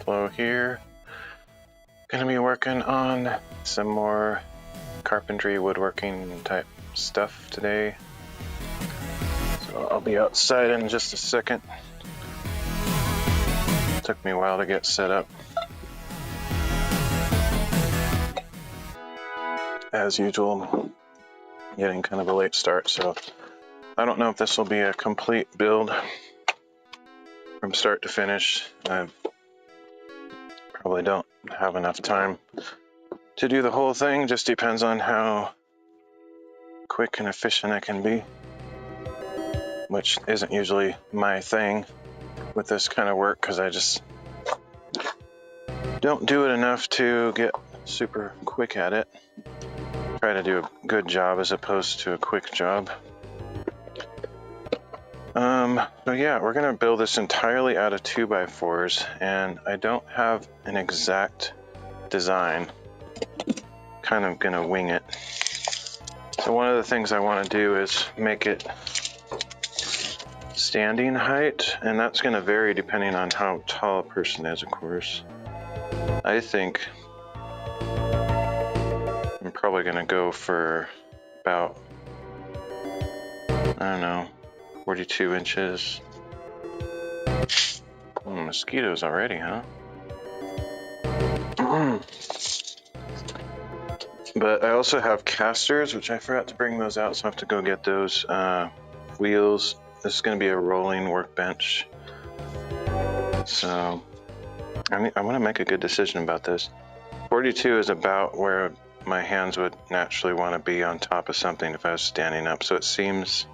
Flow here. Gonna be working on some more carpentry, woodworking type stuff today. So I'll be outside in just a second. Took me a while to get set up. As usual, I'm getting kind of a late start, so I don't know if this will be a complete build from start to finish. I probably don't have enough time to do the whole thing. Just depends on how quick and efficient I can be, which isn't usually my thing with this kind of work because I just don't do it enough to get super quick at it. Try to do a good job as opposed to a quick job. So yeah, we're gonna build this entirely out of 2x4s, and I don't have an exact design. Kind of gonna wing it. So one of the things I want to do is make it standing height, and that's gonna vary depending on how tall a person is, of course. I think I'm probably gonna go for about, I don't know, 42 inches. Mosquitoes already, huh? But I also have casters, which I forgot to bring those out, so I have to go get those. Wheels. This is going to be a rolling workbench. So I want to make a good decision about this. 42 is about where my hands would naturally want to be on top of something if I was standing up, so it seems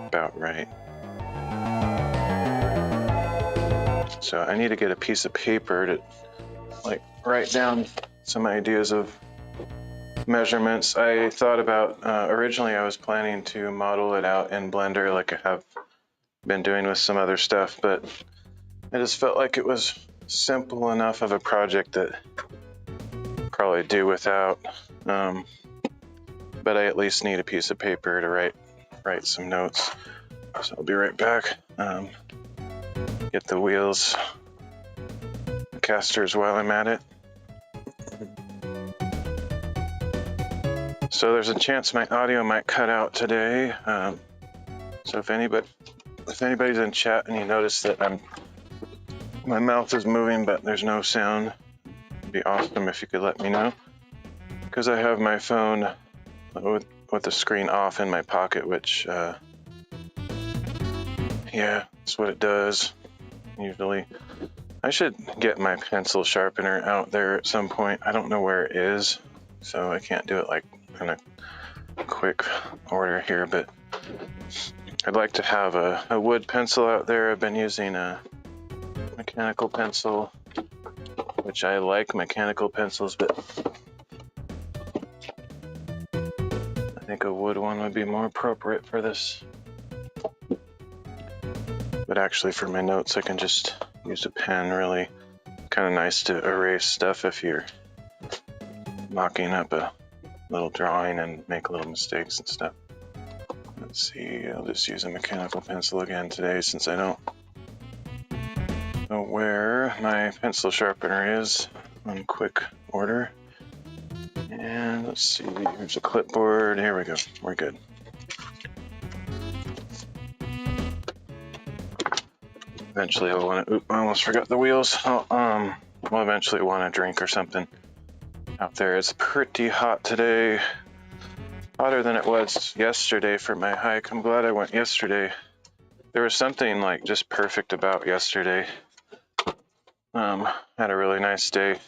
about right. So I need to get a piece of paper to like write down some ideas of measurements. I thought about, originally I was planning to model it out in Blender like I have been doing with some other stuff, but I just felt like it was simple enough of a project that I'd probably do without, but I at least need a piece of paper to write some notes. So I'll be right back. Get the wheels, casters while I'm at it. So there's a chance my audio might cut out today. So if anybody's in chat and you notice that my mouth is moving but there's no sound, it'd be awesome if you could let me know. Because I have my phone with the screen off in my pocket, which, yeah, that's what it does usually. I should get my pencil sharpener out there at some point. I don't know where it is, so I can't do it like in a quick order here, but I'd like to have a wood pencil out there. I've been using a mechanical pencil, which I like mechanical pencils, but I think a wood one would be more appropriate for this. But actually for my notes, I can just use a pen. Really kind of nice to erase stuff if you're mocking up a little drawing and make little mistakes and stuff. Let's see, I'll just use a mechanical pencil again today since I don't know where my pencil sharpener is on quick order. And let's see, here's a clipboard. Here we go, we're good. Eventually I'll want to, I almost forgot the wheels. We'll eventually want a drink or something out there. It's pretty hot today. Hotter than it was yesterday for my hike. I'm glad I went yesterday. There was something like just perfect about yesterday. Had a really nice day.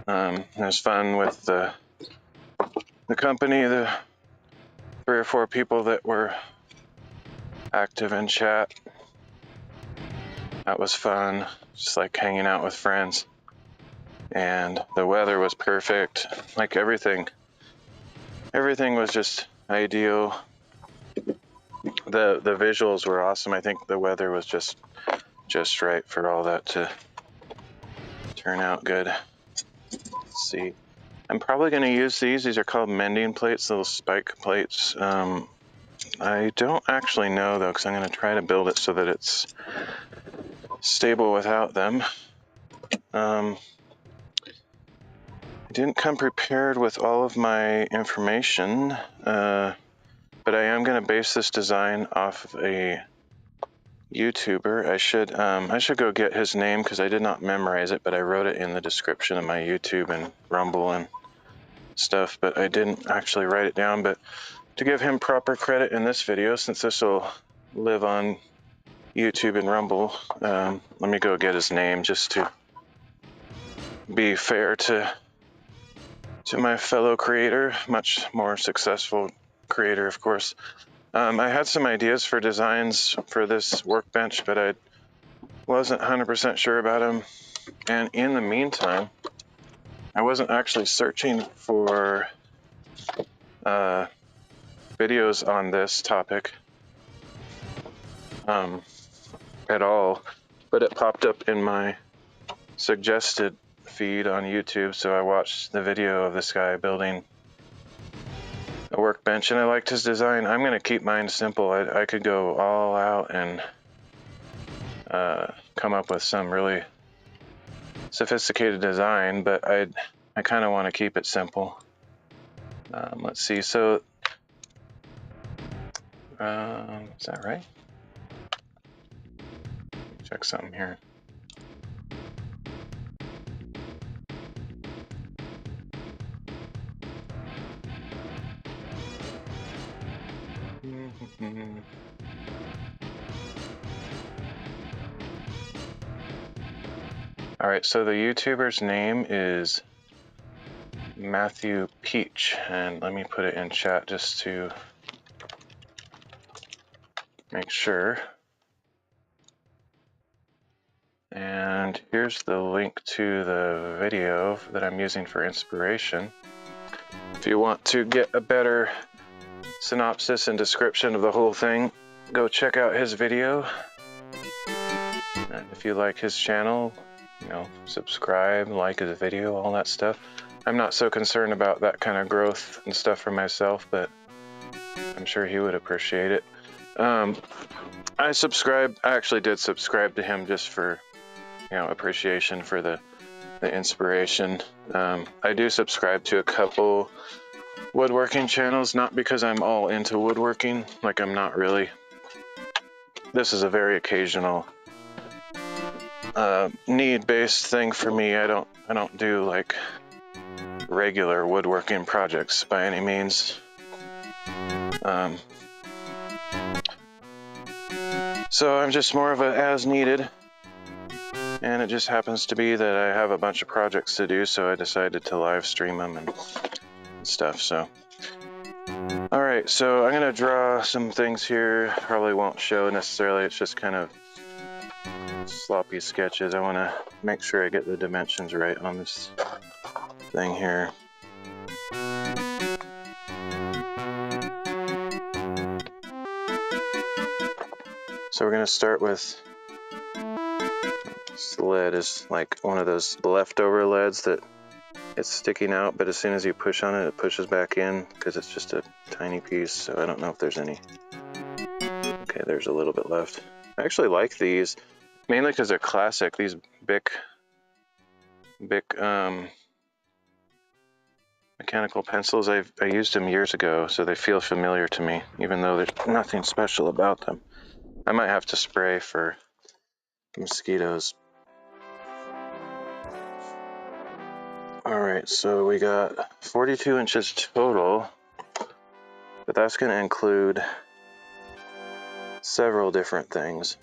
It was fun with the company, the 3 or 4 people that were active in chat. That was fun, just like hanging out with friends. And the weather was perfect. Like everything was just ideal. The visuals were awesome. I think the weather was just right for all that to turn out good. Let's see. I'm probably going to use these. These are called mending plates, little spike plates. I don't actually know though, because I'm going to try to build it so that it's stable without them. I didn't come prepared with all of my information, but I am going to base this design off of a YouTuber. I should go get his name because I did not memorize it, but I wrote it in the description of my YouTube and Rumble and stuff, but I didn't actually write it down. But to give him proper credit in this video, since this will live on YouTube and Rumble, let me go get his name just to be fair to my fellow creator, much more successful creator, of course. I had some ideas for designs for this workbench, but I wasn't 100% sure about them. And in the meantime, I wasn't actually searching for videos on this topic at all, but it popped up in my suggested feed on YouTube, so I watched the video of this guy building a workbench, and I liked his design. I'm going to keep mine simple. I could go all out and come up with some really sophisticated design, but I kind of want to keep it simple. Let's see, so is that right? Check something here. All right, so the YouTuber's name is Matthew Peach, and let me put it in chat just to make sure. And here's the link to the video that I'm using for inspiration. If you want to get a better synopsis and description of the whole thing, go check out his video. And if you like his channel, you know, subscribe, like his video, all that stuff. I'm not so concerned about that kind of growth and stuff for myself, but I'm sure he would appreciate it. I actually did subscribe to him just for, you know, appreciation for the inspiration. I do subscribe to a couple woodworking channels, not because I'm all into woodworking, like I'm not really. This is a very occasional need-based thing for me. I don't do like regular woodworking projects by any means. So I'm just more of a as needed, and it just happens to be that I have a bunch of projects to do, so I decided to live stream them and stuff. So all right, so I'm gonna draw some things here. Probably won't show necessarily, it's just kind of sloppy sketches. I want to make sure I get the dimensions right on this thing here. So we're going to start with this lead is like one of those leftover leads that it's sticking out, but as soon as you push on it, it pushes back in because it's just a tiny piece. So I don't know if there's any. Okay, there's a little bit left. I actually like these, mainly because they're classic. These Bic mechanical pencils, I used them years ago, so they feel familiar to me, even though there's nothing special about them. I might have to spray for mosquitoes. All right, so we got 42 inches total, but that's going to include several different things.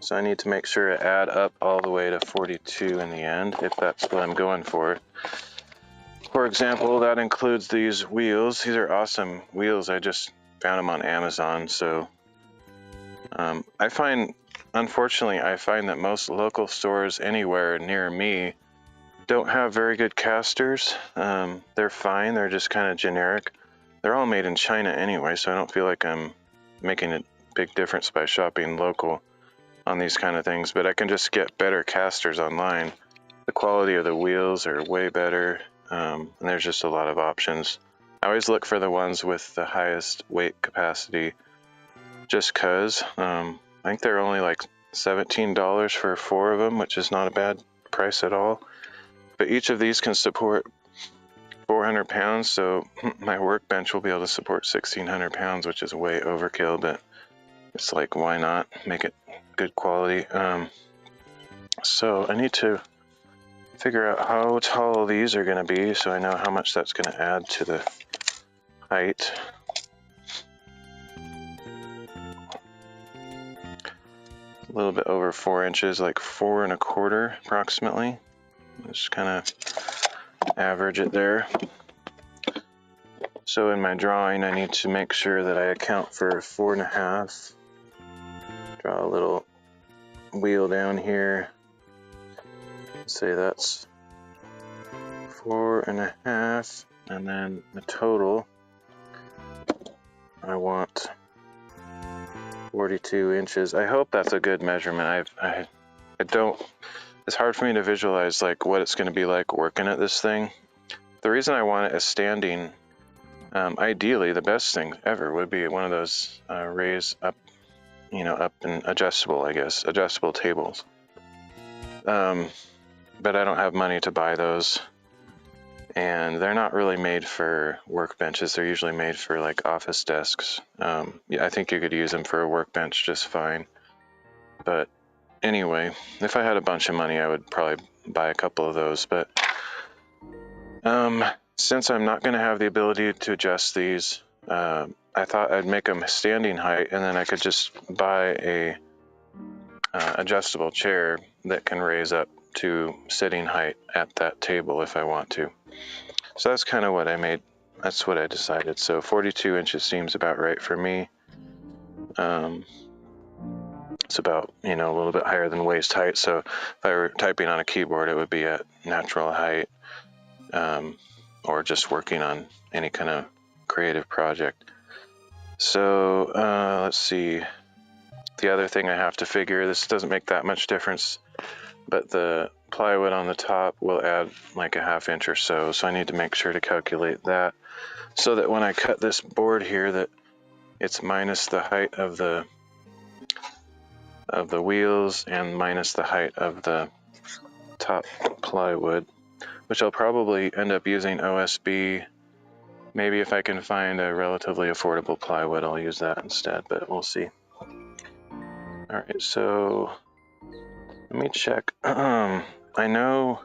So I need to make sure to add up all the way to 42 in the end, if that's what I'm going for. For example, that includes these wheels. These are awesome wheels. I just found them on Amazon. So unfortunately, I find that most local stores anywhere near me don't have very good casters. They're fine. They're just kind of generic. They're all made in China anyway, so I don't feel like I'm making a big difference by shopping local on these kind of things, but I can just get better casters online. The quality of the wheels are way better, and there's just a lot of options. I always look for the ones with the highest weight capacity, just because I think they're only like $17 for 4 of them, which is not a bad price at all. But each of these can support 400 pounds, so my workbench will be able to support 1,600 pounds, which is way overkill, but it's like, why not make it good quality? So I need to figure out how tall these are going to be so I know how much that's going to add to the height. A little bit over 4 inches, like 4 1/4 approximately. Just kind of average it there. So in my drawing, I need to make sure that I account for 4 1/2. Draw a little wheel down here. Say that's 4 1/2, and then the total, I want 42 inches. I hope that's a good measurement. I don't, it's hard for me to visualize like what it's going to be like working at this thing. The reason I want it as standing, ideally the best thing ever would be one of those raise up, up and adjustable, I guess, adjustable tables. But I don't have money to buy those, and they're not really made for workbenches. They're usually made for like office desks. Yeah, I think you could use them for a workbench just fine. But anyway, if I had a bunch of money, I would probably buy a couple of those. But since I'm not going to have the ability to adjust these, I thought I'd make them standing height, and then I could just buy a adjustable chair that can raise up to sitting height at that table if I want to. So that's kind of what I made. That's what I decided. So 42 inches seems about right for me. It's about, a little bit higher than waist height. So if I were typing on a keyboard, it would be at natural height, or just working on any kind of creative project. So let's see. The other thing I have to figure, this doesn't make that much difference, but the plywood on the top will add like a 1/2 inch or so. So I need to make sure to calculate that so that when I cut this board here, that it's minus the height of the wheels and minus the height of the top plywood, which I'll probably end up using OSB. Maybe if I can find a relatively affordable plywood, I'll use that instead, but we'll see. All right, so let me check. I know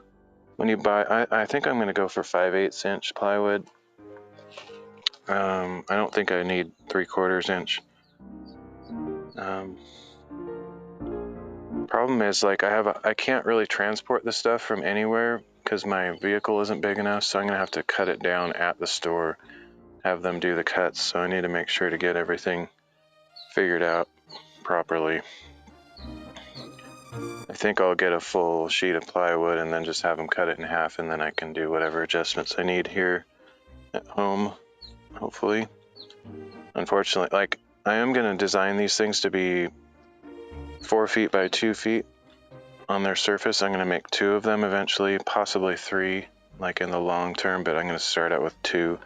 when you buy, I think I'm going to go for 5/8 inch plywood. I don't think I need 3/4 inch. Problem is, like, I can't really transport the stuff from anywhere because my vehicle isn't big enough, so I'm going to have to cut it down at the store, have them do the cuts, so I need to make sure to get everything figured out properly. I think I'll get a full sheet of plywood and then just have them cut it in half, and then I can do whatever adjustments I need here at home, hopefully. Unfortunately, like, I am going to design these things to be 4 feet by 2 feet on their surface. I'm going to make 2 of them eventually, possibly 3, like in the long term, but I'm going to start out with 2.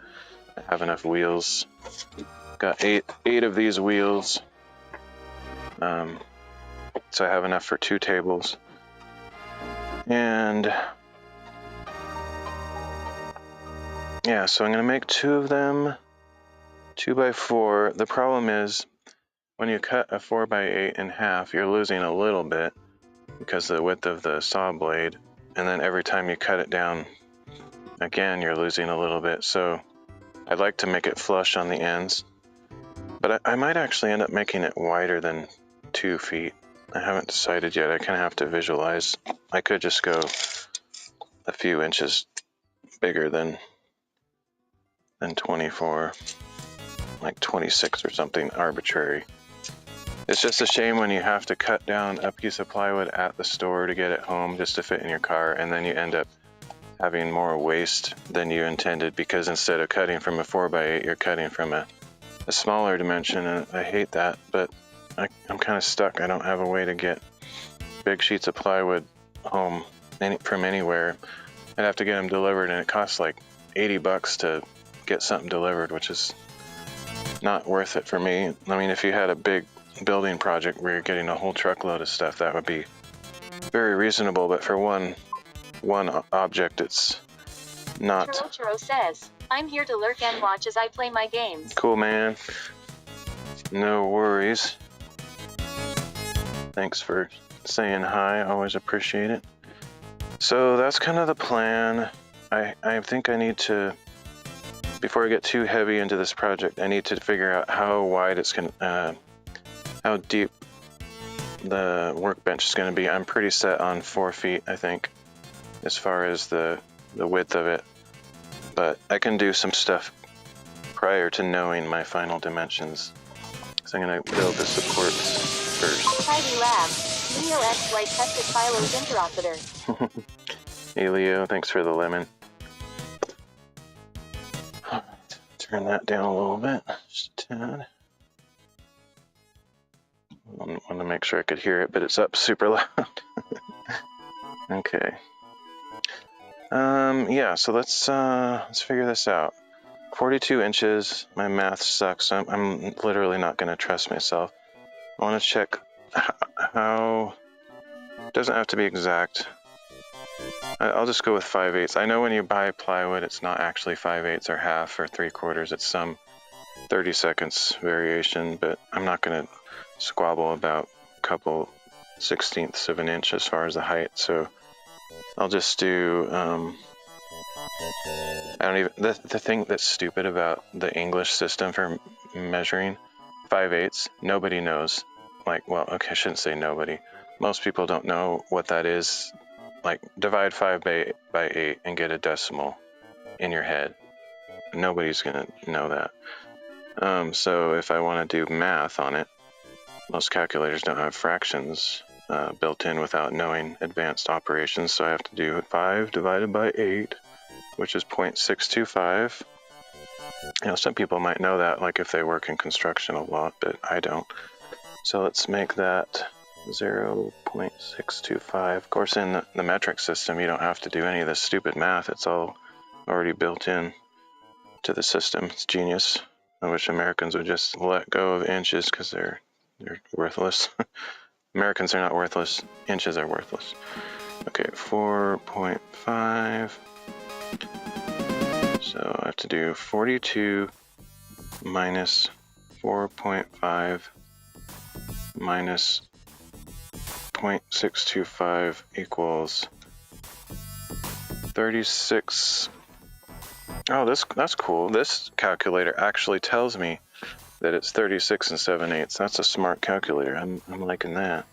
I have enough wheels. Got eight of these wheels. So I have enough for 2 tables. And yeah, so I'm going to make 2 of them, 2 by 4. The problem is when you cut a 4 by 8 in half, you're losing a little bit because of the width of the saw blade. And then every time you cut it down again, you're losing a little bit. So I'd like to make it flush on the ends, but I might actually end up making it wider than 2 feet. I haven't decided yet. I kind of have to visualize. I could just go a few inches bigger than 24, like 26 or something arbitrary. It's just a shame when you have to cut down a piece of plywood at the store to get it home just to fit in your car, and then you end up having more waste than you intended because instead of cutting from a 4 by 8, you're cutting from a smaller dimension, and I hate that, but I'm kind of stuck. I don't have a way to get big sheets of plywood home from anywhere. I'd have to get them delivered, and it costs like $80 to get something delivered, which is not worth it for me. I mean, if you had a big building project where you're getting a whole truckload of stuff, that would be very reasonable, but for one object, it's not. Churro says, I'm here to lurk and watch as I play my games. Cool, man. No worries. Thanks for saying hi. I always appreciate it. So that's kind of the plan. I think I need to, before I get too heavy into this project, I need to figure out how wide it's going to, how deep the workbench is going to be. I'm pretty set on 4 feet, I think, as far as the width of it. But I can do some stuff prior to knowing my final dimensions. So I'm going to build the supports first. Tidy Lab, Leo X like tested Philo's interopeter. Hey Leo, thanks for the lemon. Turn that down a little bit, just a tad. I want to make sure I could hear it, but it's up super loud. Okay. Yeah, so let's figure this out. 42 inches, my math sucks, so I'm literally not going to trust myself. I want to check how, it doesn't have to be exact. I'll just go with 5/8. I know when you buy plywood, it's not actually 5/8 or half or 3/4, it's some 30 seconds variation, but I'm not going to squabble about a couple 16ths of an inch as far as the height, so I'll just do, the thing that's stupid about the English system for measuring 5/8, nobody knows. Like, well, okay, I shouldn't say nobody. Most people don't know what that is like divide 5 by 8 and get a decimal in your head. Nobody's gonna know that. So if I want to do math on it, most calculators don't have fractions built in without knowing advanced operations, so I have to do 5 divided by 8, which is 0.625. You know, some people might know that, like if they work in construction a lot, but I don't. So let's make that 0.625. Of course, in the metric system, you don't have to do any of this stupid math. It's all already built in to the system. It's genius. I wish Americans would just let go of inches because they're worthless. Americans are not worthless. Inches are worthless. Okay, 4.5. So I have to do 42 minus 4.5 minus 0.625 equals 36. Oh, that's cool. This calculator actually tells me that it's 36 and 7/8. That's a smart calculator. I'm liking that.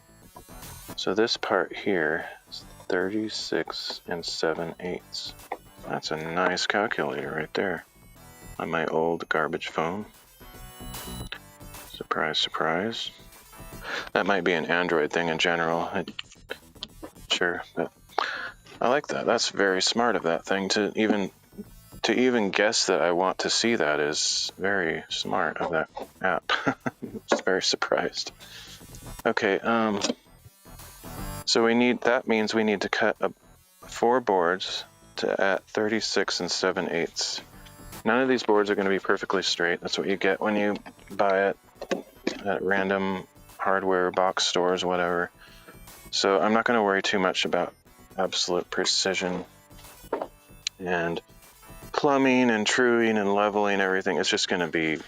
So this part here is 36 and 7/8. That's a nice calculator right there on my old garbage phone. Surprise, surprise. That might be an Android thing in general. Sure, but I like that. That's very smart of that thing to even guess that I want to see that is very smart of that app. Just very surprised. Okay, so that means we need to cut 4 boards at 36 and 7/8. None of these boards are going to be perfectly straight. That's what you get when you buy it at random hardware box stores, whatever. So I'm not going to worry too much about absolute precision and plumbing and truing and leveling everything. It's just going to be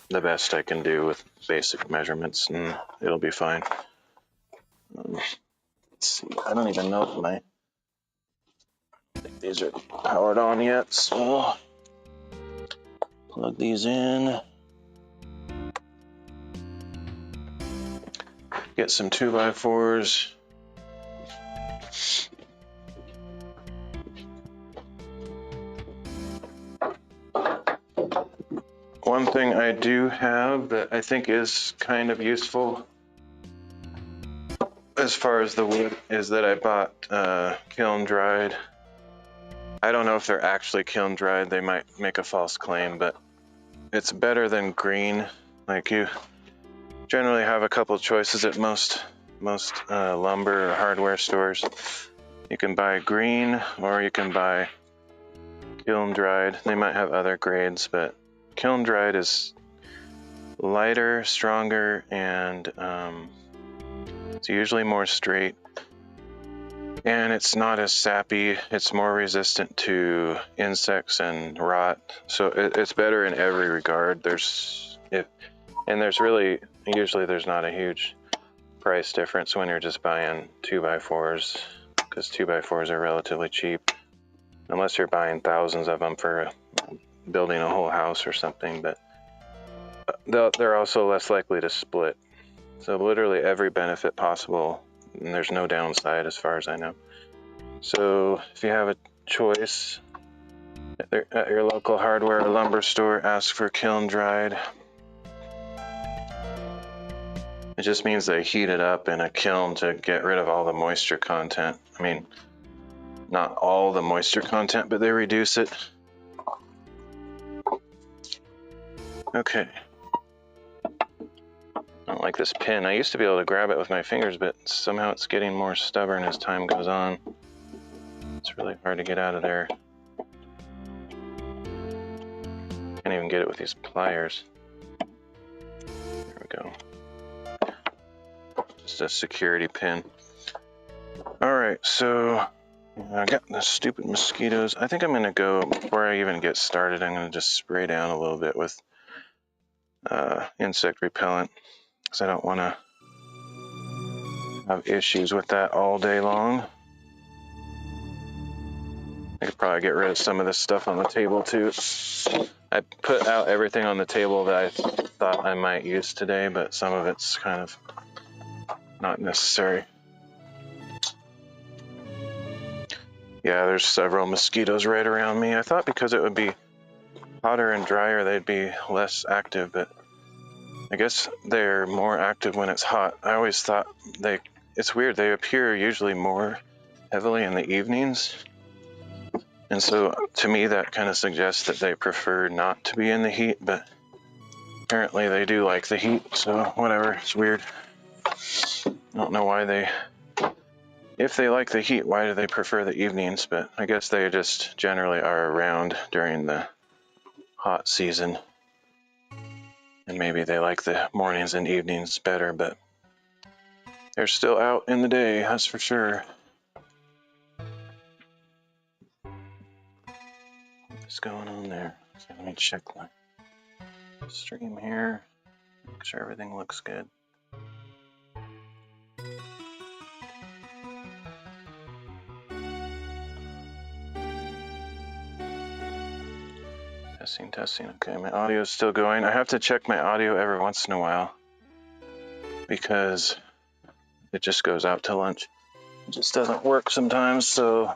the best I can do with basic measurements, and it'll be fine. Let's see. I don't even know if I think these are powered on yet, so plug these in. Get some 2x4s. One thing I do have that I think is kind of useful as far as the wood is that I bought kiln dried. I don't know if they're actually kiln dried. They might make a false claim, but it's better than green. Like, you generally have a couple choices at most lumber or hardware stores. You can buy green or you can buy kiln dried. They might have other grades, but kiln dried is lighter, stronger, and it's usually more straight. And it's not as sappy. It's more resistant to insects and rot. So it's better in every regard. Usually there's not a huge price difference when you're just buying 2x4s, because 2x4s are relatively cheap, unless you're buying thousands of them for building a whole house or something. But they're also less likely to split. So literally every benefit possible, and there's no downside as far as I know. So if you have a choice at your local hardware or lumber store, ask for kiln dried. It just means they heat it up in a kiln to get rid of all the moisture content. I mean, not all the moisture content, but they reduce it. Okay. I don't like this pin. I used to be able to grab it with my fingers, but somehow it's getting more stubborn as time goes on. It's really hard to get out of there. Can't even get it with these pliers. There we go. Just a security pin. Alright, so I got the stupid mosquitoes. I think I'm going to go, before I even get started, I'm going to just spray down a little bit with insect repellent, because I don't want to have issues with that all day long. I could probably get rid of some of this stuff on the table too. I put out everything on the table that I thought I might use today, but some of it's kind of not necessary. Yeah, there's several mosquitoes right around me. I thought because it would be hotter and drier, they'd be less active, but I guess they're more active when it's hot. I always thought it's weird, they appear usually more heavily in the evenings. And so to me, that kind of suggests that they prefer not to be in the heat, but apparently they do like the heat, so whatever, it's weird. I don't know why if they like the heat, why do they prefer the evenings? But I guess they just generally are around during the hot season. And maybe they like the mornings and evenings better, but they're still out in the day, that's for sure. What's going on there? So let me check my stream here, make sure everything looks good. Testing. Okay, my audio is still going. I have to check my audio every once in a while because it just goes out to lunch. It just doesn't work sometimes, so.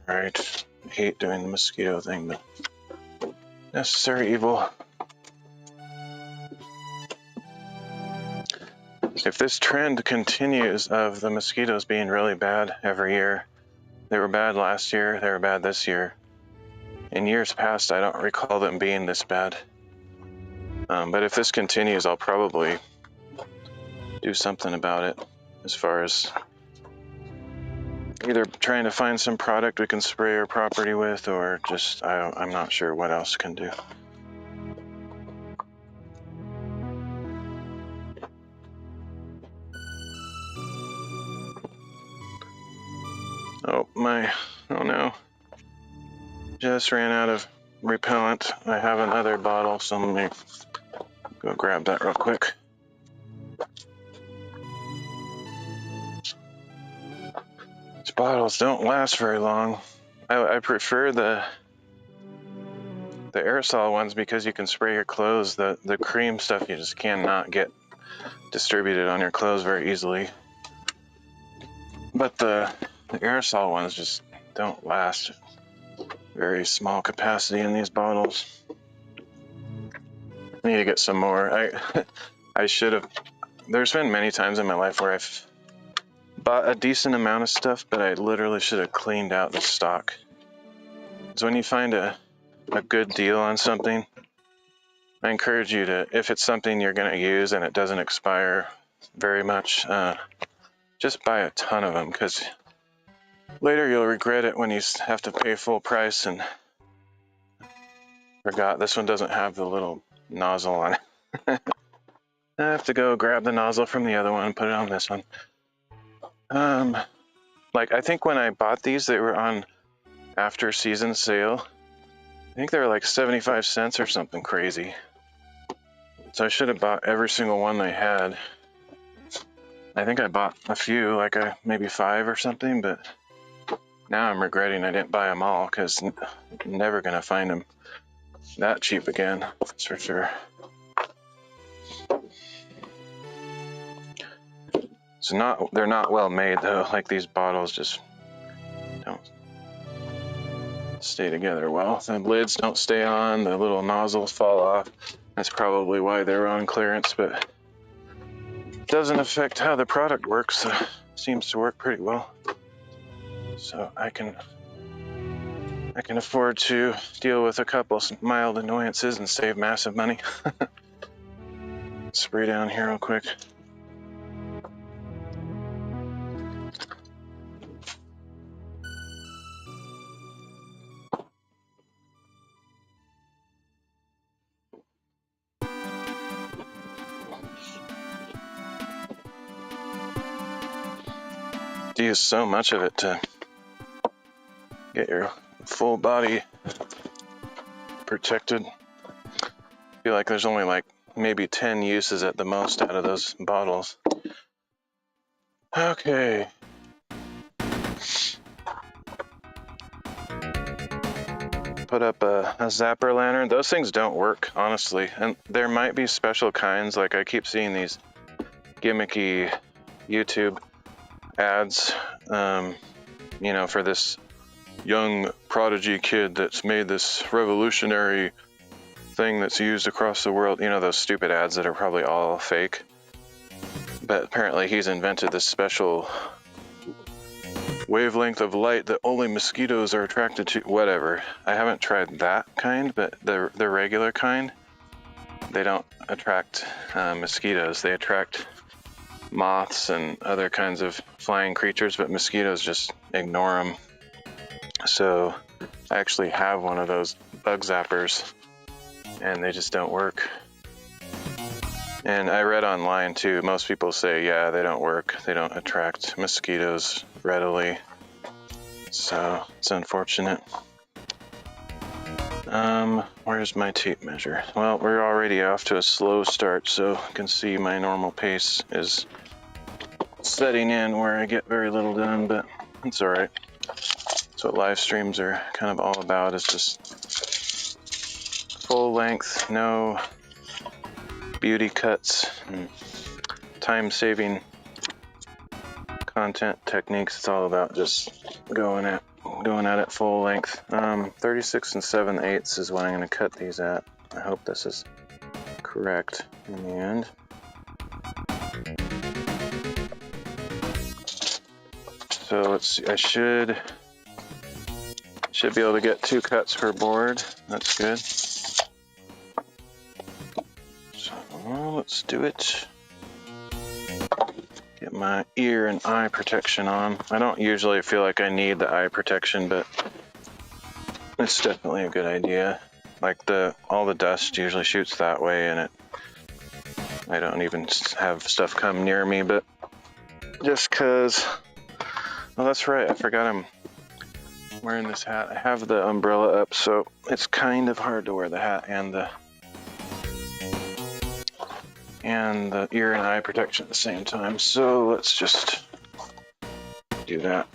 Alright, I hate doing the mosquito thing, but necessary evil. If this trend continues of the mosquitoes being really bad every year, they were bad last year, they were bad this year. In years past, I don't recall them being this bad. But if this continues, I'll probably do something about it as far as either trying to find some product we can spray our property with, or just, I'm not sure what else can do. Oh no. Just ran out of repellent. I have another bottle, so let me go grab that real quick. These bottles don't last very long. I prefer the aerosol ones because you can spray your clothes. The cream stuff you just cannot get distributed on your clothes very easily. But the aerosol ones just don't last. Very small capacity in these bottles. I need to get some more. I should have. There's been many times in my life where I've bought a decent amount of stuff, but I literally should have cleaned out the stock. So when you find a good deal on something, I encourage you to, if it's something you're going to use and it doesn't expire very much, just buy a ton of them, because later you'll regret it when you have to pay full price and forgot this one doesn't have the little nozzle on it. I have to go grab the nozzle from the other one and put it on this one. Like, I think when I bought these, they were on after season sale. I think they were like 75 cents or something crazy. So I should have bought every single one they had. I think I bought a few, like maybe 5 or something, but now I'm regretting I didn't buy them all, because I'm never going to find them that cheap again, that's for sure. They're not well made though. Like, these bottles just don't stay together well. The lids don't stay on, the little nozzles fall off. That's probably why they're on clearance, but it doesn't affect how the product works. Seems to work pretty well. So I can afford to deal with a couple mild annoyances and save massive money. Spray down here real quick. You use so much of it to get your full body protected. I feel like there's only like maybe 10 uses at the most out of those bottles. Okay. Put up a zapper lantern. Those things don't work, honestly. And there might be special kinds, like I keep seeing these gimmicky YouTube ads, you know, for this young prodigy kid that's made this revolutionary thing that's used across the world. You know, those stupid ads that are probably all fake. But apparently he's invented this special wavelength of light that only mosquitoes are attracted to. Whatever. I haven't tried that kind, but the regular kind, they don't attract mosquitoes. They attract moths and other kinds of flying creatures, but mosquitoes just ignore them. So I actually have one of those bug zappers, and they just don't work. And I read online too, most people say, yeah, they don't work. They don't attract mosquitoes readily. So it's unfortunate. Where's my tape measure? Well, we're already off to a slow start, so you can see my normal pace is setting in where I get very little done, but it's all right. That's what live streams are kind of all about, is just full length, no beauty cuts, and time-saving content techniques. It's all about just going at it full length. 36 and 7/8 is what I'm going to cut these at. I hope this is correct in the end. So let's see, I should be able to get 2 cuts per board. That's good. So let's do it. Get my ear and eye protection on. I don't usually feel like I need the eye protection, but it's definitely a good idea. Like all the dust usually shoots that way, and I don't even have stuff come near me, but just cause, oh, that's right, I forgot I'm wearing this hat. I have the umbrella up, so it's kind of hard to wear the hat and the ear and eye protection at the same time. So let's just do that.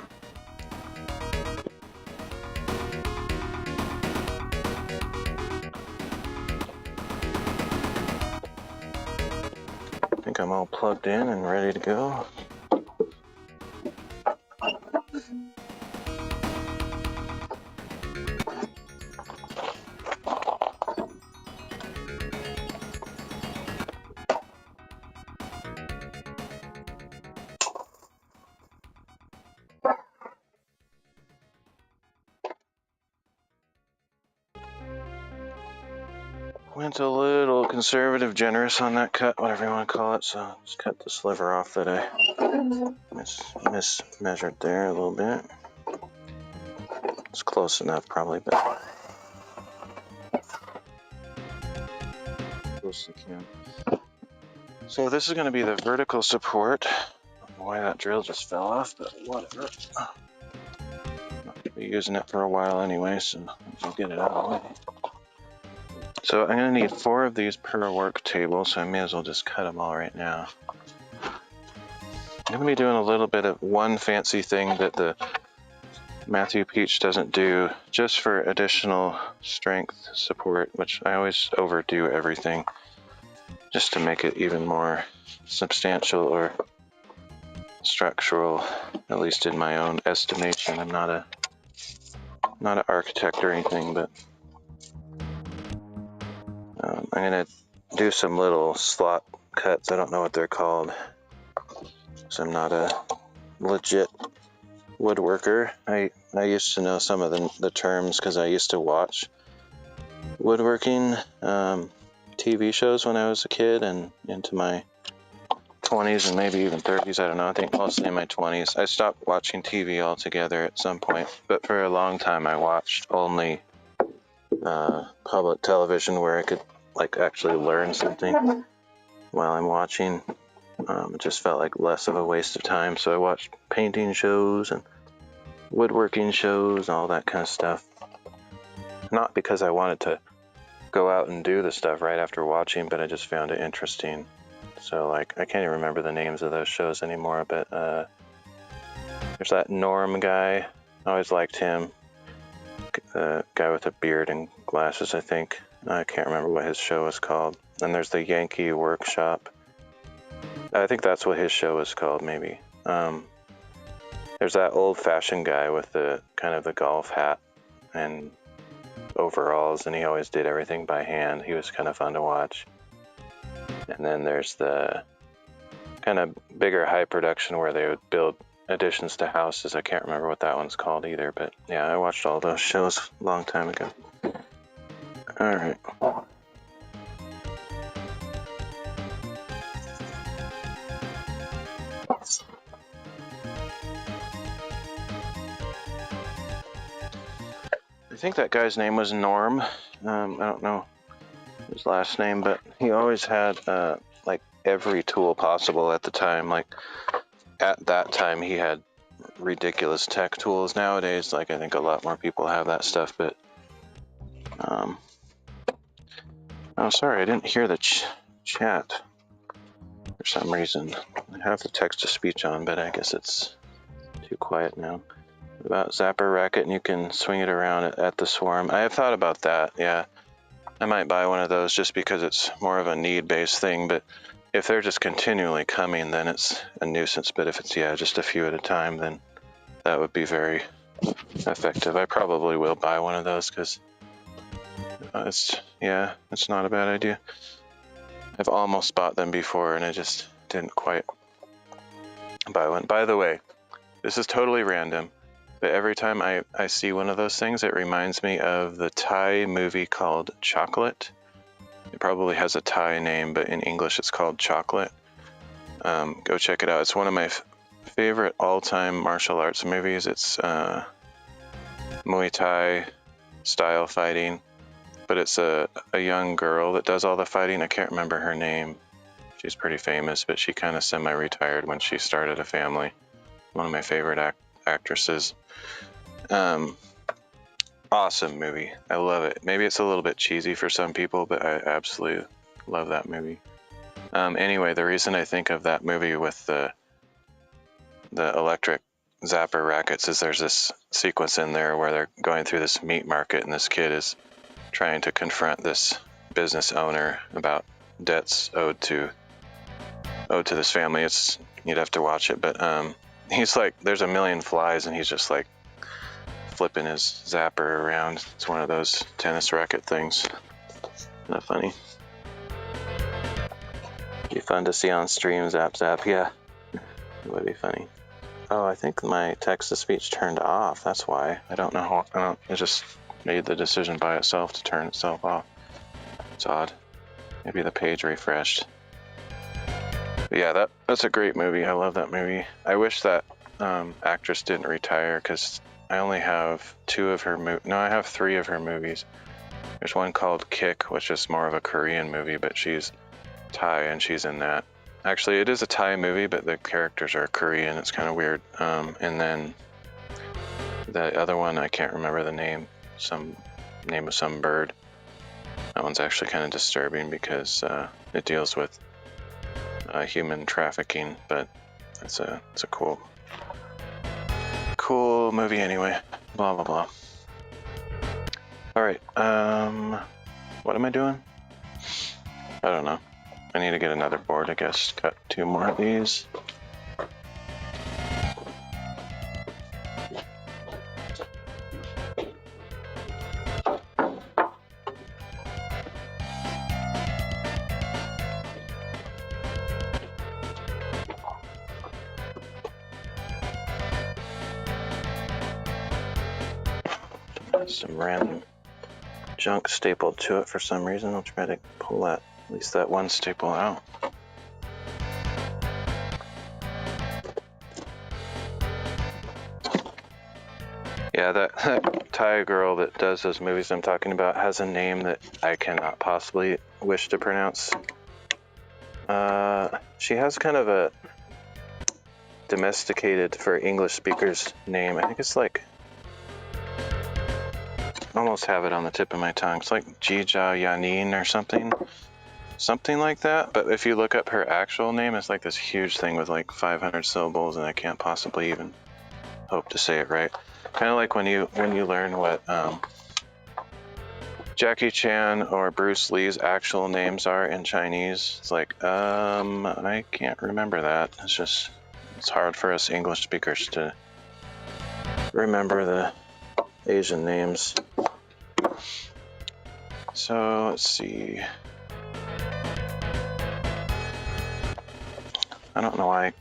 I think I'm all plugged in and ready to go. Went a little conservative, generous on that cut, whatever you want to call it. So just cut the sliver off that I mismeasured there a little bit. It's close enough, probably, but close as I can. So this is going to be the vertical support. I don't know why that drill just fell off, but whatever. Not going to be using it for a while anyway, so I'll get it out of the way. So I'm going to need 4 of these per work table, so I may as well just cut them all right now. I'm going to be doing a little bit of one fancy thing that the Matthew Peach doesn't do, just for additional strength support, which I always overdo everything, just to make it even more substantial or structural, at least in my own estimation. I'm not an architect or anything, but I'm going to do some little slot cuts. I don't know what they're called, so I'm not a legit woodworker. I used to know some of the terms because I used to watch woodworking TV shows when I was a kid and into my 20s and maybe even 30s. I don't know. I think mostly in my 20s. I stopped watching TV altogether at some point, but for a long time I watched only public television where I could actually learn something while I'm watching. It just felt like less of a waste of time, so I watched painting shows and woodworking shows and all that kind of stuff. Not because I wanted to go out and do the stuff right after watching, but I just found it interesting. So I can't even remember the names of those shows anymore, but there's that Norm guy. I always liked him. The guy with a beard and glasses, I think. I can't remember what his show was called. And there's the Yankee Workshop. I think that's what his show was called, maybe. There's that old-fashioned guy with the kind of the golf hat and overalls, and he always did everything by hand. He was kind of fun to watch. And then there's the kind of bigger high production where they would build additions to houses. I can't remember what that one's called either, but yeah, I watched all those shows a long time ago. All right. I think that guy's name was Norm. I don't know his last name, but he always had like every tool possible at the time. Like at that time, he had ridiculous tech tools. Nowadays, like I think a lot more people have that stuff, but oh, sorry, I didn't hear the chat for some reason. I have the text-to-speech on, but I guess it's too quiet now. About Zapper Racket, and you can swing it around at the swarm. I have thought about that, yeah. I might buy one of those just because it's more of a need-based thing, but if they're just continually coming, then it's a nuisance. But if it's, yeah, just a few at a time, then that would be very effective. I probably will buy one of those because it's not a bad idea. I've almost bought them before, and I just didn't quite buy one. By the way, this is totally random, but every time I see one of those things, it reminds me of the Thai movie called Chocolate. It probably has a Thai name, but in English it's called Chocolate. Go check it out. It's one of my favorite all-time martial arts movies. It's Muay Thai style fighting, but it's a young girl that does all the fighting. I can't remember her name. She's pretty famous, but she kind of semi-retired when she started a family. One of my favorite actresses. Awesome movie. I love it. Maybe it's a little bit cheesy for some people, but I absolutely love that movie. Anyway, the reason I think of that movie with the electric zapper rackets is there's this sequence in there where they're going through this meat market, and this kid is trying to confront this business owner about debts owed to this family. You'd have to watch it, but he's like, there's a million flies, and he's just like flipping his zapper around. It's one of those tennis racket things. Not funny. Be fun to see on stream. Zap zap. Yeah, it would be funny. Oh, I think my text-to-speech turned off. That's why. I don't know how. It just made the decision by itself to turn itself off. It's odd. Maybe the page refreshed. But yeah, that's a great movie. I love that movie. I wish that actress didn't retire, because I only have I have 3 of her movies. There's one called Kick, which is more of a Korean movie, but she's Thai and she's in that. Actually, it is a Thai movie, but the characters are Korean. It's kind of weird. And then the other one, I can't remember the name. Some name of some bird. That one's actually kind of disturbing because it deals with human trafficking, but it's a cool movie anyway. Blah blah blah. All right. What am I doing? I don't know. I need to get another board, I guess. Got 2 more of these. Some random junk stapled to it for some reason. I'll try to pull at least that one staple out. Yeah, that Thai girl that does those movies I'm talking about has a name that I cannot possibly wish to pronounce. She has kind of a domesticated for English speakers name. I think it's like, I almost have it on the tip of my tongue. It's like Jija Yanin or something like that. But if you look up her actual name, it's like this huge thing with like 500 syllables, and I can't possibly even hope to say it right. Kind of like when you learn what Jackie Chan or Bruce Lee's actual names are in Chinese. It's like, I can't remember that. It's hard for us English speakers to remember the Asian names. So let's see. I don't know why.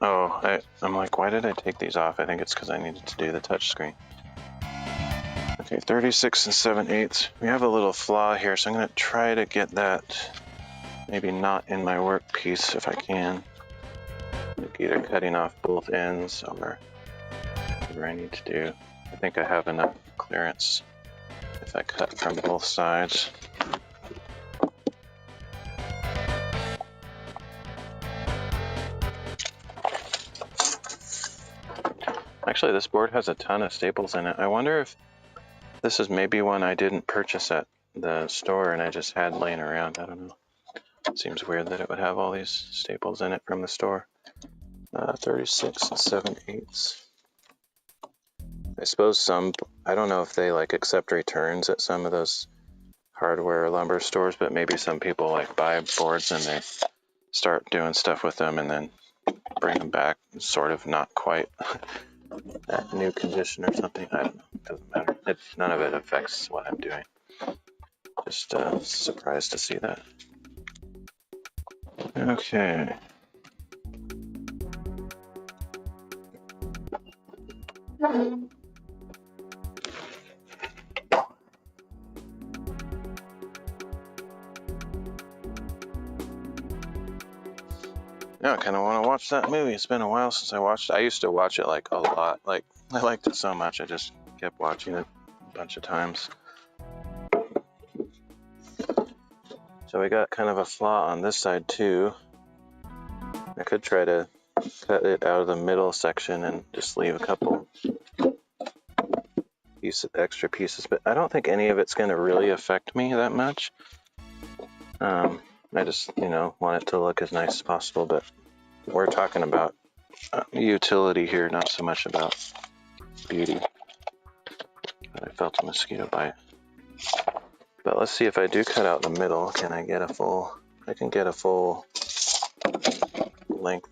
Oh, I'm like, why did I take these off? I think it's because I needed to do the touch screen. Okay, 36 and 7/8. We have a little flaw here, so I'm going to try to get that maybe not in my workpiece if I can. Like either cutting off both ends or whatever I need to do. I think I have enough clearance if I cut from both sides. Actually, this board has a ton of staples in it. I wonder if this is maybe one I didn't purchase at the store and I just had laying around. I don't know. It seems weird that it would have all these staples in it from the store. 36 and 7/8. I suppose some, I don't know if they like accept returns at some of those hardware lumber stores, but maybe some people like buy boards and they start doing stuff with them and then bring them back, sort of not quite at new condition or something. I don't know. It doesn't matter. None of it affects what I'm doing. Just surprised to see that. Okay. Now I kind of want to watch that movie. It's been a while since I watched it. I used to watch it like a lot. Like I liked it so much, I just kept watching it a bunch of times. So we got kind of a flaw on this side too. I could try to cut it out of the middle section and just leave a couple extra pieces, but I don't think any of it's going to really affect me that much. I just, want it to look as nice as possible, but we're talking about utility here, not so much about beauty. But I felt a mosquito bite. But let's see if I do cut out the middle, can I get a full, I can get a full length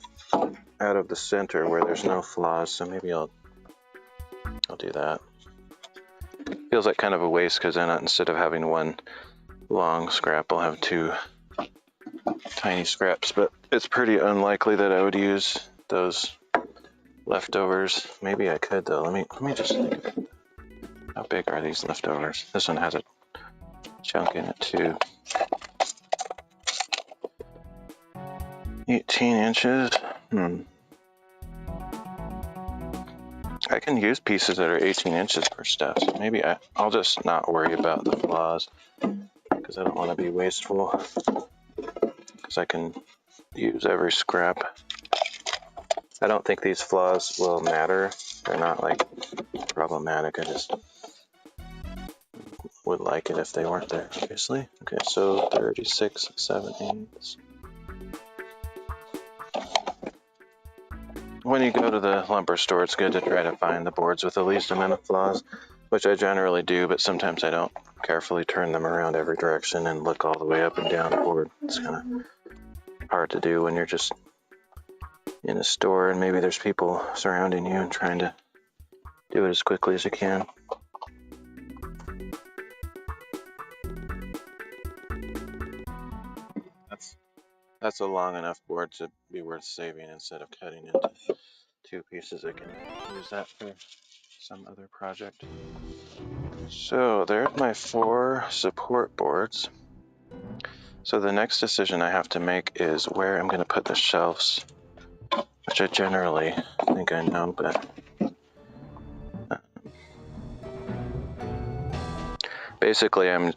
out of the center where there's no flaws, so maybe I'll do that. Feels like kind of a waste because then instead of having one long scrap, I'll have two tiny scraps, but it's pretty unlikely that I would use those leftovers. Maybe I could though. Let me just think about that. How big are these leftovers? This one has a chunk in it too. 18 inches. I can use pieces that are 18 inches per stuff, so maybe I'll just not worry about the flaws because I don't want to be wasteful, because I can use every scrap. I don't think these flaws will matter. They're not like problematic. I just would like it if they weren't there, obviously. Okay, so 36 7/8. When you go to the lumber store, it's good to try to find the boards with the least amount of flaws, which I generally do, but sometimes I don't carefully turn them around every direction and look all the way up and down the board. It's kind of hard to do when you're just in a store and maybe there's people surrounding you and trying to do it as quickly as you can. That's a long enough board to be worth saving instead of cutting into two pieces. I can use that for some other project. So there's my 4 support boards. So the next decision I have to make is where I'm going to put the shelves, which I generally think I know, but basically I'm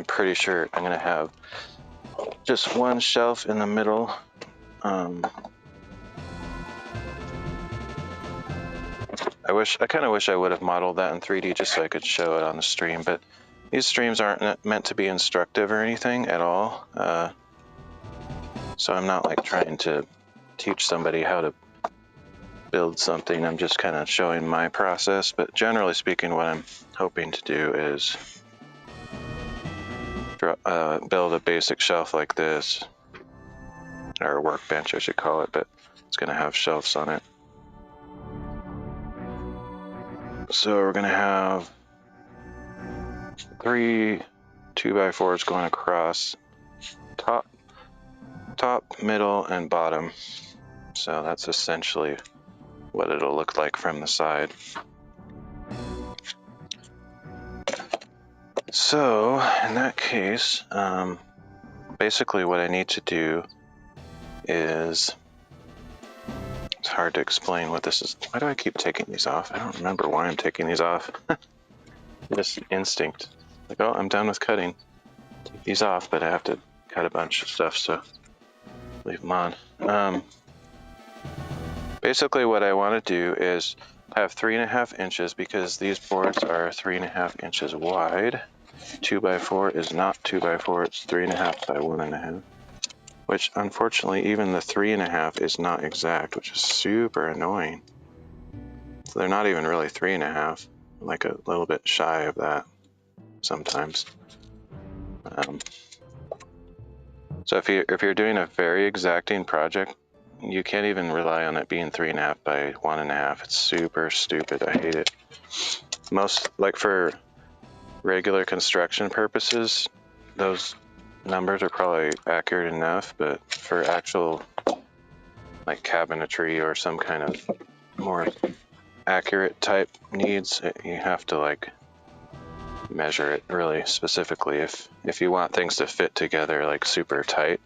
pretty sure I'm going to have just one shelf in the middle. I kind of wish I would have modeled that in 3D just so I could show it on the stream, but these streams aren't meant to be instructive or anything at all. So I'm not like trying to teach somebody how to build something. I'm just kind of showing my process, but generally speaking, what I'm hoping to do is build a basic shelf like this, or a workbench I should call it, but it's going to have shelves on it. So we're gonna have 3 2x4s going across top, middle, and bottom. So that's essentially what it'll look like from the side. So in that case, basically what I need to do is, it's hard to explain what this is. Why do I keep taking these off? I don't remember why I'm taking these off. Just instinct. Like, oh, I'm done with cutting. Take these off, but I have to cut a bunch of stuff, so leave them on. Basically what I want to do is have 3.5 inches, because these boards are 3.5 inches wide. 2x4 is not 2x4, it's 3.5 by 1.5. Which, unfortunately, even the 3.5 is not exact, which is super annoying. So they're not even really 3.5, like a little bit shy of that sometimes. So if you're doing a very exacting project, you can't even rely on it being 3.5 by 1.5. It's super stupid. I hate it. Most, like for regular construction purposes, those numbers are probably accurate enough, but for actual like cabinetry or some kind of more accurate type needs, you have to like measure it really specifically if you want things to fit together like super tight.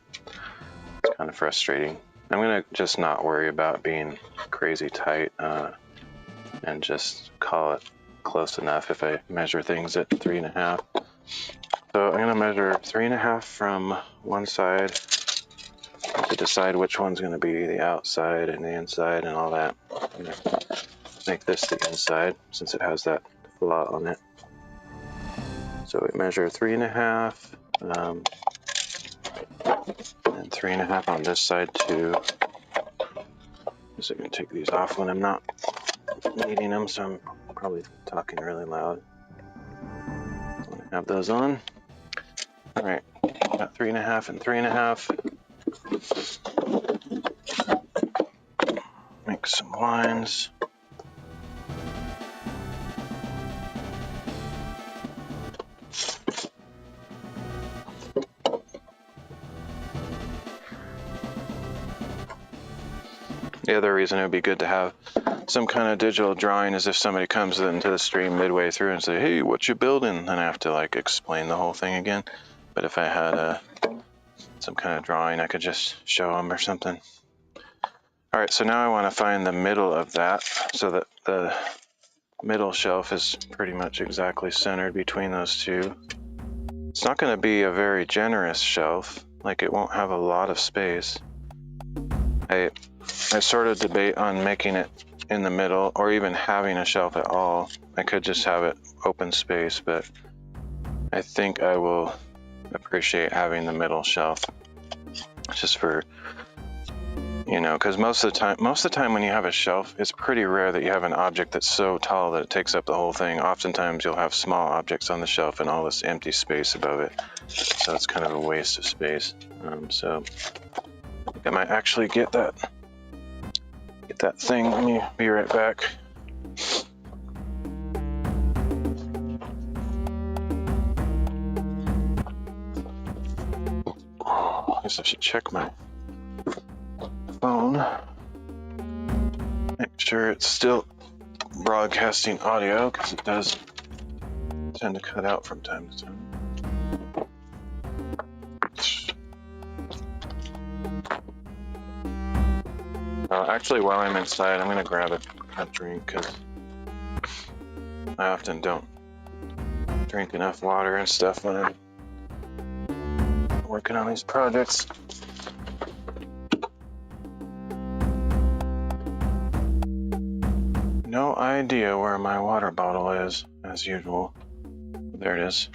It's kind of frustrating. I'm gonna just not worry about being crazy tight and just call it close enough if I measure things at 3.5. So I'm gonna measure 3.5 from one side to decide which one's gonna be the outside and the inside and all that. I'm gonna make this the inside since it has that flaw on it. So we measure 3.5 and 3.5 on this side too. So I'm gonna take these off when I'm not needing them, so I'm probably talking really loud. I'm gonna have those on. All right, got 3.5 and 3.5. Make some lines. The other reason it would be good to have some kind of digital drawing is if somebody comes into the stream midway through and say, hey, what you building? Then I have to like explain the whole thing again. But if I had some kind of drawing, I could just show them or something. All right, so now I want to find the middle of that so that the middle shelf is pretty much exactly centered between those two. It's not going to be a very generous shelf, like it won't have a lot of space. I sort of debate on making it in the middle or even having a shelf at all. I could just have it open space, but I think I will appreciate having the middle shelf just for, you know, because most of the time when you have a shelf, it's pretty rare that you have an object that's so tall that it takes up the whole thing. Oftentimes you'll have small objects on the shelf and all this empty space above it. So it's kind of a waste of space. So I think I might actually get that thing. Let me be right back. I guess I should check my phone. Make sure it's still broadcasting audio, because it does tend to cut out from time to time. Actually, while I'm inside, I'm going to grab a drink, because I often don't drink enough water and stuff when I'm working on these projects. No idea where my water bottle is, as usual. There it is.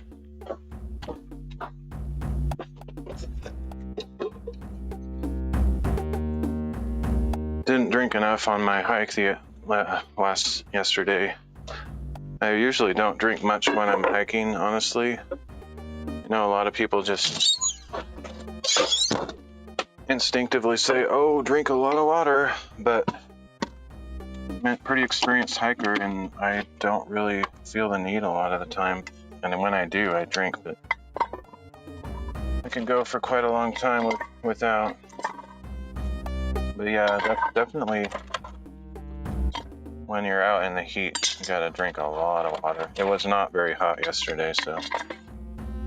Didn't drink enough on my hike yesterday. I usually don't drink much when I'm hiking, honestly. You know, a lot of people just instinctively say, oh, drink a lot of water, but pretty experienced hiker, and I don't really feel the need a lot of the time. And when I do, I drink, but I can go for quite a long time without. But yeah, definitely when you're out in the heat, you gotta drink a lot of water. It was not very hot yesterday, so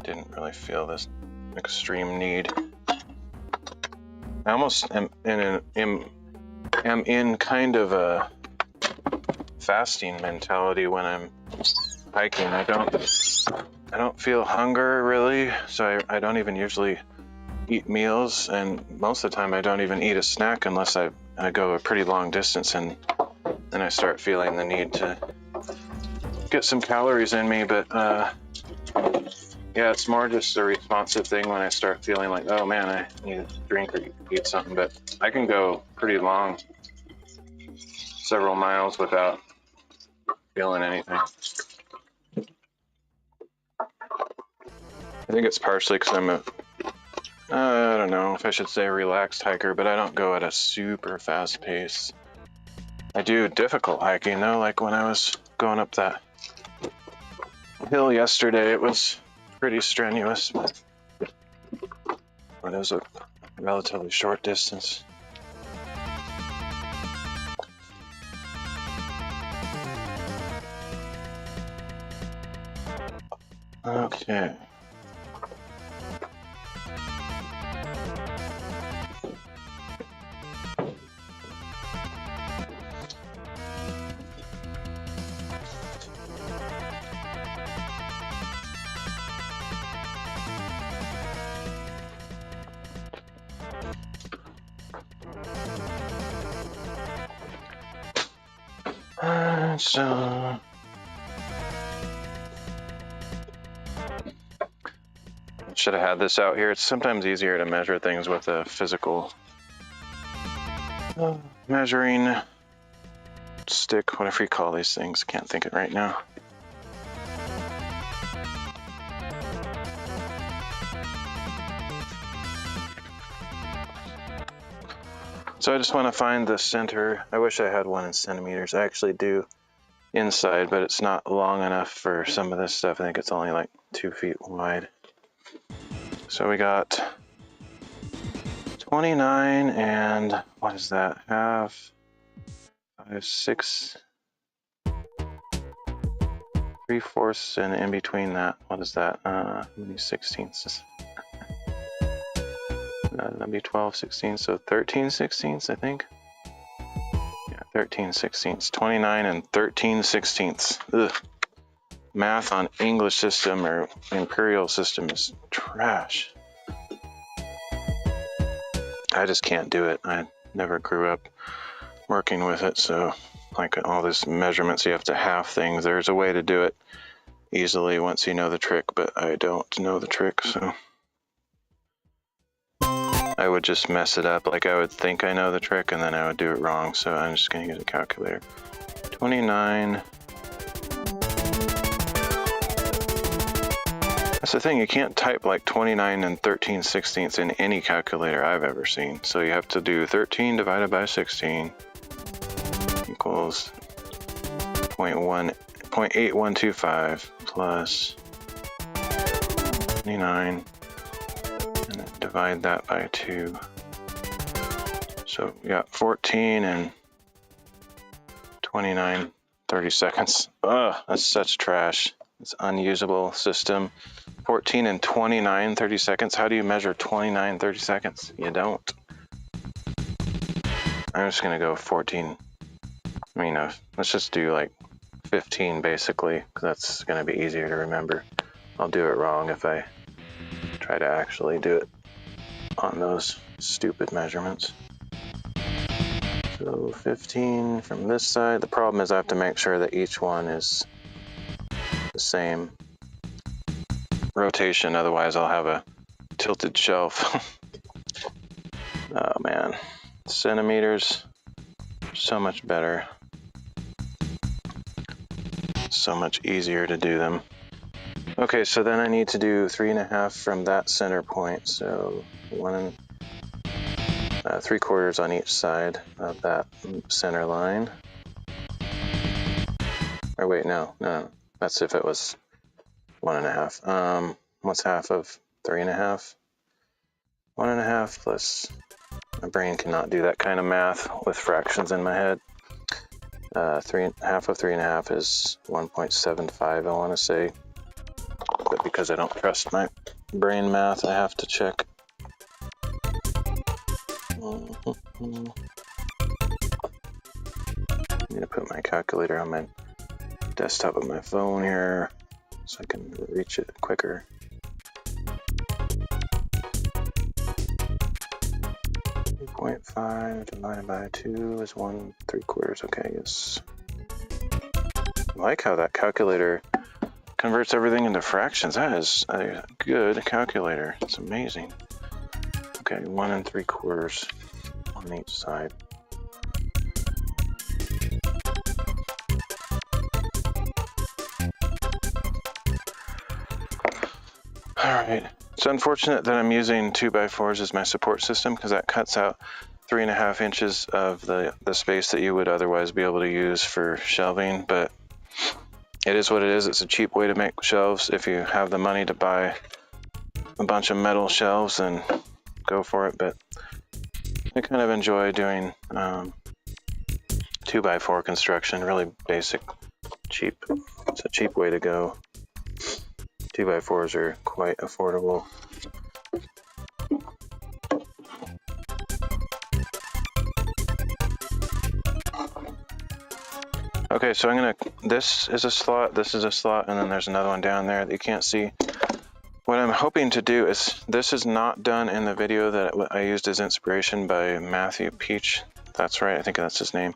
didn't really feel this extreme need. I almost am in kind of a fasting mentality when I'm hiking. I don't feel hunger really, so I don't even usually eat meals, and most of the time I don't even eat a snack unless I go a pretty long distance, and then I start feeling the need to get some calories in me. But yeah, it's more just a responsive thing when I start feeling like, oh man, I need to drink or eat something. But I can go pretty long, several miles without feeling anything. I think it's partially because I'm I don't know if I should say a relaxed hiker, but I don't go at a super fast pace. I do difficult hiking though, like when I was going up that hill yesterday, it was pretty strenuous, but it was a relatively short distance. Okay. So should have had this out here. It's sometimes easier to measure things with a physical measuring stick, whatever you call these things. Can't think of it right now. So I just want to find the center. I wish I had one in centimeters. I actually do inside, but it's not long enough for some of this stuff. I think it's only like 2 feet wide. So we got 29 and what is that? Half, 5, 6, 3/4, and in between that, what is that? How many sixteenths? That'd be 12 sixteenths, so 13 sixteenths, I think. Yeah, 13 sixteenths. 29 and 13 sixteenths. Ugh. Math on English system or imperial system is trash. I just can't do it. I never grew up working with it, so like all this measurements, you have to half things. There's a way to do it easily once you know the trick, but I don't know the trick, so I would just mess it up. Like I would think I know the trick and then I would do it wrong, so I'm just gonna use a calculator. 29. That's the thing, you can't type like 29 and 13 sixteenths in any calculator I've ever seen. So you have to do 13 divided by 16 equals 0.8125 plus 29, and then divide that by 2. So we got 14 and 29 30 seconds. Ugh, that's such trash. It's unusable system. 14 and 29 30 seconds. How do you measure 29 30 seconds? You don't. I'm just gonna go 14. I mean, let's just do like 15 basically, because that's gonna be easier to remember. I'll do it wrong if I try to actually do it on those stupid measurements. So 15 from this side. The problem is I have to make sure that each one is the same rotation, otherwise I'll have a tilted shelf. Oh man, centimeters, so much better, so much easier to do them. Okay, so then I need to do 3.5 from that center point, so 1 3/4 on each side of that center line. Or wait, no. That's if it was 1.5. What's half of 3.5? 1.5 plus, my brain cannot do that kind of math with fractions in my head. Half of 3.5 is 1.75, I want to say. But because I don't trust my brain math, I have to check. I'm going to put my calculator on my desktop of my phone here so I can reach it quicker. .5 divided by 2 is 1/3. Okay, yes. I like how that calculator converts everything into fractions. That is a good calculator. It's amazing. Okay, 1 3/4 on each side. All right. It's unfortunate that I'm using 2x4s as my support system because that cuts out 3.5 inches of the space that you would otherwise be able to use for shelving, but it is what it is. It's a cheap way to make shelves. If you have the money to buy a bunch of metal shelves, then go for it. But I kind of enjoy doing 2x4 construction, really basic, cheap. It's a cheap way to go. 2x4s are quite affordable. Okay, so this is a slot, this is a slot, and then there's another one down there that you can't see. What I'm hoping to do is, this is not done in the video that I used as inspiration by Matthew Peach. That's right, I think that's his name.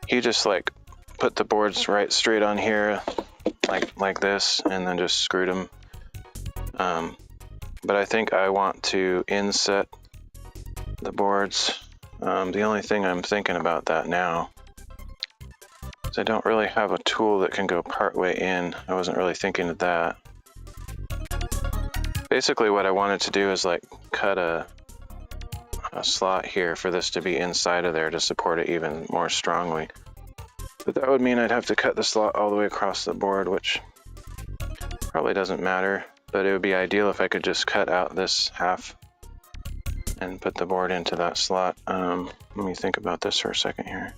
He just like put the boards right straight on here, like this, and then just screwed them. But I think I want to inset the boards. The only thing I'm thinking about that now is I don't really have a tool that can go partway in. I wasn't really thinking of that. Basically what I wanted to do is like cut a slot here for this to be inside of there to support it even more strongly. But that would mean I'd have to cut the slot all the way across the board, which probably doesn't matter, but it would be ideal if I could just cut out this half and put the board into that slot. Let me think about this for a second here.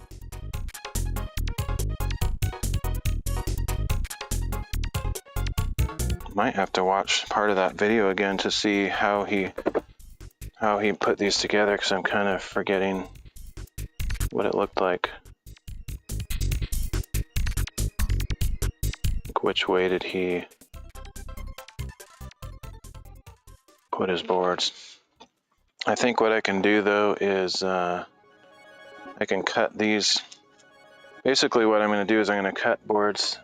Might have to watch part of that video again to see how he put these together, because I'm kind of forgetting what it looked like. Which way did he put his boards? I think what I can do though is I can cut these. Basically what I'm going to do is I'm going to cut boards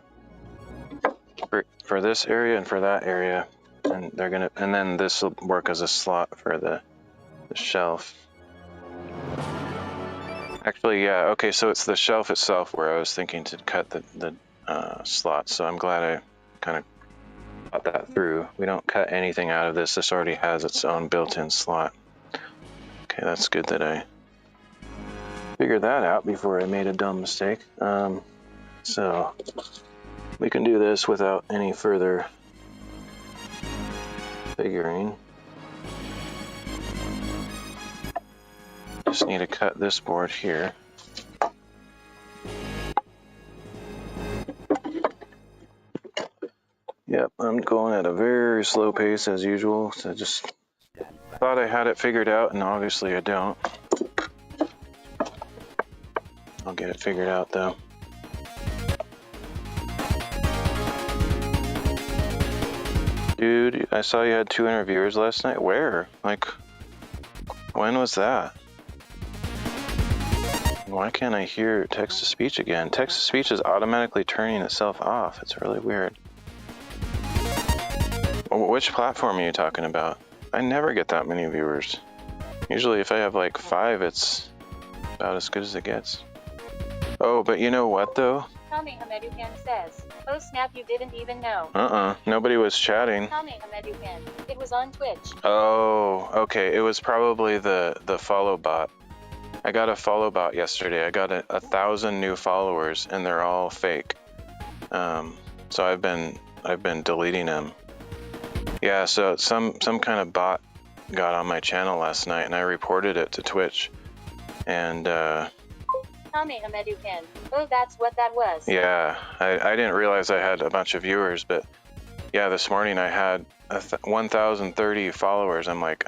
for this area and for that area, and then this will work as a slot for the shelf. Actually, yeah, okay, so it's the shelf itself where I was thinking to cut the slots, so I'm glad I kind of thought that through. We don't cut anything out of this. This already has its own built-in slot. Okay, that's good that I figured that out before I made a dumb mistake. So we can do this without any further figuring. Just need to cut this board here. Yep, I'm going at a very slow pace as usual. So I just thought I had it figured out, and obviously I don't. I'll get it figured out though. Dude, I saw you had 200 viewers last night. Where? Like, when was that? Why can't I hear text-to-speech again? Text-to-speech is automatically turning itself off. It's really weird. Which platform are you talking about? I never get that many viewers. Usually if I have like 5, it's about as good as it gets. Oh, but you know what though? Tommy Hamedukan says, oh snap, you didn't even know. Nobody was chatting. Tommy Hamedukan, it was on Twitch. Oh, okay, it was probably the follow bot. I got a follow bot yesterday. I got 1,000 new followers and they're all fake. So I've been deleting them. Yeah, so some kind of bot got on my channel last night, and I reported it to Twitch. And Oh, that's what that was. yeah, I didn't realize I had a bunch of viewers, but yeah, this morning I had 1,030 followers. I'm like,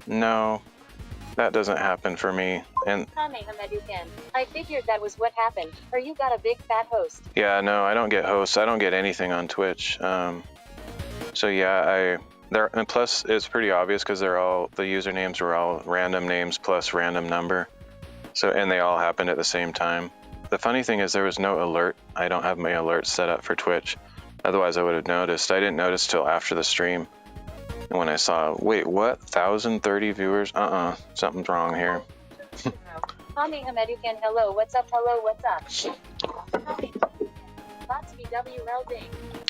no, that doesn't happen for me. And I figured that was what happened. Or you got a big fat host. yeah, no, I don't get hosts. I don't get anything on Twitch. So yeah, and plus it's pretty obvious because the usernames were all random names plus random number. So, and they all happened at the same time. The funny thing is there was no alert. I don't have my alerts set up for Twitch. Otherwise I would have noticed. I didn't notice till after the stream. And when I saw, wait, what? 1,030 viewers? Something's wrong here. Hello, what's up? Hello, what's up?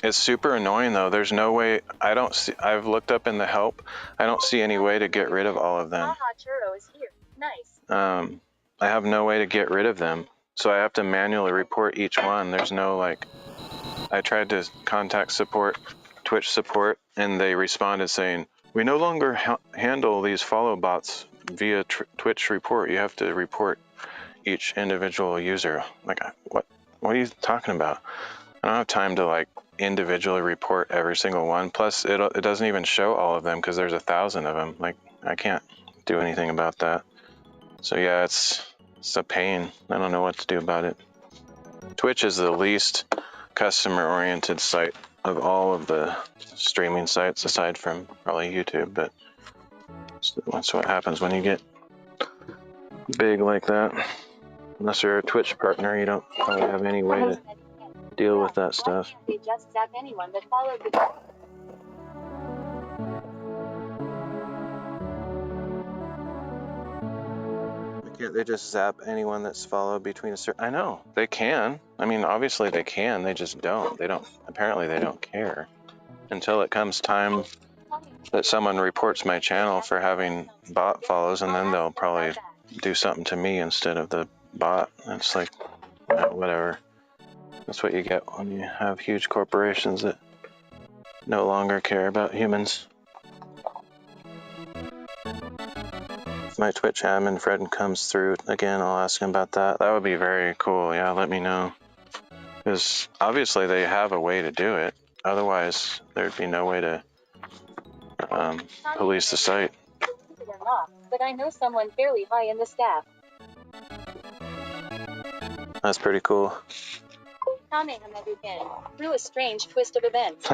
It's super annoying though. There's no way, I've looked up in the help. I don't see any way to get rid of all of them. Churro is here. Nice. I have no way to get rid of them. So I have to manually report each one. There's no I tried to contact Twitch support, and they responded saying, we no longer handle these follow bots via Twitch report. You have to report each individual user. Like, what are you talking about? I don't have time to individually report every single one. Plus it doesn't even show all of them because there's 1,000 of them. Like, I can't do anything about that. So yeah, it's a pain. I don't know what to do about it. Twitch is the least customer-oriented site of all of the streaming sites, aside from probably YouTube, but that's what happens when you get big like that. Unless you're a Twitch partner, you don't probably have any way to deal with that stuff. Why can't they just zap anyone that followed the... Can't they just zap anyone that's followed between a certain... I know, they can. I mean, obviously they can, they just don't. Apparently they don't care. Until it comes time that someone reports my channel for having bot follows, and then they'll probably do something to me instead of the bot. It's like, whatever. That's what you get when you have huge corporations that no longer care about humans. If my Twitch admin friend comes through again, I'll ask him about that. That would be very cool. Yeah, let me know. Because obviously they have a way to do it. Otherwise, there'd be no way to police the site. But I know someone fairly high in the staff. That's pretty cool. Through a strange twist of events.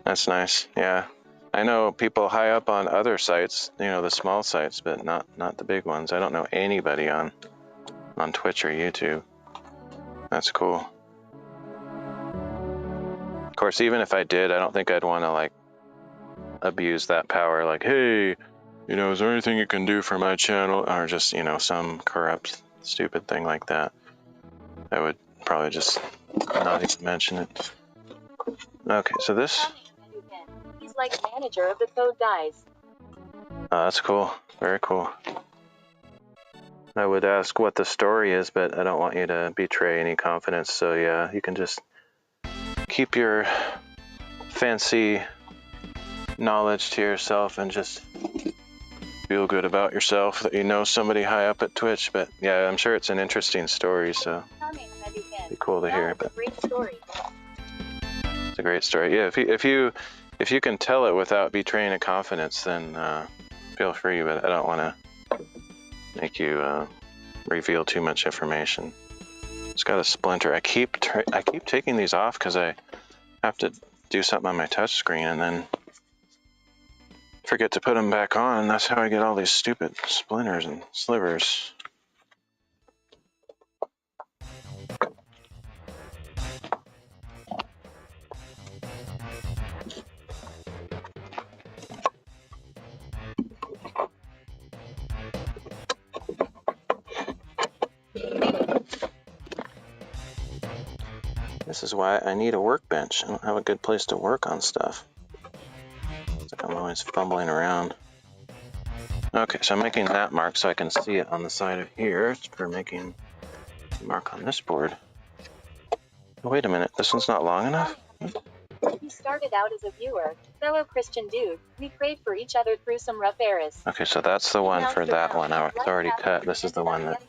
That's nice. Yeah. I know people high up on other sites, the small sites, but not the big ones. I don't know anybody on Twitch or YouTube. That's cool. Of course, even if I did, I don't think I'd want to abuse that power. Like, hey, is there anything you can do for my channel? Or just, some corrupt, stupid thing like that. I would probably just not even mention it. Okay, so this... He's like manager of the code guys. Oh, that's cool. Very cool. I would ask what the story is, but I don't want you to betray any confidence. So yeah, you can just keep your fancy knowledge to yourself and just feel good about yourself that you know somebody high up at Twitch. But yeah, I'm sure it's an interesting story, so it'd be cool to hear. But great story. It's a great story. Yeah, if you can tell it without betraying a confidence, then feel free. But I don't want to make you reveal too much information. It's got a splinter. I keep taking these off because I have to do something on my touch screen and then forget to put them back on. And that's how I get all these stupid splinters and slivers. This is why I need a workbench. I don't have a good place to work on stuff. I'm always fumbling around. Okay, so I'm making that mark so I can see it on the side of here for making a mark on this board. Wait a minute, this one's not long enough? He started out as a viewer, fellow Christian dude. We prayed for each other through some rough eras. Okay, so that's the one for that one. It's already cut. This is the one that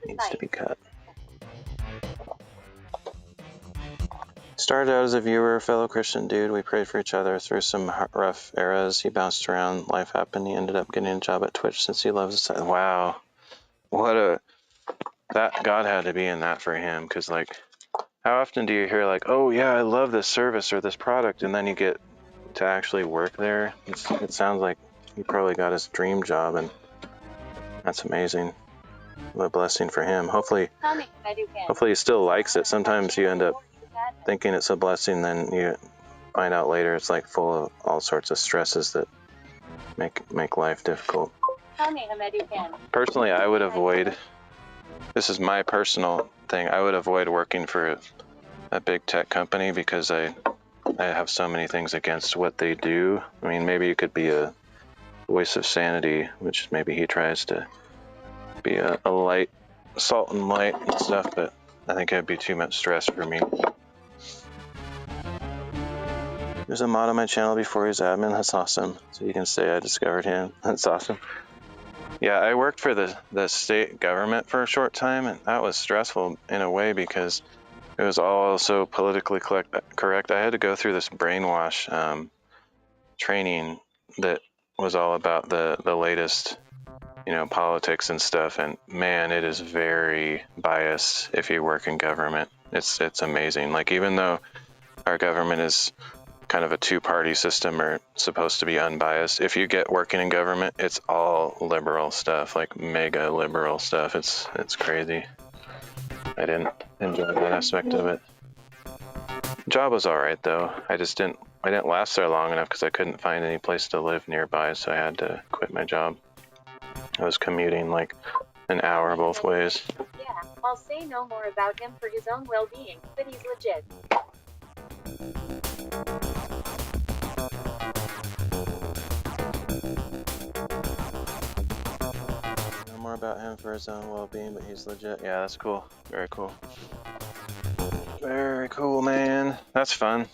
needs to be cut. Started out as a viewer, fellow Christian dude. We prayed for each other through some rough eras. He bounced around, life happened. He ended up getting a job at Twitch since he loves us. Wow. That God had to be in that for him, because like, how often do you hear like, oh yeah, I love this service or this product, and then you get to actually work there? It sounds like he probably got his dream job, and that's amazing. What a blessing for him. Hopefully he still likes it. Sometimes you end up thinking it's a blessing, then you find out later it's like full of all sorts of stresses that make life difficult. Personally, I would avoid, this is my personal thing, I would avoid working for a big tech company because I have so many things against what they do. I mean, maybe you could be a voice of sanity, which maybe he tries to be a light, salt and light and stuff, but I think it'd be too much stress for me. There's a mod on my channel before he's admin. That's awesome. So you can say I discovered him. That's awesome. Yeah, I worked for the state government for a short time, and that was stressful in a way because it was all so politically correct. I had to go through this brainwash training that was all about the latest, politics and stuff. And man, it is very biased if you work in government. It's amazing. Like, even though our government is kind of a two-party system or supposed to be unbiased, if you get working in government, it's all liberal stuff, like mega liberal stuff. It's crazy. I didn't enjoy that aspect of it. Job was all right though. I didn't last there long enough because I couldn't find any place to live nearby, so I had to quit my job. I was commuting like an hour both ways. Yeah, I'll say no more about him for his own well-being, but he's legit. No more about him for his own well-being, but he's legit. Yeah, that's cool. Very cool. Very cool, man. That's fun.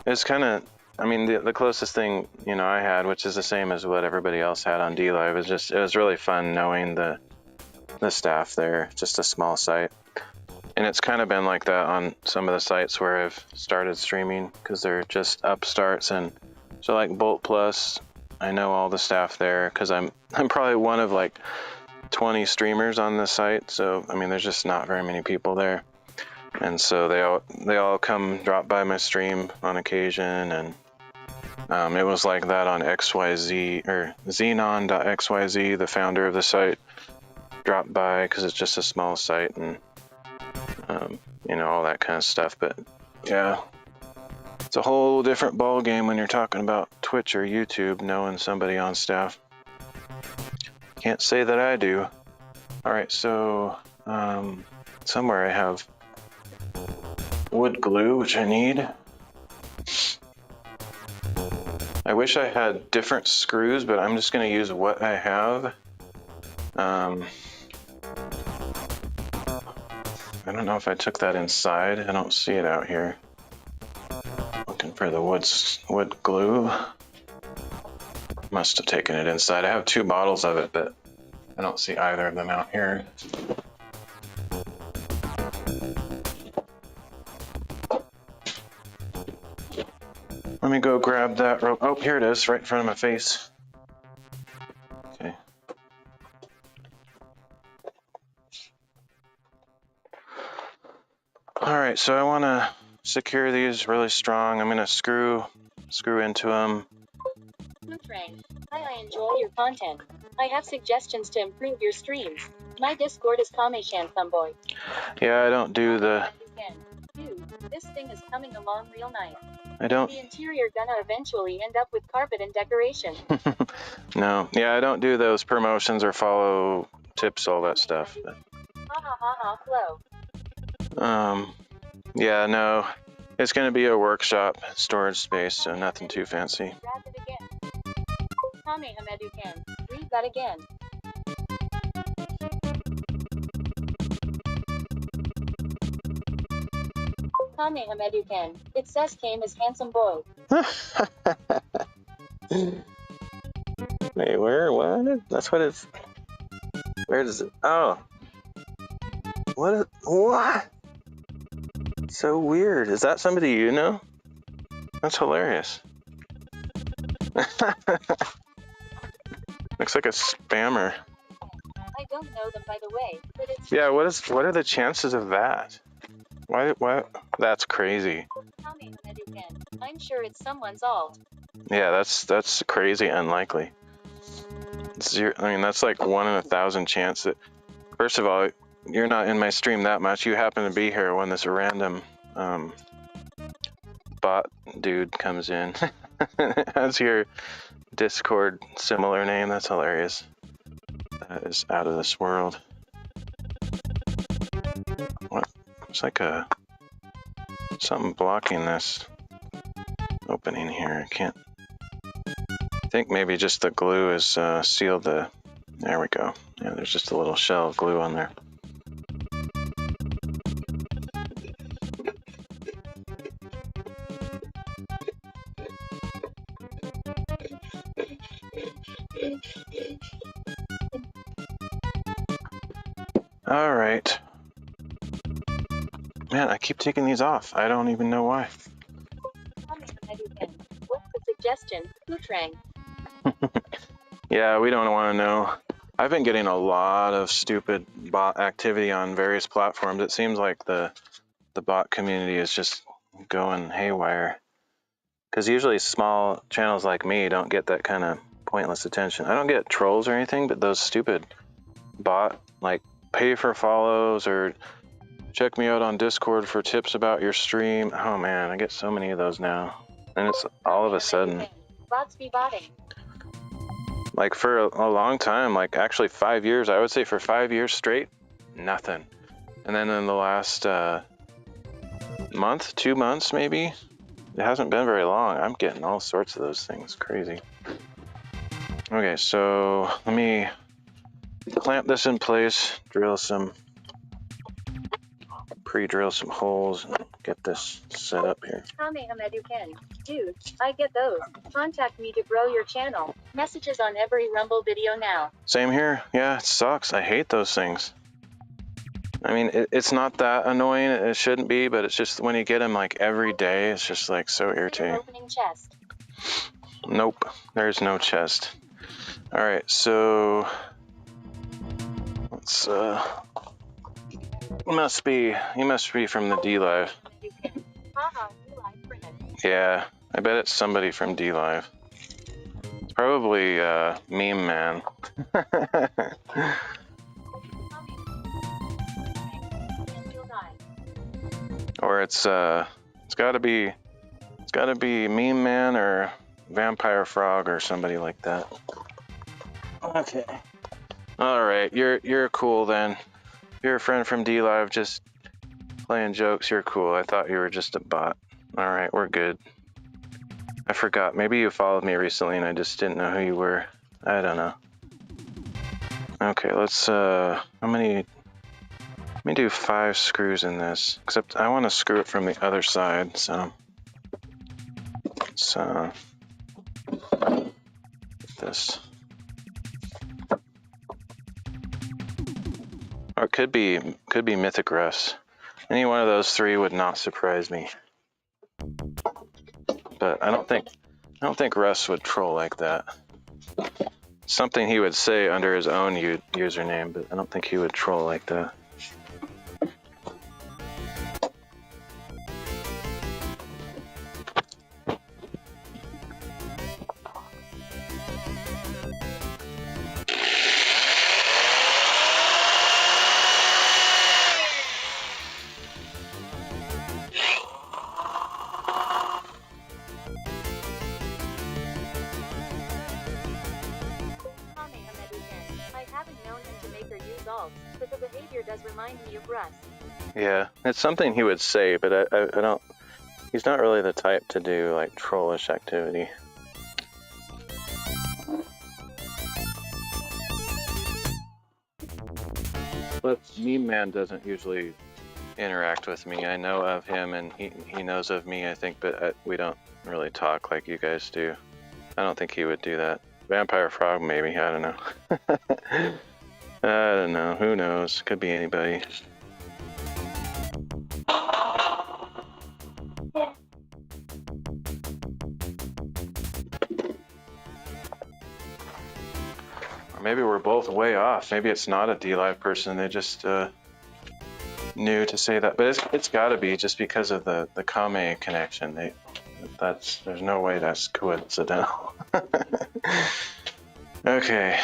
It's kind of, I mean, the closest thing, I had, which is the same as what everybody else had on DLive, it was really fun knowing the staff there, just a small site. And it's kind of been like that on some of the sites where I've started streaming, because they're just upstarts. And so like Bolt Plus, I know all the staff there because I'm probably one of like 20 streamers on the site. So, I mean, there's just not very many people there. And so they all come drop by my stream on occasion, and it was like that on XYZ, or Xenon.xyz, the founder of the site, dropped by because it's just a small site, and all that kind of stuff. But yeah, it's a whole different ball game when you're talking about Twitch or YouTube, knowing somebody on staff. Can't say that I do. All right, so somewhere I have wood glue, which I need. I wish I had different screws, but I'm just going to use what I have. I don't know if I took that inside. I don't see it out here. Looking for the wood glue. Must have taken it inside. I have 2 bottles of it, but I don't see either of them out here. Let me go grab that rope. Oh, here it is, right in front of my face. Okay. All right, so I want to secure these really strong. I'm going to screw into them. Hi, I enjoy your content. I have suggestions to improve your streams. My Discord is Kameshan-Thumboy. Yeah, I don't do the... Dude, this thing is coming along real nice. I don't... The interior gonna eventually end up with carpet and decoration. No, yeah, I don't do those promotions or follow tips, all that stuff. But... Ha ha ha ha, flow. Yeah, no, it's gonna be a workshop storage space, so nothing too fancy. Grab it again. Kamehamedukan, read that again. Kamehameduken. It says came as handsome boy. Wait, where? What? That's what it's. Where does it? Oh. What? So weird. Is that somebody you know? That's hilarious. Looks like a spammer. I don't know them by the way, but it's Yeah, what are the chances of that? Why that's crazy. Kamehameduken. I'm sure it's someone's alt. Yeah, that's crazy unlikely. I mean, that's like 1 in 1,000 chance that, first of all, you're not in my stream that much. You happen to be here when this random bot dude comes in. Has your Discord similar name. That's hilarious. That is out of this world. What? It's like something blocking this opening here. I can't. I think maybe just the glue is sealed the. There we go. Yeah, there's just a little shell of glue on there. All right. Man, I keep taking these off. I don't even know why. Kamehameduken. What's the suggestion? Kutrang. Yeah, we don't want to know. I've been getting a lot of stupid bot activity on various platforms. It seems like the bot community is just going haywire. Because usually small channels like me don't get that kind of pointless attention. I don't get trolls or anything, but those stupid bot, like, pay for follows or check me out on Discord for tips about your stream. Oh man, I get so many of those now. And it's all of a sudden. Bots be botting. Like for a long time, like actually 5 years, I would say for 5 years straight, nothing. And then in the last month, 2 months maybe, it hasn't been very long, I'm getting all sorts of those things. Crazy. Okay, so let me clamp this in place, pre-drill some holes, and get this set up here. Kamehameduken. Dude, I get those. Contact me to grow your channel. Messages on every Rumble video now. Same here. Yeah, it sucks. I hate those things. I mean, it's not that annoying. It shouldn't be, but it's just when you get them like every day, it's just like so irritating. Opening chest. Nope, there's no chest. All right, so let's you must be from the D Live. Haha, you like friend. Yeah, I bet it's somebody from D Live. It's probably Meme Man. Or it's gotta be Meme Man or Vampire Frog or somebody like that. Okay. All right, you're cool then. You're a friend from D Live, just playing jokes. You're cool. I thought you were just a bot. All right, we're good. I forgot. Maybe you followed me recently and I just didn't know who you were. I don't know. Okay, let's how many? Let me do 5 screws in this. Except I want to screw it from the other side, so let's get this. Or it could be Mythic Russ. Any one of those 3 would not surprise me. But I don't think Russ would troll like that. Something he would say under his own username, but I don't think he would troll like that. But the behavior does remind me of Russ. Yeah, it's something he would say, but I don't. He's not really the type to do like trollish activity. But Meme Man doesn't usually interact with me. I know of him and he knows of me, I think, but we don't really talk like you guys do. I don't think he would do that. Vampire Frog, maybe. I don't know. I don't know. Who knows? Could be anybody. Or maybe we're both way off. Maybe it's not a D-Live person. They just knew to say that. But it's got to be just because of the Kame connection. There's no way that's coincidental. Okay.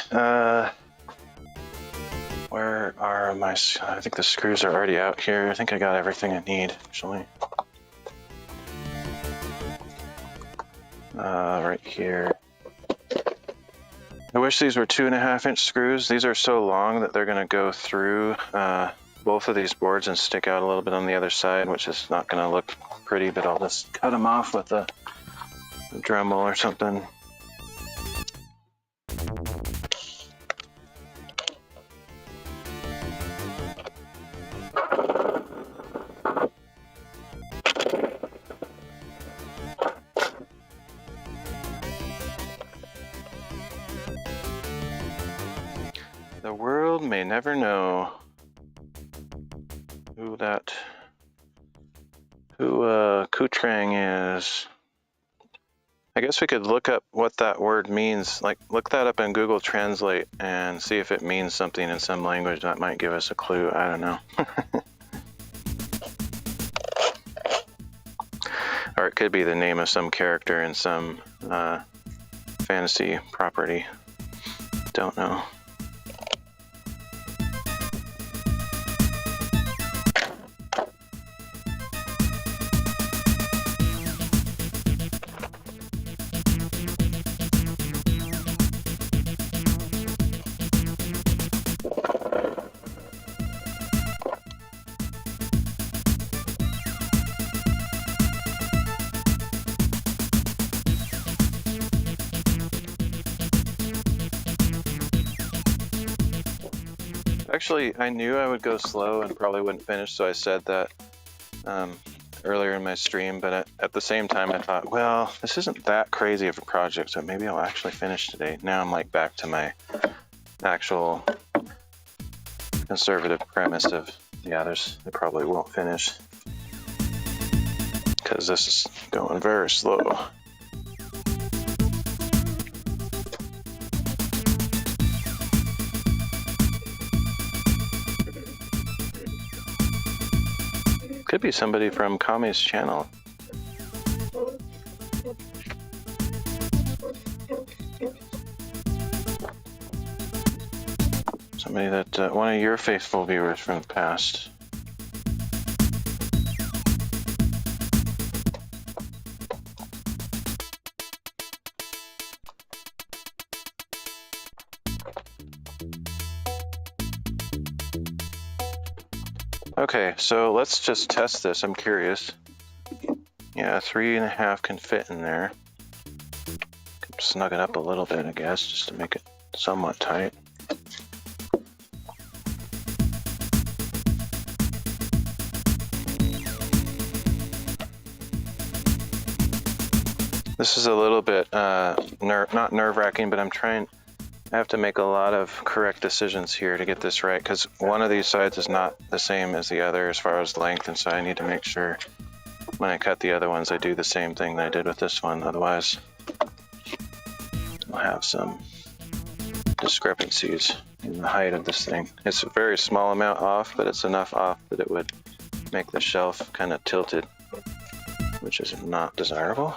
Where are my... I think the screws are already out here. I think I got everything I need, actually. Right here. I wish these were 2.5-inch screws. These are so long that they're going to go through both of these boards and stick out a little bit on the other side, which is not going to look pretty, but I'll just cut them off with a Dremel or something. The world may never know who Kutrang is. I guess we could look up what that word means, like look that up in Google Translate and see if it means something in some language. That might give us a clue. I don't know. Or it could be the name of some character in some fantasy property. Don't know. Actually, I knew I would go slow and probably wouldn't finish, so I said that earlier in my stream, but at the same time I thought, well, this isn't that crazy of a project, so maybe I'll actually finish today. Now I'm like back to my actual conservative premise of, yeah, they probably won't finish because this is going very slow. Could be somebody from Kame's channel. Somebody that, one of your faithful viewers from the past. Okay, so let's just test this. I'm curious. Yeah, 3.5 can fit in there. Snug it up a little bit, I guess, just to make it somewhat tight. This is a little bit not nerve-wracking, but I have to make a lot of correct decisions here to get this right, because one of these sides is not the same as the other as far as length, and so I need to make sure when I cut the other ones I do the same thing that I did with this one, otherwise I'll have some discrepancies in the height of this thing. It's a very small amount off, but it's enough off that it would make the shelf kind of tilted, which is not desirable.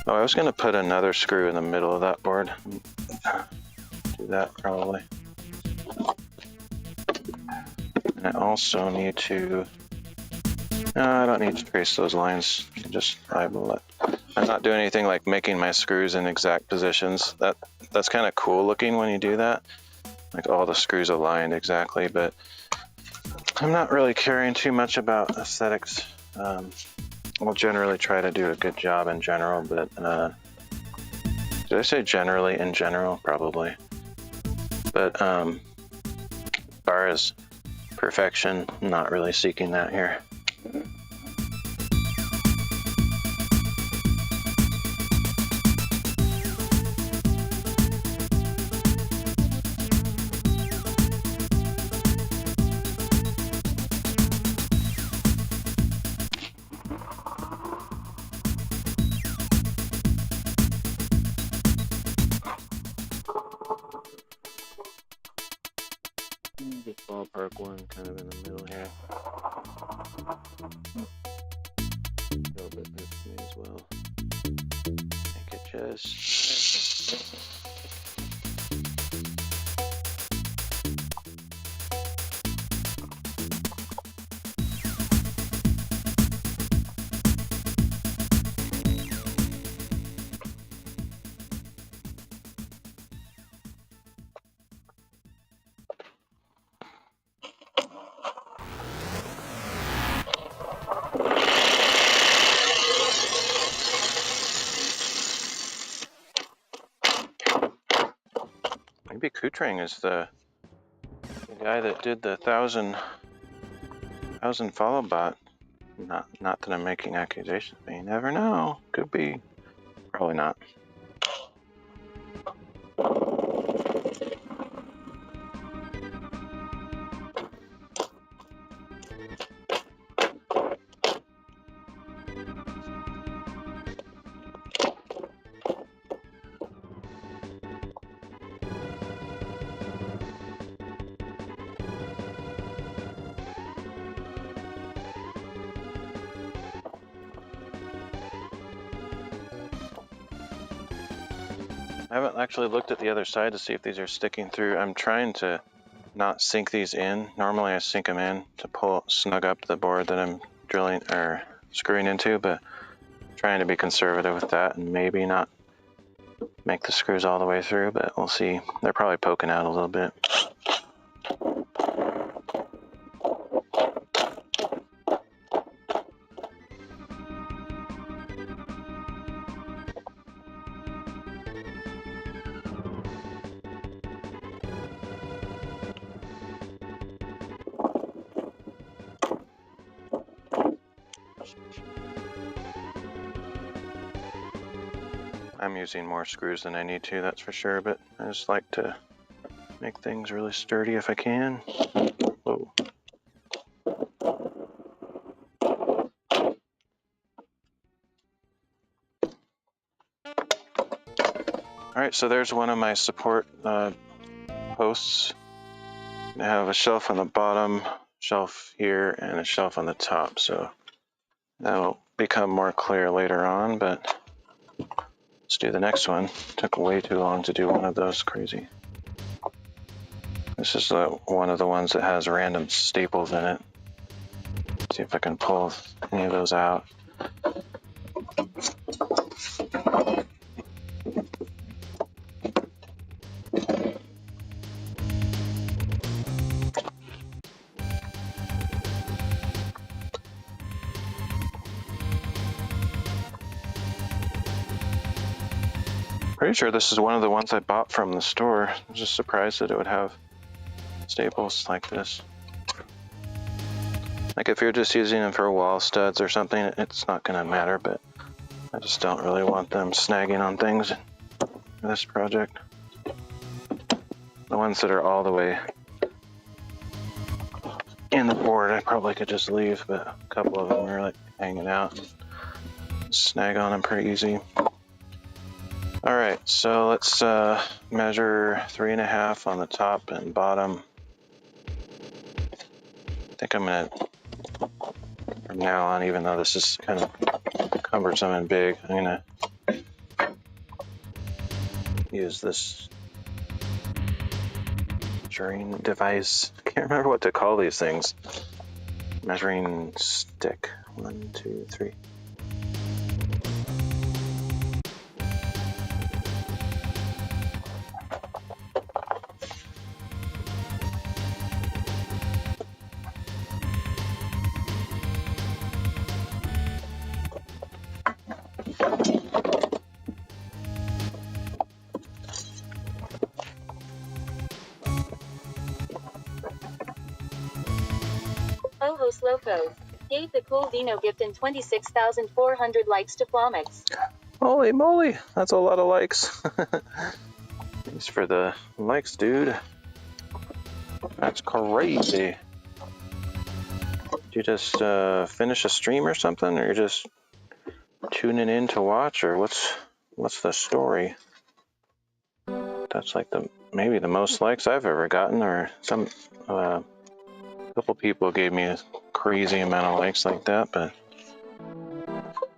Oh, I was going to put another screw in the middle of that board. Do that probably. And I also need to... No, I don't need to trace those lines. I can just eyeball it. I'm not doing anything like making my screws in exact positions. That's kind of cool looking when you do that. Like all the screws aligned exactly, but I'm not really caring too much about aesthetics. I'll generally try to do a good job in general, but did I say generally in general? Probably. But as far as perfection. I'm not really seeking that here. This ballpark one kind of in the middle here. A little bit missed me as well. Make it just. Maybe Kutrang is the guy that did the 1,000 follow bot. Not that I'm making accusations, but you never know. Could be. Probably not. I haven't actually looked at the other side to see if these are sticking through. I'm trying to not sink these in. Normally I sink them in to snug up the board that I'm drilling or screwing into, but I'm trying to be conservative with that and maybe not make the screws all the way through, but we'll see. They're probably poking out a little bit. I'm using more screws than I need to, that's for sure, but I just like to make things really sturdy if I can. Whoa. Alright, so there's one of my support posts. I have a shelf on the bottom, shelf here, and a shelf on the top, so that'll become more clear later on, but let's do the next one. Took way too long to do one of those, crazy. This is one of the ones that has random staples in it. Let's see if I can pull any of those out. Pretty sure this is one of the ones I bought from the store. I was just surprised that it would have staples like this. Like if you're just using them for wall studs or something, it's not going to matter, but I just don't really want them snagging on things in this project. The ones that are all the way in the board, I probably could just leave, but a couple of them are like hanging out and snag on them pretty easy. All right, so let's measure 3.5 on the top and bottom. I think I'm gonna, from now on, even though this is kind of cumbersome and big, I'm gonna use this measuring device. I can't remember what to call these things. Measuring stick. 1, 2, 3. Los Locos gave the cool Dino gift and 26,400 likes to Flomix. Holy moly, that's a lot of likes. Thanks for the likes, dude. That's crazy. Did you just finish a stream or something, or you're just tuning in to watch, or what's the story? That's like maybe the most likes I've ever gotten, or some couple people gave me a crazy amount of likes like that, but.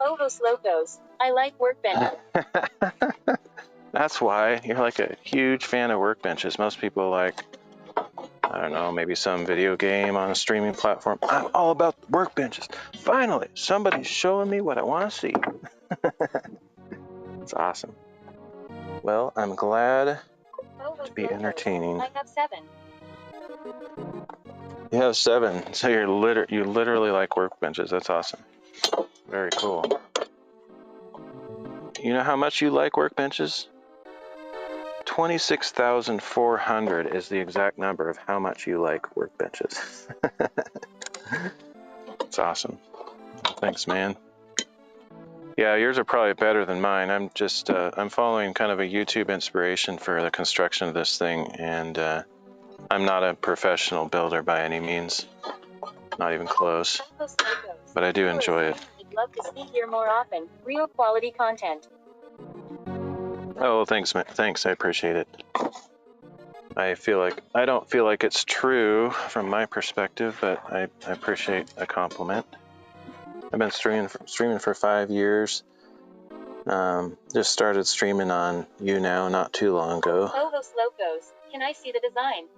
Oh, Los Locos, I like Workbench. That's why you're like a huge fan of workbenches. Most people like, I don't know, maybe some video game on a streaming platform. I'm all about workbenches. Finally, somebody's showing me what I want to see. It's awesome. Well, I'm glad to be entertaining. I have 7. You have 7, so you literally like workbenches. That's awesome. Very cool. You know how much you like workbenches? 26,400 is the exact number of how much you like workbenches. It's awesome. Thanks, man. Yeah, yours are probably better than mine. I'm just, I'm following kind of a YouTube inspiration for the construction of this thing, and I'm not a professional builder by any means. Not even close. But I do enjoy it. I'd love to see here more often. Real quality content. Oh, thanks, man. Thanks, I appreciate it. I don't feel like it's true from my perspective, but I appreciate a compliment. I've been streaming for 5 years. Just started streaming on YouNow not too long ago. Oh, Los Locos, can I see the design?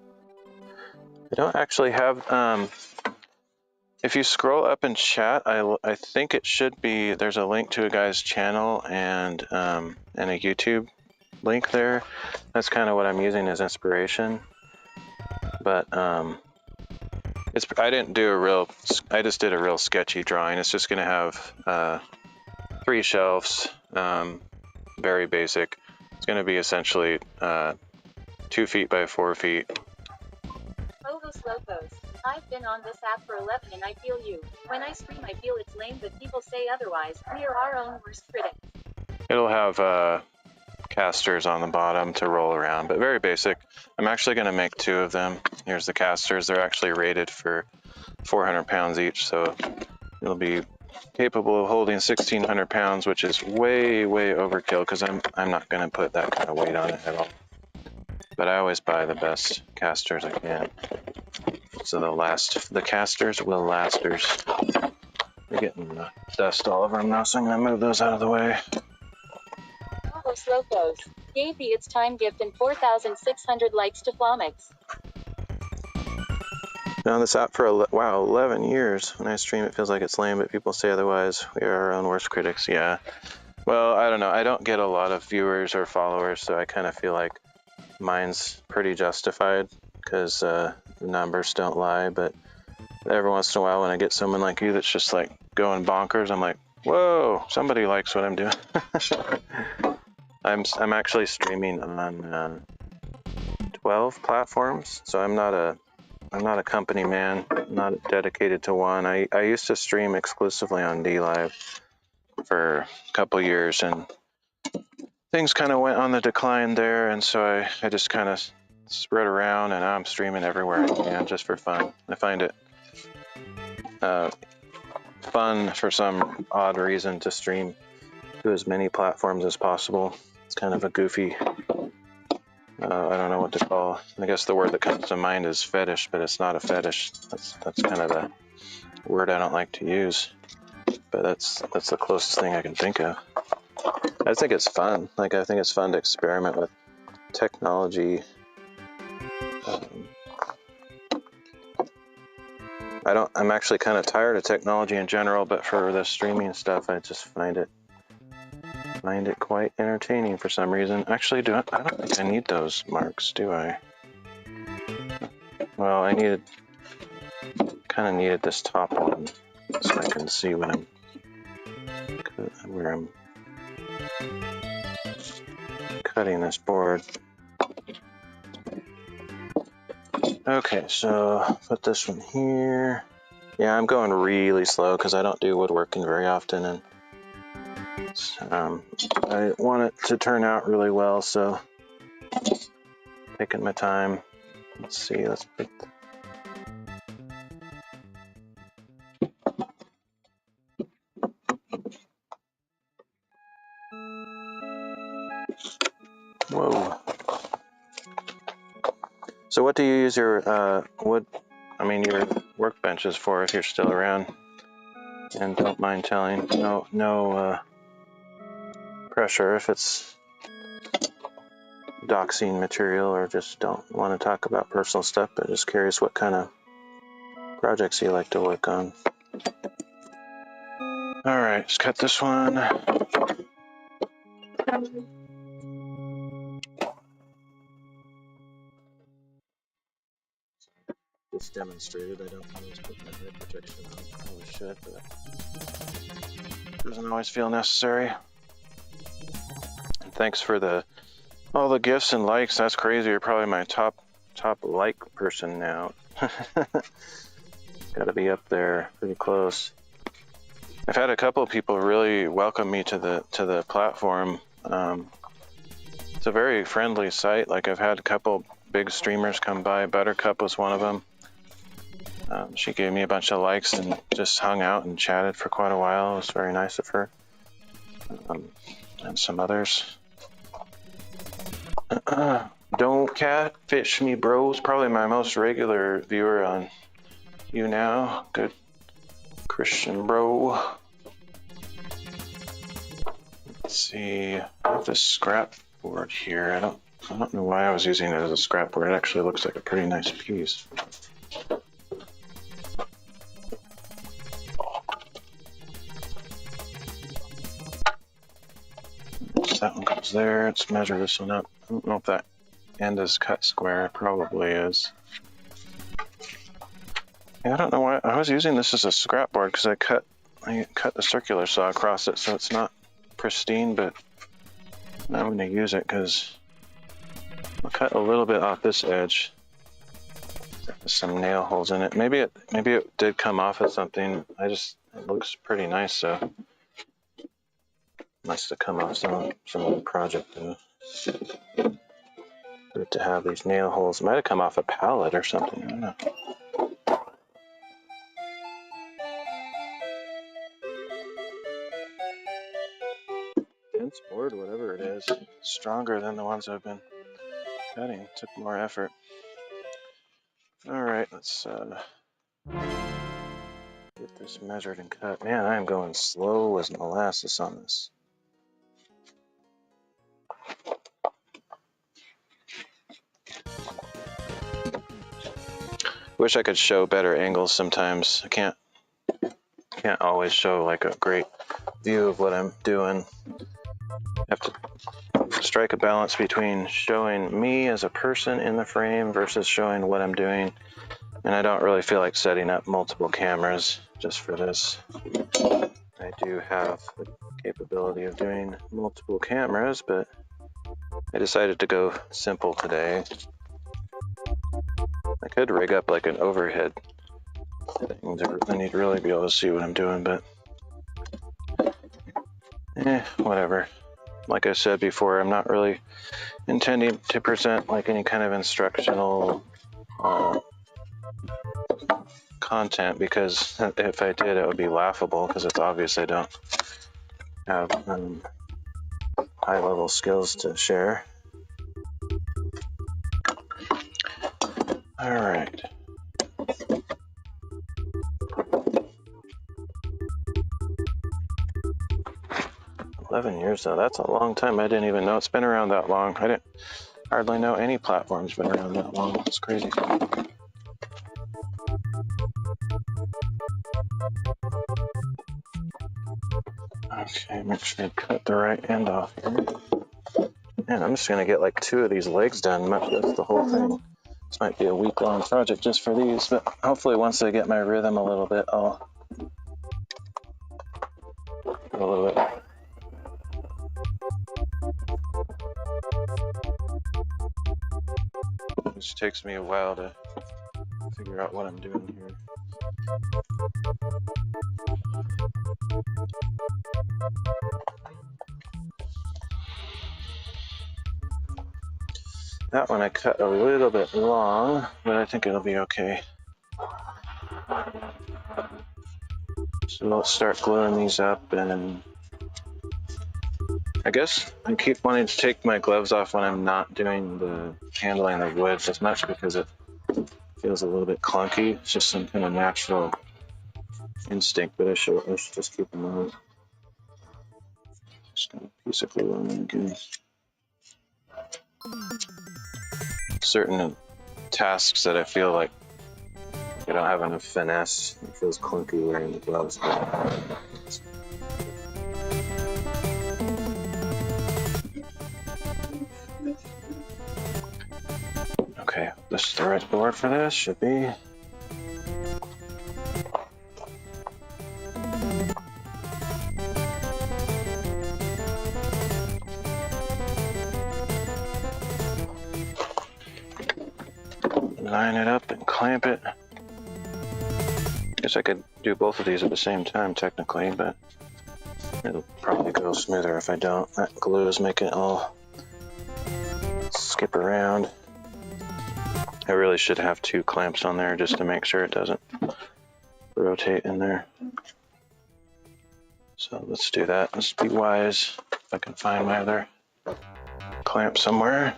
I don't actually have. If you scroll up in chat, I think it should be. There's a link to a guy's channel and a YouTube link there. That's kind of what I'm using as inspiration. But I just did a real sketchy drawing. It's just gonna have 3 shelves, very basic. It's gonna be essentially 2 feet by 4 feet. Oh, Los Locos, I've been on this app for 11 and I feel you. When I stream I feel it's lame, but people say otherwise. We are our own worst critics. It'll have casters on the bottom to roll around, but very basic. I'm actually going to make 2 of them. Here's the casters. They're actually rated for 400 pounds each, so it'll be capable of holding 1,600 pounds, which is way, way overkill because I'm not going to put that kind of weight on it at all. But I always buy the best casters I can. So the casters will lasters. They're getting dust all over them now, so I'm going to move those out of the way. Los Locos gave the It's Time gift and 4,600 likes to Flomix. Been on this app for 11 years. When I stream, it feels like it's lame, but people say otherwise. We are our own worst critics. Yeah. Well, I don't know. I don't get a lot of viewers or followers, so I kind of feel like mine's pretty justified because the numbers don't lie. But every once in a while, when I get someone like you that's just like going bonkers, I'm like, whoa, somebody likes what I'm doing. I'm actually streaming on 12 platforms, so I'm not a company man, not dedicated to one. I used to stream exclusively on DLive for a couple years, and things kind of went on the decline there, and so I just kind of spread around, and now I'm streaming everywhere I can just for fun. I find it fun for some odd reason to stream to as many platforms as possible. It's kind of a goofy, I don't know what to call. I guess the word that comes to mind is fetish, but it's not a fetish. That's kind of a word I don't like to use, but that's the closest thing I can think of. I think it's fun. Like, I think it's fun to experiment with technology. I'm actually kind of tired of technology in general, but for the streaming stuff, I just find it quite entertaining for some reason. Actually, I don't think I need those marks, do I? Well, I kind of needed this top one so I can see where I'm cutting this board. Okay, so put this one here. Yeah, I'm going really slow because I don't do woodworking very often, and I want it to turn out really well, so taking my time. Let's see, let's put whoa. So what do you use your your workbenches for if you're still around? And don't mind telling. No pressure if it's doxing material or just don't want to talk about personal stuff, but just curious what kind of projects you like to work on. All right, let's cut this one. Just demonstrated. I don't always put my head protection on. I probably should, but it doesn't always feel necessary. And thanks for all the gifts and likes. That's crazy. You're probably my top like person now. Got to be up there, pretty close. I've had a couple of people really welcome me to the platform. It's a very friendly site. Like I've had a couple big streamers come by. Buttercup was one of them. She gave me a bunch of likes and just hung out and chatted for quite a while. It was very nice of her. And some others. Don't catfish me, bros. Probably my most regular viewer on you now. Good Christian bro. Let's see. I have this scrap board here. I don't know why I was using it as a scrap board. It actually looks like a pretty nice piece. That one goes there. Let's measure this one up. I don't know if that end is cut square. It probably is. Yeah, I don't know why I was using this as a scrap board because I cut the circular saw across it, so it's not pristine. But now I'm going to use it because I'll cut a little bit off this edge. There's some nail holes in it. Maybe it did come off of something. It looks pretty nice, so must have come off some of the project though. Good to have these nail holes. It might have come off a pallet or something. I don't know. Dense board, whatever it is, stronger than the ones I've been cutting. Took more effort. All right, let's get this measured and cut. Man, I am going slow as molasses on this. Wish I could show better angles sometimes. I can't always show like a great view of what I'm doing. I have to strike a balance between showing me as a person in the frame versus showing what I'm doing. And I don't really feel like setting up multiple cameras just for this. I do have the capability of doing multiple cameras, but I decided to go simple today. I could rig up like an overhead thing to really be able to see what I'm doing, but whatever. Like I said before, I'm not really intending to present like any kind of instructional content, because if I did, it would be laughable, because it's obvious I don't have high-level skills to share. All right. $11 years though, that's a long time. I didn't even know it's been around that long. I didn't hardly know any platform's been around that long. It's crazy. Okay, make sure I cut the right end off here. And I'm just gonna get like 2 of these legs done. That's the whole thing. This might be a week-long project just for these, but hopefully once I get my rhythm a little bit, I'll go a little bit. It just takes me a while to figure out what I'm doing here. That one I cut a little bit long, but I think it'll be okay. So let's start gluing these up, and I guess I keep wanting to take my gloves off when I'm not doing the handling of woods as much because it feels a little bit clunky. It's just some kind of natural instinct, but I should just keep them on. Just gonna piece of glue on them again. Certain tasks that I feel like I don't have enough finesse. It feels clunky wearing the gloves. Okay, this is the right board for this, should be. Line it up and clamp it. Guess I could do both of these at the same time technically, but it'll probably go smoother if I don't. That glue is making it all skip around. I really should have 2 clamps on there just to make sure it doesn't rotate in there. So let's do that. Let's be wise. If I can find my other clamp somewhere.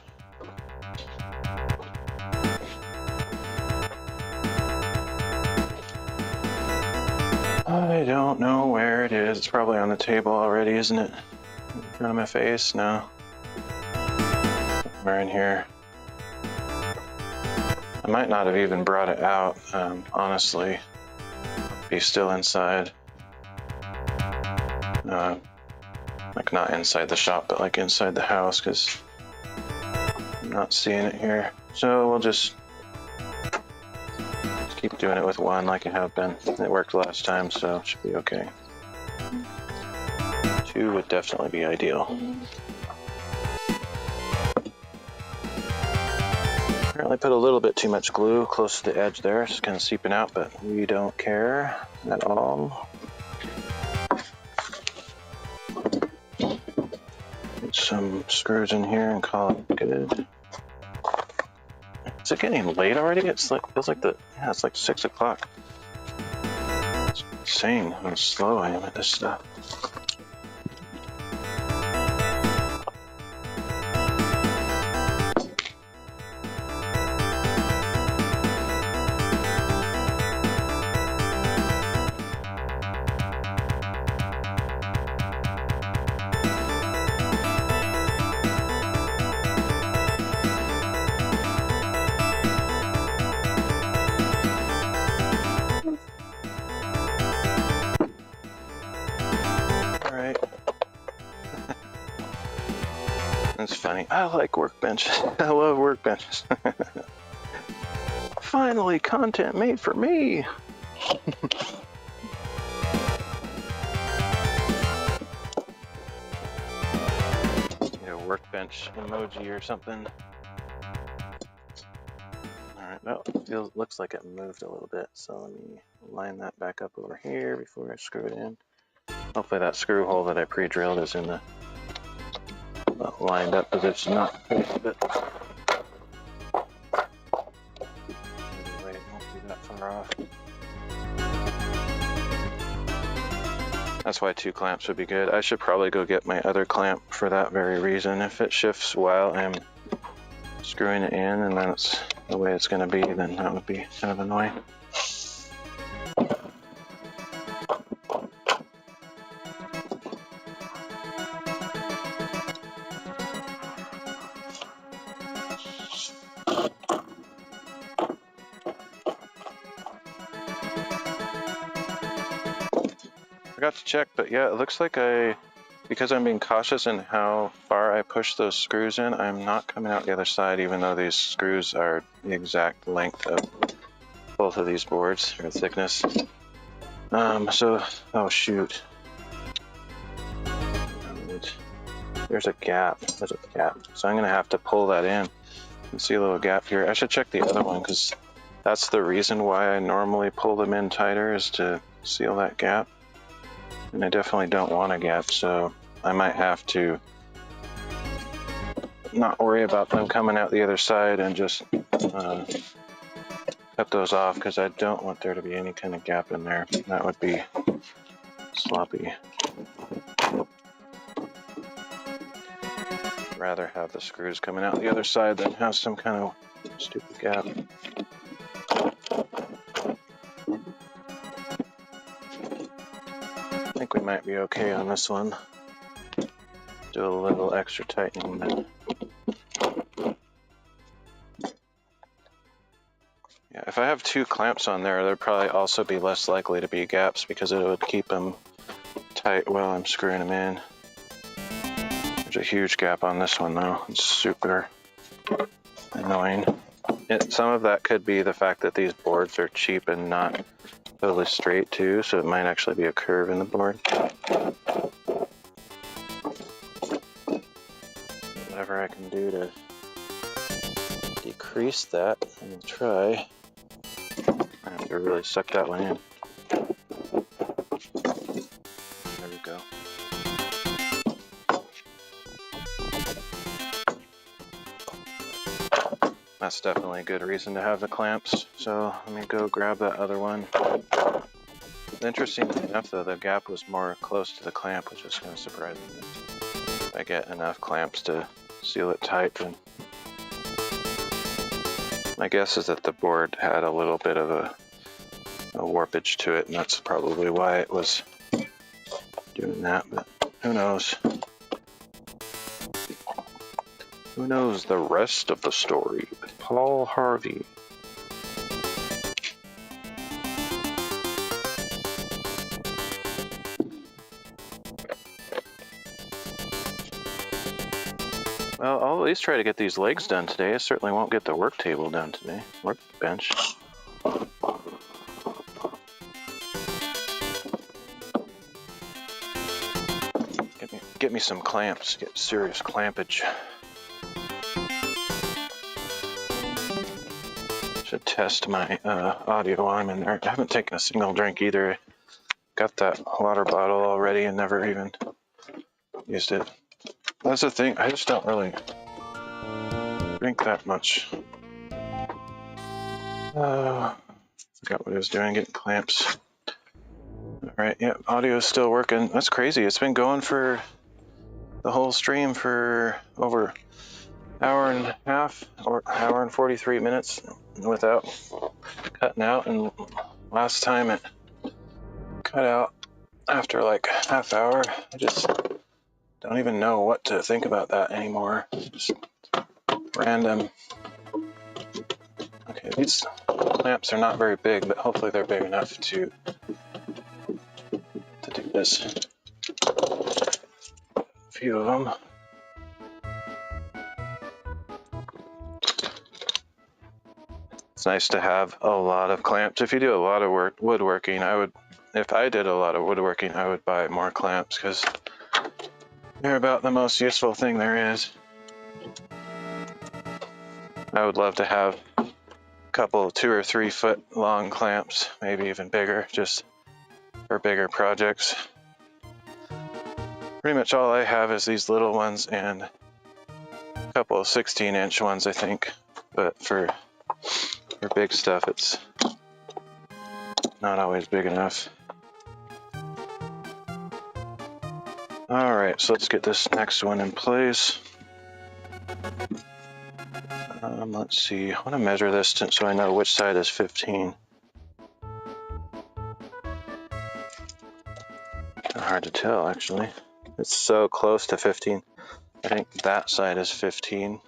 I don't know where it is. It's probably on the table already, isn't it? In front of my face? No. Somewhere in here. I might not have even brought it out, honestly. Be still inside. Like not inside the shop, but like inside the house, because I'm not seeing it here. So we'll just keep doing it with 1 like I have been. It worked last time, so it should be okay. 2 would definitely be ideal. Apparently put a little bit too much glue close to the edge there. It's kind of seeping out, but we don't care at all. Get some screws in here and call it good. Is it getting late already? It's like, feels like it's like 6 o'clock. It's insane how slow I am at this stuff. That's funny. I like Workbench. I love Workbenches. Finally, content made for me. Workbench emoji or something. Alright, well, looks like it moved a little bit, so let me line that back up over here before I screw it in. Hopefully that screw hole that I pre-drilled is in the lined up position, not but anyway, it won't be that far off. That's why 2 clamps would be good. I should probably go get my other clamp for that very reason. If it shifts while I'm screwing it in and that's the way it's going to be, then that would be kind of annoying. Forgot to check, but yeah, it looks like because I'm being cautious in how far I push those screws in, I'm not coming out the other side, even though these screws are the exact length of both of these boards, or thickness. Oh shoot. There's a gap. So I'm gonna have to pull that in. You see a little gap here. I should check the other one, because That's the reason why I normally pull them in tighter, is to seal that gap. And I definitely don't want a gap, so I might have to not worry about them coming out the other side and just cut those off, because I don't want there to be any kind of gap in there. That would be sloppy. Rather have the screws coming out the other side than have some kind of stupid gap. I think we might be okay on this one. Do a little extra tightening then. Yeah, if I have two clamps on there, there'd probably also be less likely to be gaps, because it would keep them tight while I'm screwing them in. There's a huge gap on this one though. It's super annoying. Some of that could be the fact that these boards are cheap and not totally straight too, so it might actually be a curve in the board. Whatever I can do to decrease that, I'm gonna try. I have to really suck that one in. There we go. That's definitely a good reason to have the clamps. So let me go grab that other one. Interestingly enough though, the gap was more close to the clamp, which is kind of surprising. If I get enough clamps to seal it tight, then my guess is that the board had a little bit of a warpage to it, and that's probably why it was doing that, but who knows? Who knows the rest of the story with Paul Harvey? Well, I'll at least try to get these legs done today. I certainly won't get the work table done today. Workbench. Get me some clamps. Get serious clampage. Should test my audio while I'm in there. I haven't taken a single drink either. Got that water bottle already and never even used it. That's the thing, I just don't really drink that much. Forgot what I was doing, getting clamps. Alright, yeah, audio is still working. That's crazy. It's been going for the whole stream for over an hour and a half or hour and 43 minutes without cutting out, and last time it cut out after like half hour. I just don't even know what to think about that anymore. Just random. Okay, these clamps are not very big, but hopefully they're big enough to do this. A few of them. It's nice to have a lot of clamps. If you do a lot of woodworking, if I did a lot of woodworking, I would buy more clamps, because they're about the most useful thing there is. I would love to have a couple 2 or 3 foot long clamps, maybe even bigger, just for bigger projects. Pretty much all I have is these little ones and a couple of 16-inch ones, I think. But for big stuff, it's not always big enough. Alright, so let's get this next one in place. Let's see, I want to measure this so I know which side is 15. Hard to tell, actually. It's so close to 15. I think that side is 15.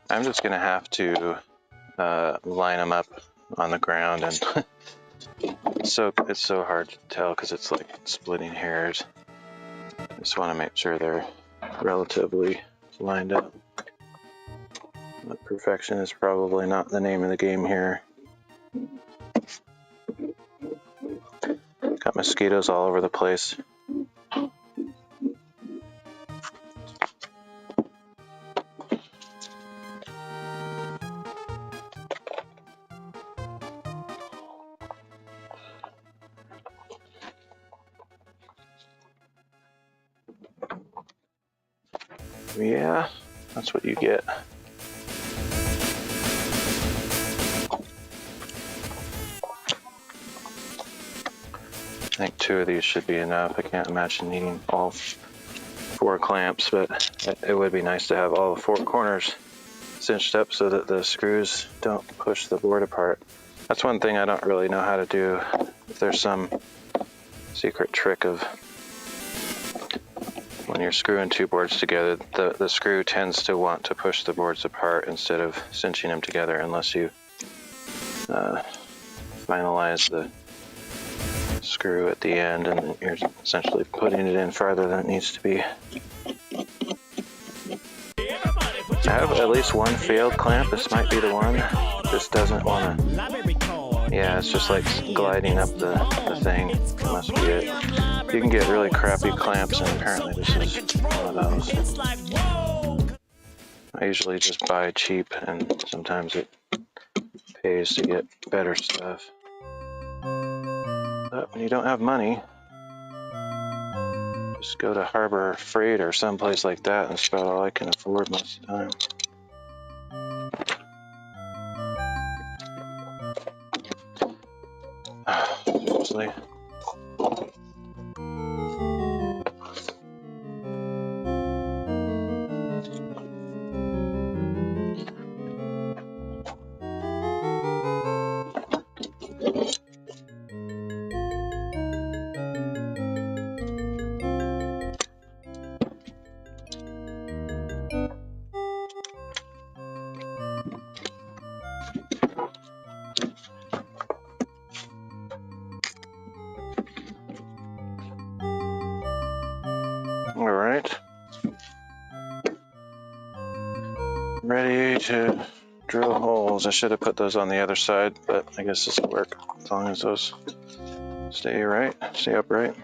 I'm just going to have to line them up on the ground, and it's so hard to tell because it's like splitting hairs. I just want to make sure they're relatively lined up. But perfection is probably not the name of the game here. Got mosquitoes all over the place. Yeah, that's what you get. I think 2 of these should be enough. I can't imagine needing all 4 clamps, but it would be nice to have all 4 corners cinched up so that the screws don't push the board apart. That's one thing I don't really know how to do. If there's some secret trick of when you're screwing 2 boards together, the screw tends to want to push the boards apart instead of cinching them together unless you finalize the screw at the end and you're essentially putting it in farther than it needs to be. I have at least one failed clamp. This might be the one. This doesn't want to. Yeah, it's just like gliding up the thing. Must be it. You can get really crappy clamps, and apparently this is one of those. I usually just buy cheap, and sometimes it pays to get better stuff. But when you don't have money, just go to Harbor Freight or someplace like that, and that's about all I can afford most of the time. Seriously. All right. Ready to drill holes. I should have put those on the other side, but I guess this will work as long as those stay upright.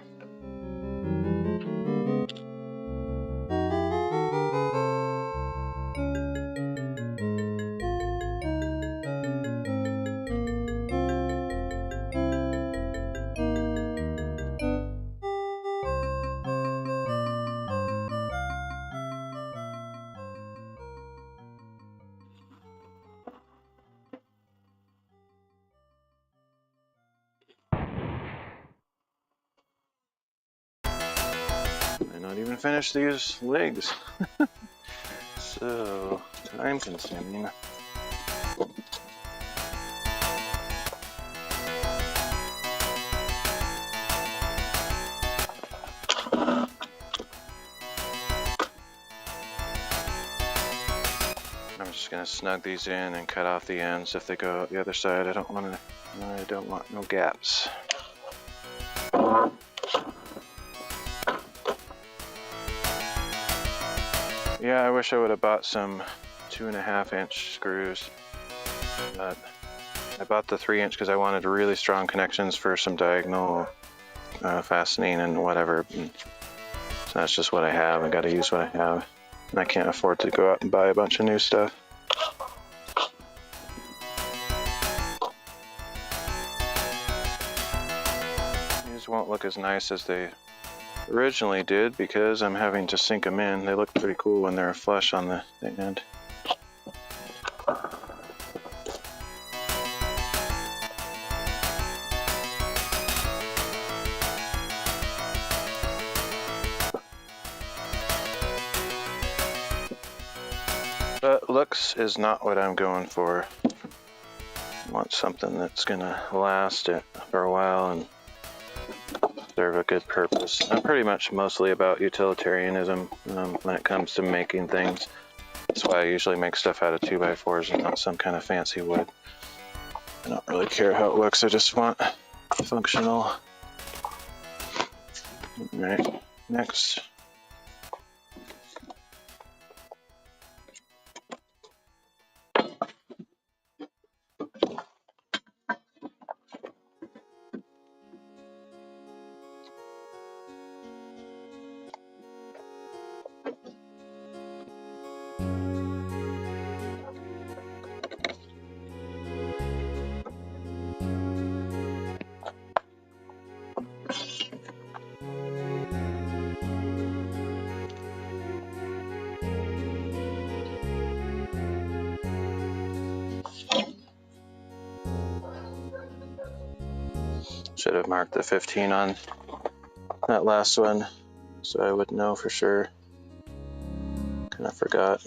I not even finished these legs. So time consuming. I'm just gonna snug these in and cut off the ends if they go out the other side. I don't want no gaps. Yeah, I wish I would have bought some 2.5-inch screws, but I bought the 3-inch because I wanted really strong connections for some diagonal fastening and whatever. And so that's just what I have. I got to use what I have, and I can't afford to go out and buy a bunch of new stuff. These won't look as nice as they originally did because I'm having to sink them in. They look pretty cool when they're flush on the end. But looks is not what I'm going for. I want something that's gonna last it for a while and serve a good purpose. I'm pretty much mostly about utilitarianism when it comes to making things. That's why I usually make stuff out of 2x4s and not some kind of fancy wood. I don't really care how it looks, I just want functional. Alright, next. Should have marked the 15 on that last one so I would know for sure. Kind of forgot.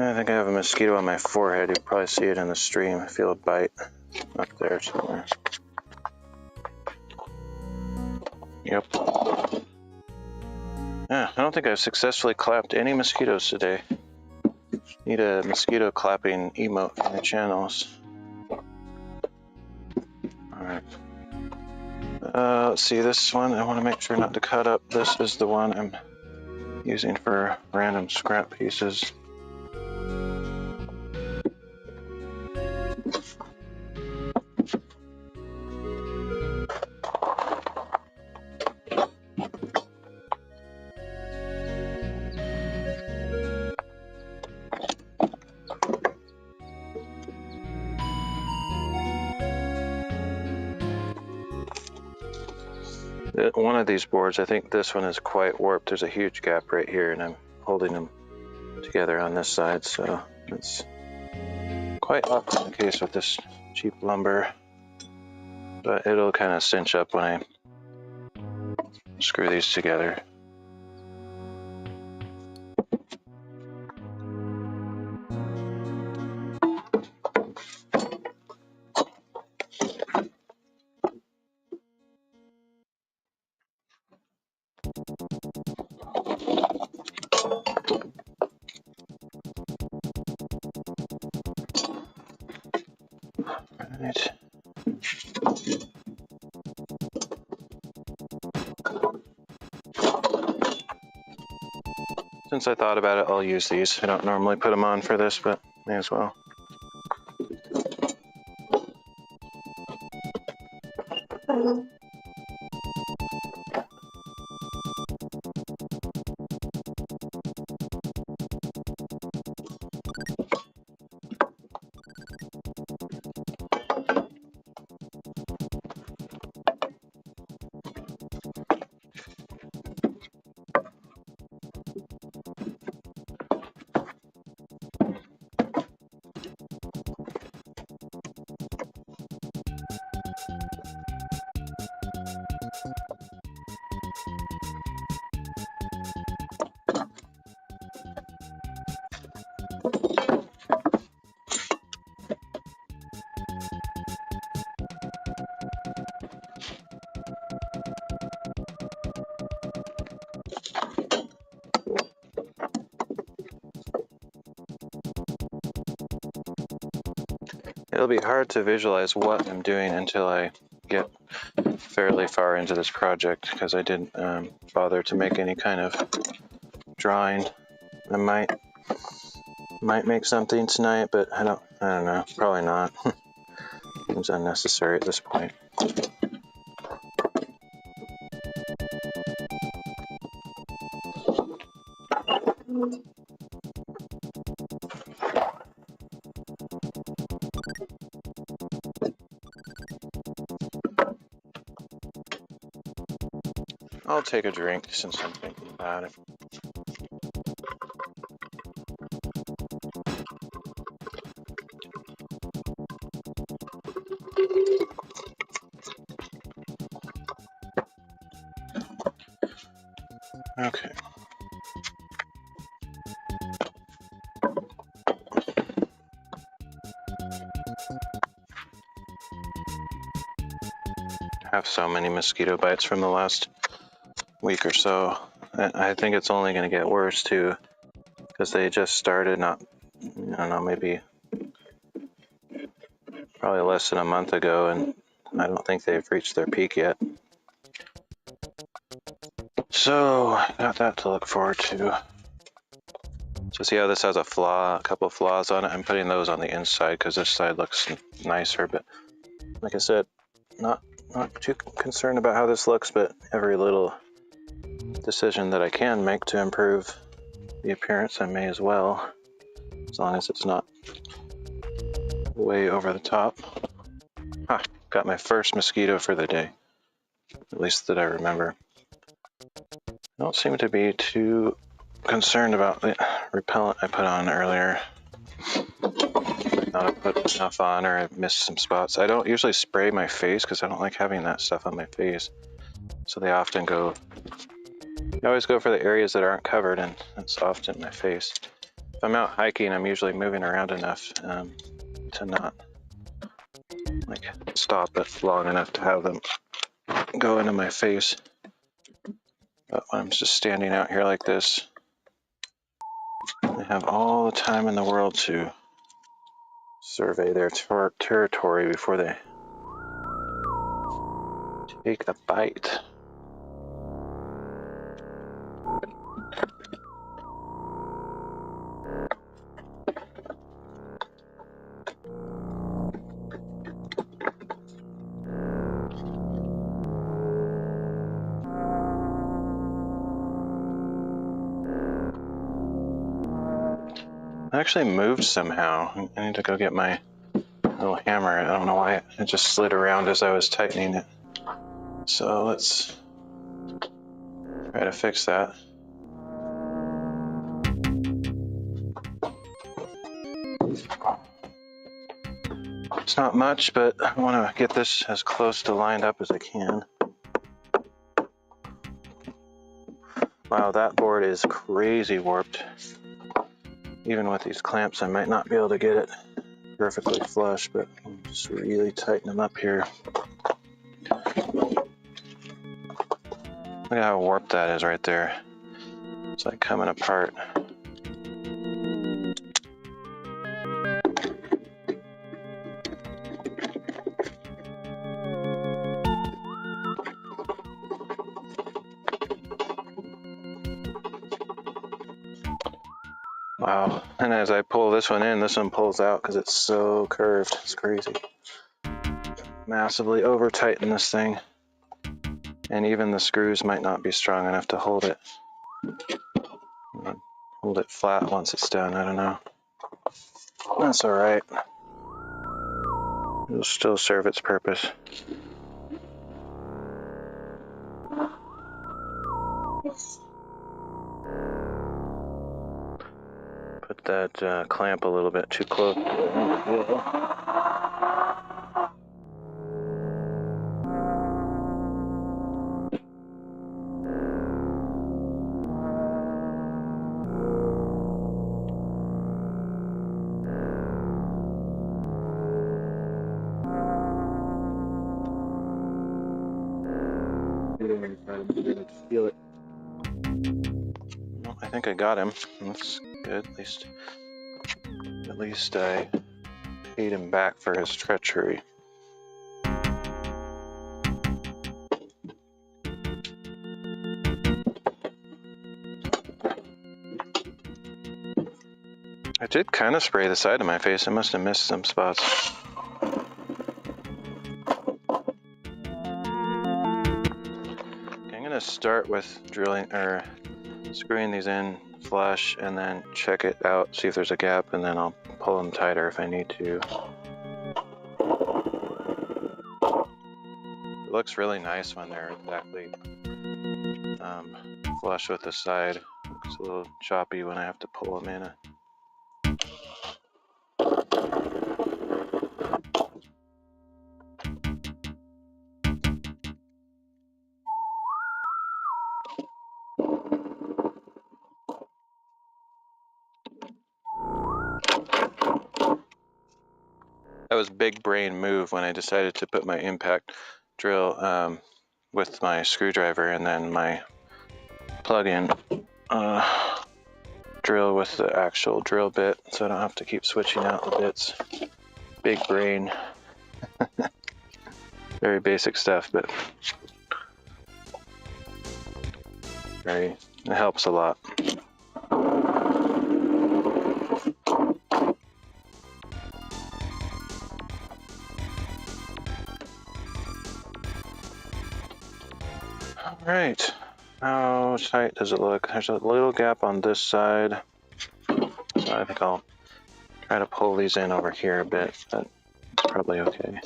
I think I have a mosquito on my forehead. You'll probably see it in the stream. I feel a bite up there somewhere. Yep. Yeah, I don't think I've successfully clapped any mosquitoes today. Need a mosquito clapping emote for my channels. Alright. Let's see, this one, I want to make sure not to cut up. This is the one I'm using for random scrap pieces. One of these boards, I think this one is quite warped. There's a huge gap right here, and I'm holding them together on this side, so it's quite often the case with this cheap lumber, but it'll kind of cinch up when I screw these together. Right. Since I thought about it, I'll use these. I don't normally put them on for this, but may as well. It'll be hard to visualize what I'm doing until I get fairly far into this project, because I didn't bother to make any kind of drawing. I might make something tonight, but I don't know, probably not. Seems unnecessary at this point. I'll take a drink since I'm thinking about it. Okay. I have so many mosquito bites from the last week or so. I think it's only going to get worse too, because they just started not, I don't know, maybe probably less than a month ago, and I don't think they've reached their peak yet. So got that to look forward to. So see how this has a couple of flaws on it? I'm putting those on the inside because this side looks nicer, but like I said, not too concerned about how this looks, but every little decision that I can make to improve the appearance, I may as well, as long as it's not way over the top. Got my first mosquito for the day, at least that I remember. I don't seem to be too concerned about the repellent I put on earlier. Not have put enough on, or I've missed some spots. I don't usually spray my face because I don't like having that stuff on my face. So they often go, I always go for the areas that aren't covered, and that's often my face. If I'm out hiking, I'm usually moving around enough to not like stop it long enough to have them go into my face. But when I'm just standing out here like this, they have all the time in the world to survey their territory before they take a bite. I actually moved somehow. I need to go get my little hammer. I don't know why it just slid around as I was tightening it. So let's try to fix that. It's not much, but I want to get this as close to lined up as I can. Wow, that board is crazy warped. Even with these clamps, I might not be able to get it perfectly flush, but I'm just really tighten them up here. Look at how warped that is right there. It's like coming apart. Wow, and as I pull this one in, this one pulls out because it's so curved. It's crazy. Massively over tighten this thing. And even the screws might not be strong enough to hold it. Hold it flat once it's done, I don't know. That's alright. It'll still serve its purpose. Put that clamp a little bit too close. Feel it. Well, I think I got him. That's good. At least I paid him back for his treachery. I did kind of spray the side of my face. I must have missed some spots. I'm gonna start with drilling or screwing these in flush and then check it out, see if there's a gap, and then I'll pull them tighter if I need to. It looks really nice when they're exactly flush with the side. It's a little choppy when I have to pull them in. That was a big brain move when I decided to put my impact drill with my screwdriver and then my plug-in drill with the actual drill bit, so I don't have to keep switching out the bits. Big brain. Very basic stuff, but It helps a lot. All right, how tight does it look? There's a little gap on this side. So I think I'll try to pull these in over here a bit, but it's probably okay.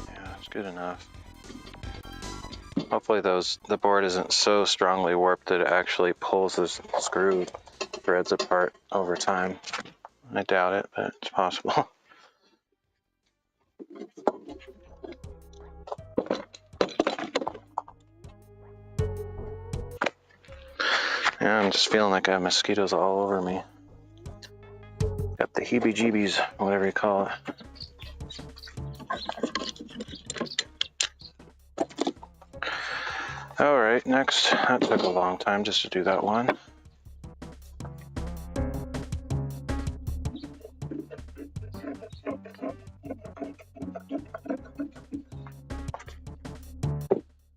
Yeah, it's good enough. Hopefully the board isn't so strongly warped that it actually pulls this screw threads apart over time. I doubt it, but it's possible. Yeah, I'm just feeling like I have mosquitoes all over me. Got the heebie-jeebies, whatever you call it. All right, next. That took a long time just to do that one.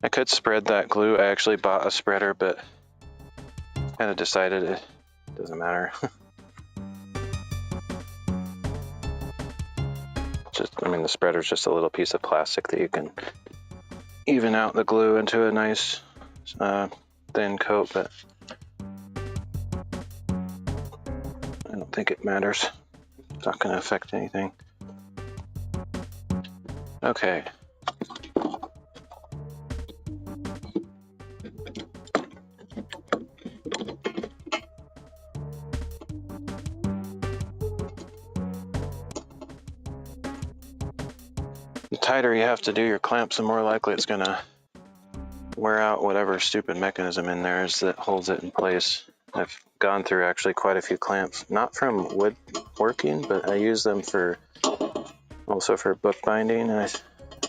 I could spread that glue. I actually bought a spreader, but kind of decided it doesn't matter. The spreader's just a little piece of plastic that you can even out the glue into a nice thin coat, but I don't think it matters. It's not going to affect anything. Okay. The tighter you have to do your clamps, the more likely it's going to wear out whatever stupid mechanism in there is that holds it in place. I've gone through actually quite a few clamps, not from woodworking, but I use them also for bookbinding. And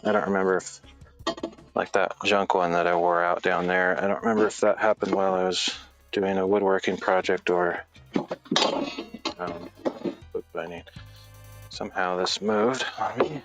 I don't remember if, like that junk one that I wore out down there, I don't remember if that happened while I was doing a woodworking project or bookbinding. Somehow this moved on me.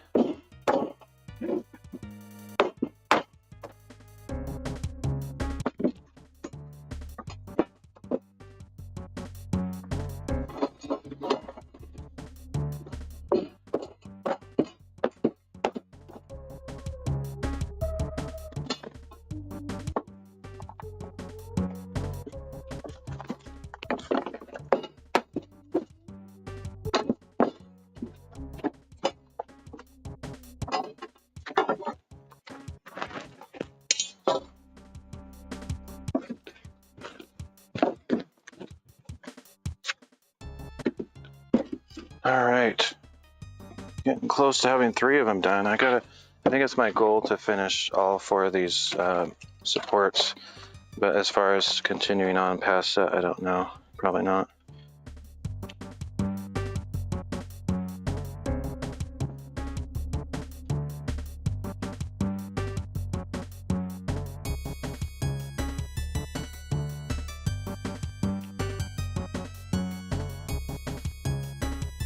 All right, getting close to having 3 of them done. I think it's my goal to finish all 4 of these supports, but as far as continuing on past that, I don't know. Probably not.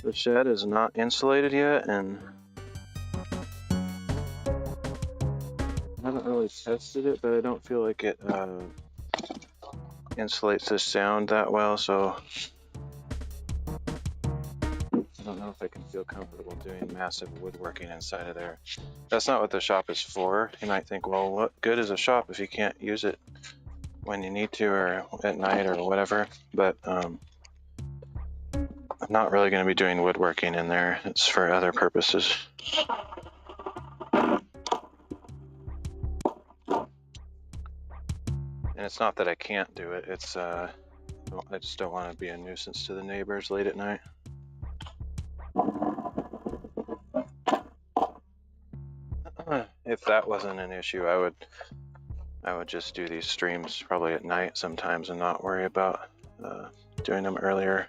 The shed is not insulated yet, and I haven't really tested it, but I don't feel like it insulates the sound that well, so I don't know if I can feel comfortable doing massive woodworking inside of there. That's not what the shop is for. You might think, well, what good is a shop if you can't use it when you need to or at night or whatever, but I'm not really going to be doing woodworking in there. It's for other purposes. And it's not that I can't do it. It's I just don't want to be a nuisance to the neighbors late at night. If that wasn't an issue, I would just do these streams probably at night sometimes and not worry about doing them earlier.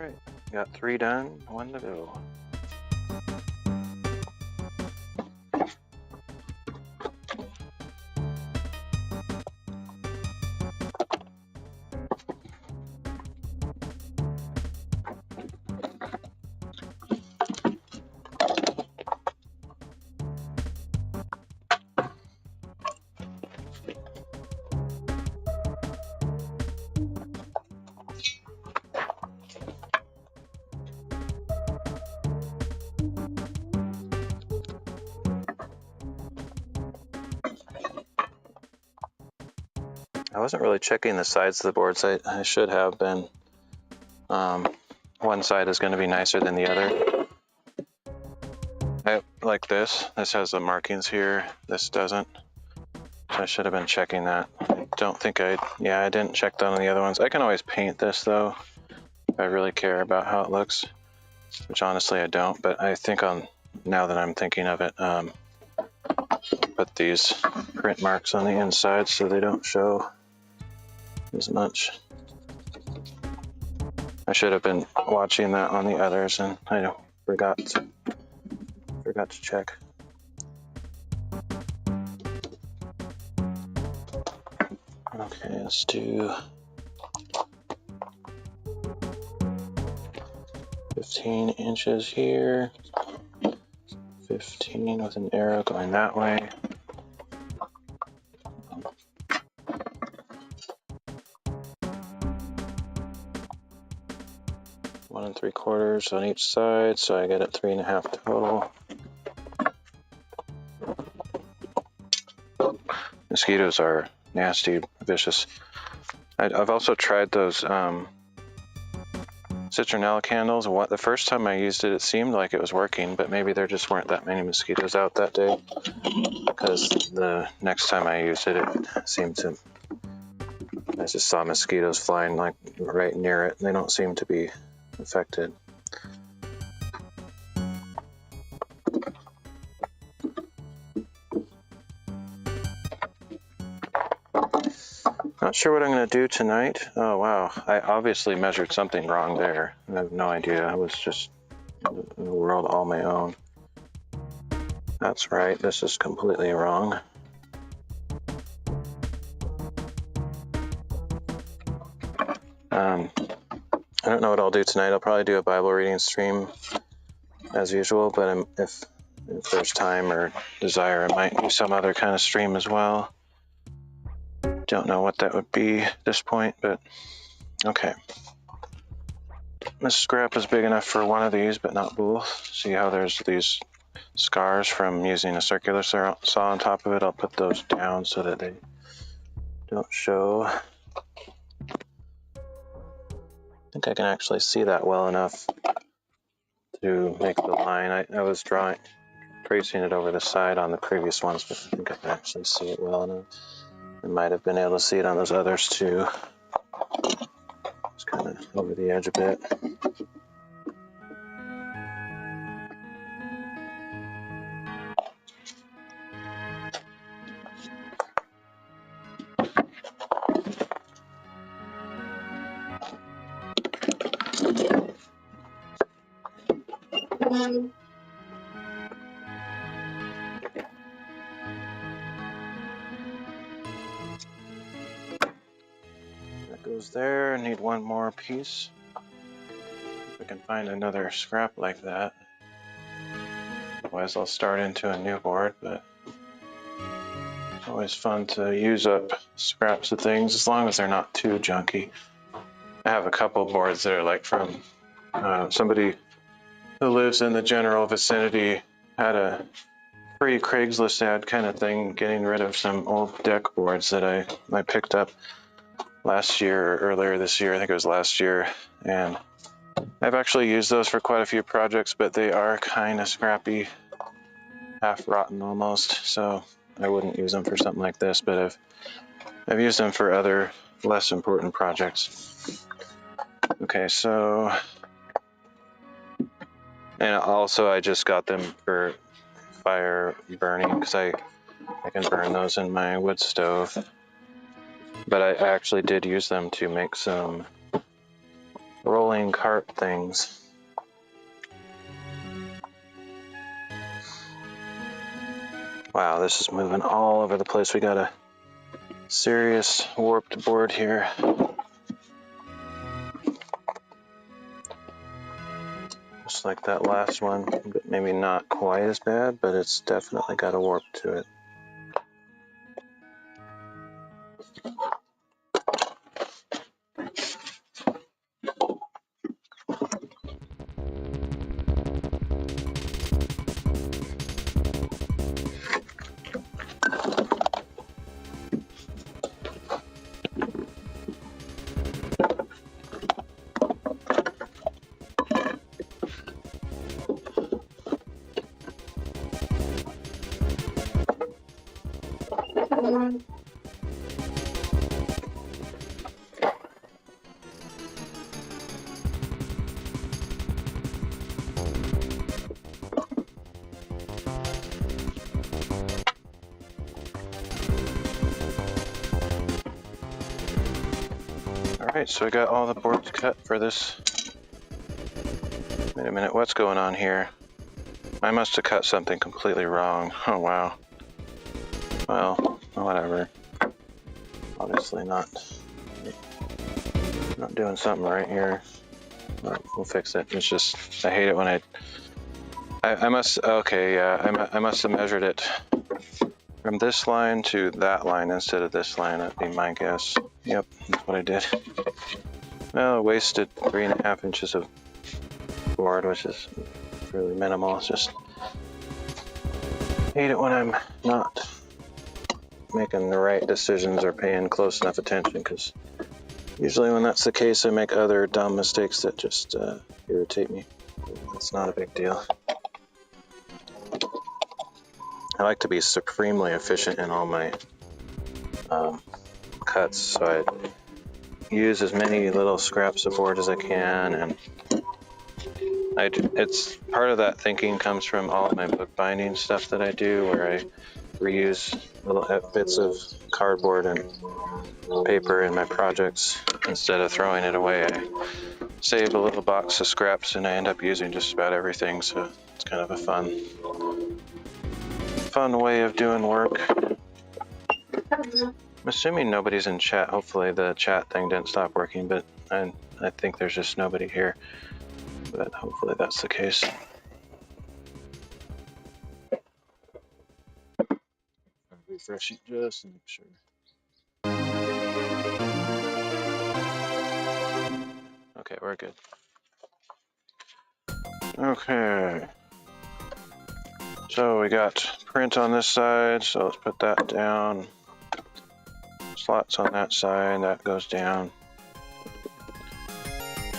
Alright, got 3 done, 1 to go. I wasn't really checking the sides of the boards. I should have been. One side is going to be nicer than the other. I like this. This has the markings here. This doesn't. So I should have been checking that. I don't think I didn't check that on the other ones. I can always paint this though, if I really care about how it looks, which honestly I don't, but I think now that I'm thinking of it, put these print marks on the inside so they don't show as much. I should have been watching that on the others, and I forgot to check. Okay, let's do 15 inches here, 15 with an arrow going that way. One and 3/4 on each side, so I get it 3.5 total. Mosquitoes are nasty, vicious. I've also tried those citronella candles. The first time I used it, it seemed like it was working, but maybe there just weren't that many mosquitoes out that day, because the next time I used it, it seemed to, I just saw mosquitoes flying like right near it. They don't seem to be affected. Not sure what I'm going to do tonight. Oh wow, I obviously measured something wrong there. I have no idea. I was just in a world all my own. That's right, this is completely wrong. I don't know what I'll do tonight. I'll probably do a Bible reading stream as usual, but if there's time or desire, I might do some other kind of stream as well. Don't know what that would be at this point, but okay. This scrap is big enough for one of these, but not both. See how there's these scars from using a circular saw on top of it? I'll put those down so that they don't show. I think I can actually see that well enough to make the line. I was tracing it over the side on the previous ones, but I think I can actually see it well enough. I might have been able to see it on those others too. Just kind of over the edge a bit. That goes there. I need one more piece. If I can find another scrap like that. Otherwise I'll start into a new board, but it's always fun to use up scraps of things as long as they're not too junky. I have a couple boards that are like from somebody who lives in the general vicinity, had a free Craigslist ad kind of thing, getting rid of some old deck boards that I picked up last year or earlier this year. I think it was last year, and I've actually used those for quite a few projects, but they are kind of scrappy, half rotten almost, so I wouldn't use them for something like this, but I've used them for other less important projects. Okay, so, and also I just got them for fire burning because I can burn those in my wood stove, but I actually did use them to make some rolling flying cart things. Wow, this is moving all over the place. We got a serious warped board here. Just like that last one, but maybe not quite as bad, but it's definitely got a warp to it. Alright, so I got all the boards cut for this. Wait a minute, what's going on here? I must have cut something completely wrong. Oh wow. Well, whatever. Obviously not doing something right here. But we'll fix it. It's just, I hate it when I must, okay, yeah, I must have measured it from this line to that line instead of this line. That'd be my guess. Yep, that's what I did. Well, I wasted 3.5 inches of board, which is really minimal. It's just, hate it when I'm not making the right decisions or paying close enough attention, because usually when that's the case, I make other dumb mistakes that just irritate me. It's not a big deal. I like to be supremely efficient in all my cuts, so I use as many little scraps of board as I can, and it's part of that thinking comes from all of my bookbinding stuff that I do, where I reuse little bits of cardboard and paper in my projects instead of throwing it away. I save a little box of scraps and I end up using just about everything, so it's kind of a fun way of doing work. I'm assuming nobody's in chat. Hopefully the chat thing didn't stop working, but I think there's just nobody here, but hopefully that's the case. Refresh it just to make sure. Okay, we're good. Okay. So we got print on this side, so let's put that down. Slots on that side, that goes down.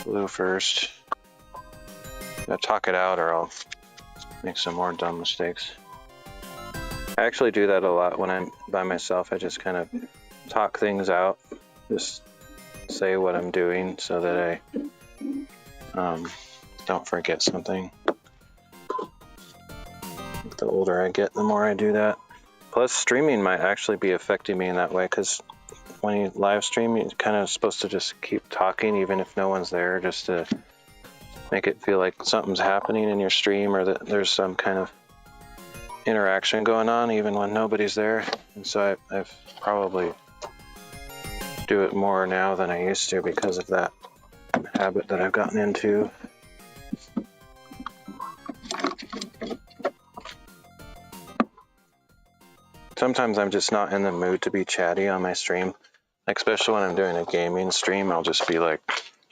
Blue first. Gotta talk it out or I'll make some more dumb mistakes. I actually do that a lot when I'm by myself. I just kind of talk things out, just say what I'm doing so that I don't forget something. The older I get, the more I do that. Plus, streaming might actually be affecting me in that way, because when you live stream, you're kind of supposed to just keep talking even if no one's there, just to make it feel like something's happening in your stream or that there's some kind of interaction going on even when nobody's there. And so I've probably do it more now than I used to because of that habit that I've gotten into. Sometimes I'm just not in the mood to be chatty on my stream, like especially when I'm doing a gaming stream. I'll just be like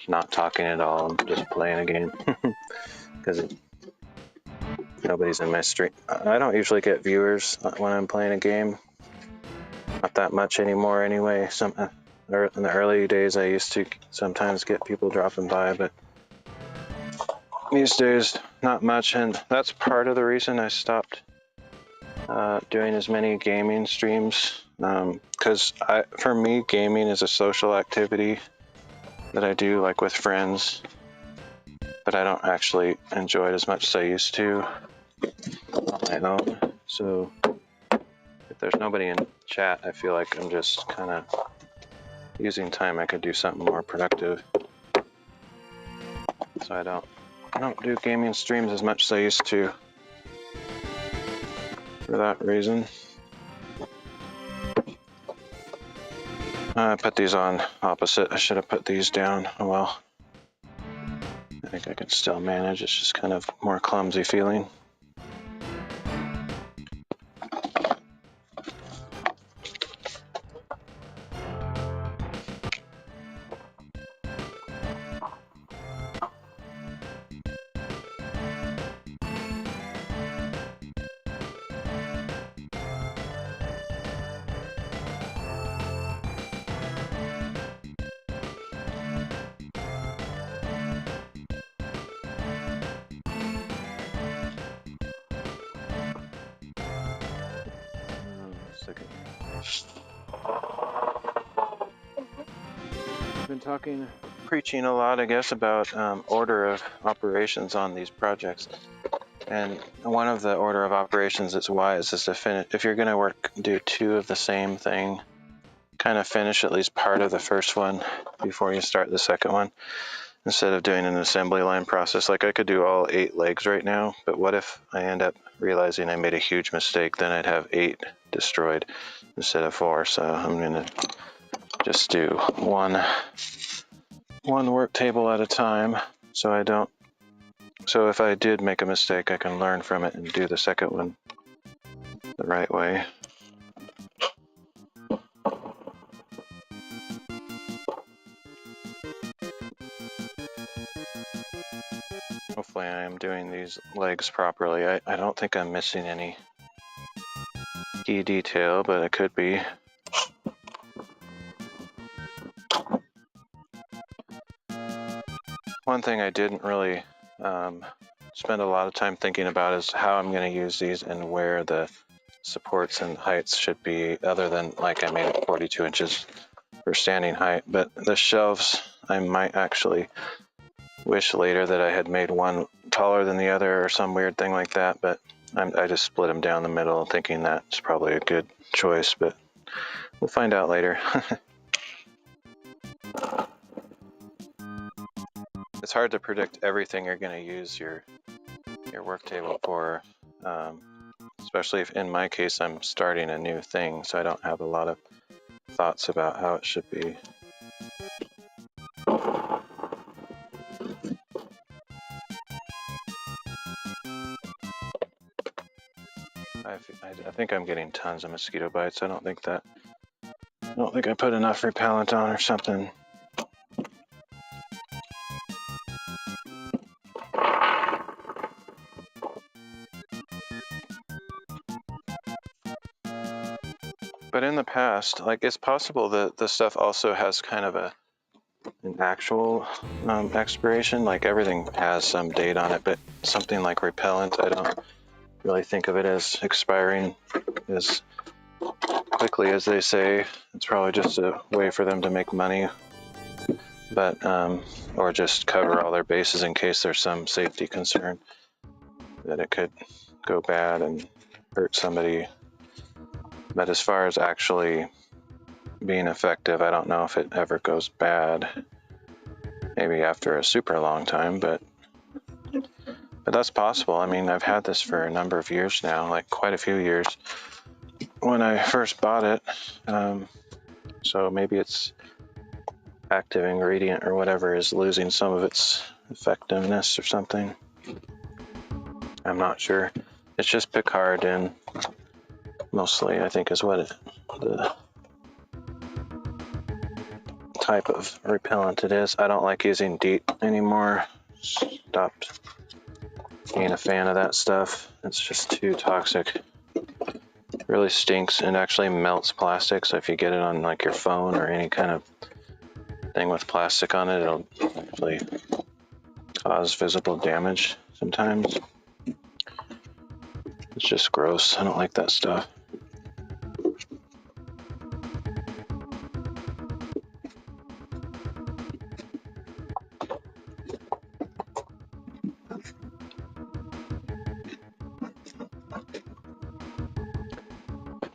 not talking at all, I'm just playing a game because nobody's in my stream. I don't usually get viewers when I'm playing a game, not that much anymore anyway. In the early days I used to sometimes get people dropping by, but these days not much, and that's part of the reason I stopped doing as many gaming streams, because for me, gaming is a social activity that I do like with friends, but I don't actually enjoy it as much as I used to on my own. So if there's nobody in chat, I feel like I'm just kind of using time I could do something more productive. So I don't do gaming streams as much as I used to for that reason. I put these on opposite. I should have put these down. Oh well. I think I can still manage. It's just kind of more clumsy feeling. Been preaching a lot, I guess, about order of operations on these projects. And one of the order of operations that's wise is to finish, if you're going to do two of the same thing, kind of finish at least part of the first one before you start the second one, instead of doing an assembly line process. Like I could do all 8 legs right now, but what if I end up realizing I made a huge mistake? Then I'd have 8 destroyed instead of 4. So I'm going to just do one work table at a time, so if I did make a mistake, I can learn from it and do the second one the right way. Hopefully I am doing these legs properly. I don't think I'm missing any key detail, but it could be. One thing I didn't really spend a lot of time thinking about is how I'm going to use these and where the supports and heights should be, other than like I made it 42 inches for standing height. But the shelves, I might actually wish later that I had made one taller than the other or some weird thing like that, but I just split them down the middle thinking that's probably a good choice, but we'll find out later. It's hard to predict everything you're going to use your work table for, especially if in my case I'm starting a new thing, so I don't have a lot of thoughts about how it should be. I think I'm getting tons of mosquito bites. I don't think I put enough repellent on or something. But in the past, like, it's possible that the stuff also has kind of an actual expiration. Like everything has some date on it, but something like repellent, I don't really think of it as expiring as quickly as they say. It's probably just a way for them to make money, but or just cover all their bases in case there's some safety concern that it could go bad and hurt somebody. But as far as actually being effective, I don't know if it ever goes bad. Maybe after a super long time, but that's possible. I mean, I've had this for a number of years now, like quite a few years when I first bought it. So maybe it's active ingredient or whatever is losing some of its effectiveness or something. I'm not sure. It's just Picardin, mostly, I think, is what the type of repellent it is. I don't like using DEET anymore. Stopped being a fan of that stuff. It's just too toxic. It really stinks and actually melts plastic, so if you get it on like your phone or any kind of thing with plastic on it, it'll actually cause visible damage sometimes. It's just gross. I don't like that stuff.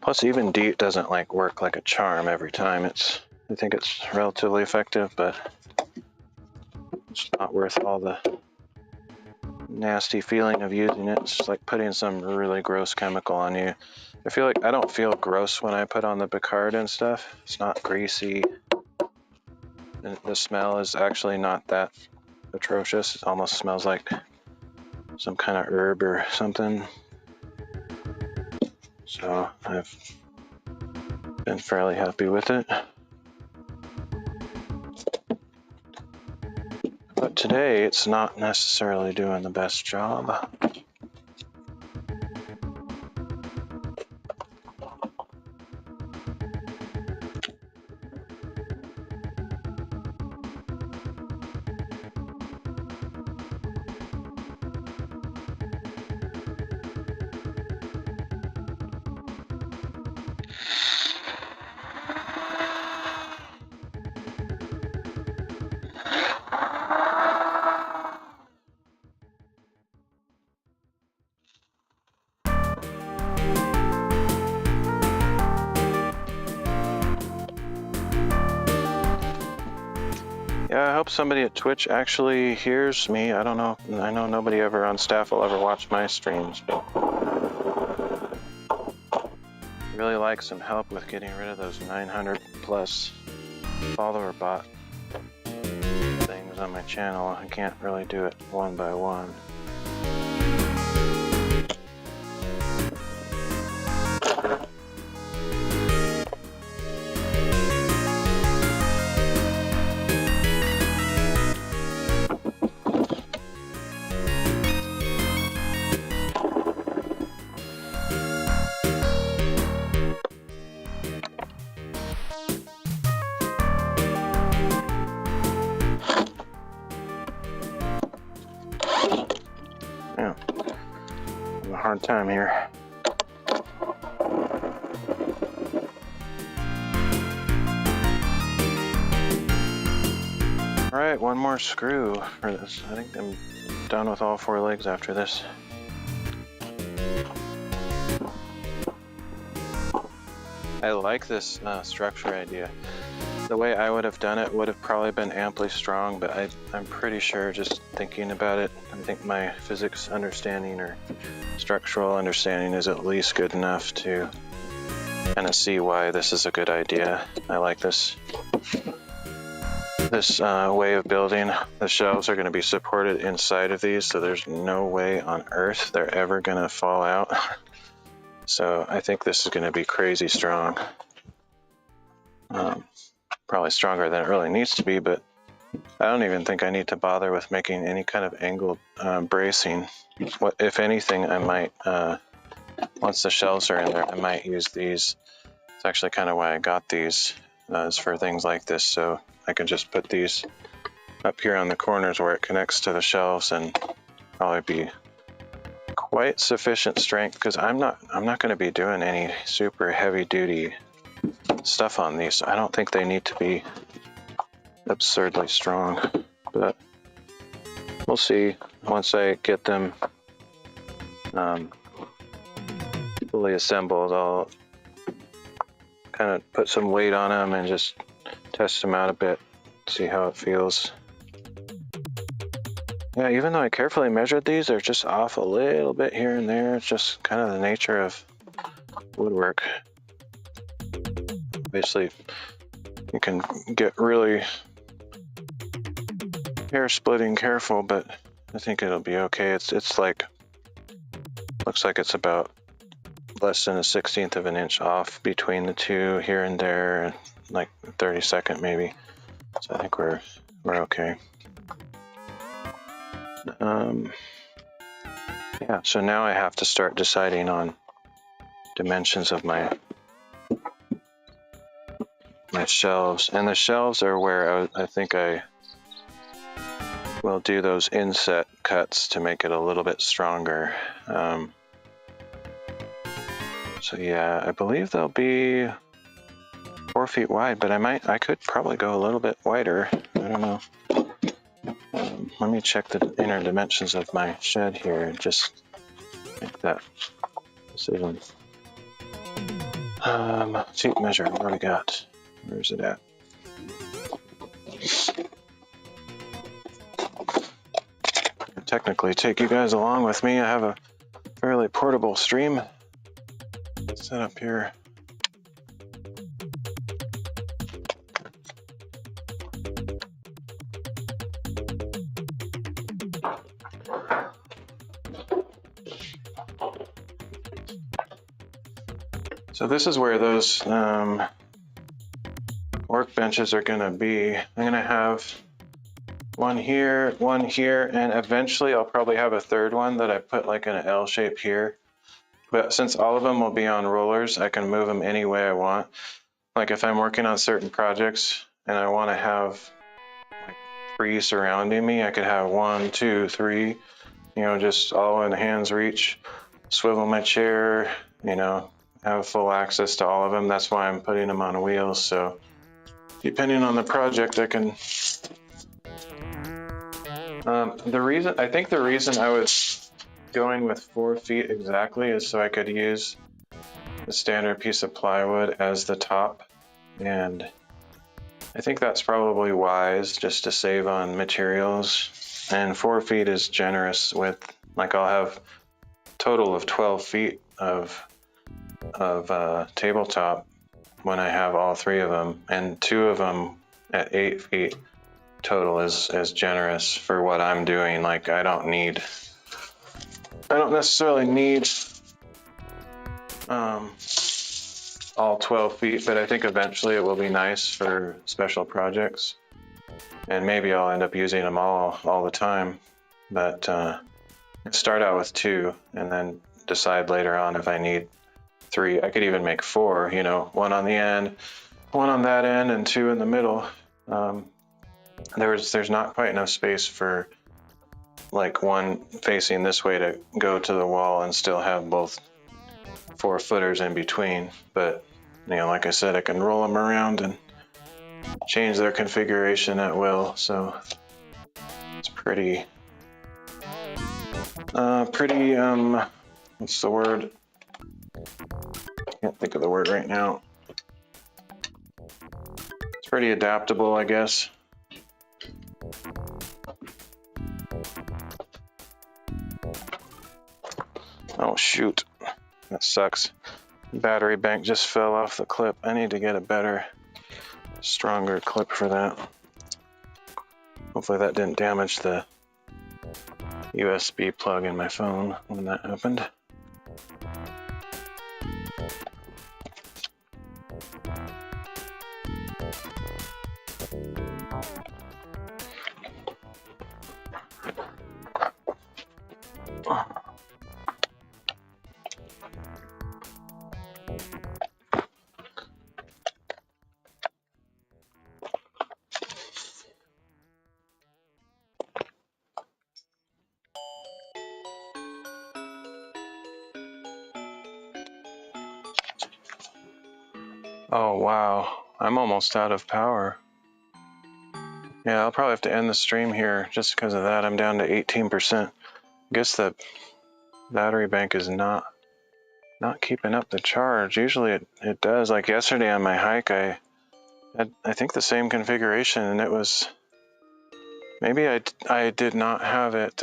Plus, even DEET doesn't like work like a charm every time. I think it's relatively effective, but It's not worth all the nasty feeling of using it. It's just like putting some really gross chemical on you. I feel like I don't feel gross when I put on the Picard and stuff. It's not greasy. And the smell is actually not that atrocious. It almost smells like some kind of herb or something. So I've been fairly happy with it. But today it's not necessarily doing the best job. Yeah, I hope somebody at Twitch actually hears me. I don't know. I know nobody ever on staff will ever watch my streams, but I'd really like some help with getting rid of those 900 plus follower bot things on my channel. I can't really do it one by one. Yeah, having a hard time here. Alright, one more screw for this. I think I'm done with all 4 legs after this. I like this structure idea. The way I would have done it would have probably been amply strong, but I'm pretty sure just thinking about it, I think my physics understanding or structural understanding is at least good enough to kind of see why this is a good idea. I like this way of building. The shelves are going to be supported inside of these, so there's no way on earth they're ever going to fall out. So I think this is going to be crazy strong. Probably stronger than it really needs to be, but I don't even think I need to bother with making any kind of angled bracing. What, if anything, I might, once the shelves are in there, I might use these. It's actually kind of why I got these, is for things like this, so I can just put these up here on the corners where it connects to the shelves and probably be quite sufficient strength, because I'm not going to be doing any super heavy duty stuff on these. I don't think they need to be absurdly strong, but we'll see once I get them fully assembled. I'll kind of put some weight on them and just test them out a bit, see how it feels. Yeah, even though I carefully measured these, they're just off a little bit here and there. It's just kind of the nature of woodwork. Basically, you can get really hair splitting careful, but I think it'll be okay. It's like, looks like it's about less than 1/16 of an inch off between the two here and there, like 32nd maybe. So I think we're okay. Yeah, so now I have to start deciding on dimensions of my shelves, and the shelves are where I think I will do those inset cuts to make it a little bit stronger. So yeah, I believe they'll be 4 feet wide, but I could probably go a little bit wider. I don't know. Let me check the inner dimensions of my shed here and just make that decision. Tape measure, what do we got? Where's it at? technically take you guys along with me. I have a fairly portable stream set up here. So this is where those workbenches are going to be. I'm going to have one here, and eventually I'll probably have a third one that I put like in an L shape here. But since all of them will be on rollers, I can move them any way I want. Like if I'm working on certain projects and I want to have like 3 surrounding me, I could have 1, 2, 3, you know, just all in hand's reach, swivel my chair, you know, have full access to all of them. That's why I'm putting them on wheels. So depending on the project, I can. I think the reason I was going with 4 feet exactly is so I could use the standard piece of plywood as the top, and I think that's probably wise just to save on materials. And 4 feet is generous with, like, I'll have a total of 12 feet of tabletop when I have all 3 of them, and 2 of them at 8 feet total is generous for what I'm doing. Like I don't necessarily need all 12 feet, but I think eventually it will be nice for special projects, and maybe I'll end up using them all the time, but start out with 2 and then decide later on if I need 3. I could even make 4, you know, 1 on the end, 1 on that end, and 2 in the middle. There's not quite enough space for like 1 facing this way to go to the wall and still have both 4 footers in between. But you know, like I said, I can roll them around and change their configuration at will. So it's pretty what's the word? Can't think of the word right now. It's pretty adaptable, I guess. Oh shoot, that sucks. The battery bank just fell off the clip. I need to get a better, stronger clip for that. Hopefully that didn't damage the USB plug in my phone when that happened. Oh wow, I'm almost out of power. Yeah, I'll probably have to end the stream here just because of that. I'm down to 18%. I guess the battery bank is not keeping up the charge. Usually it does. Like yesterday on my hike, I had, I think, the same configuration, and it was, maybe I did not have it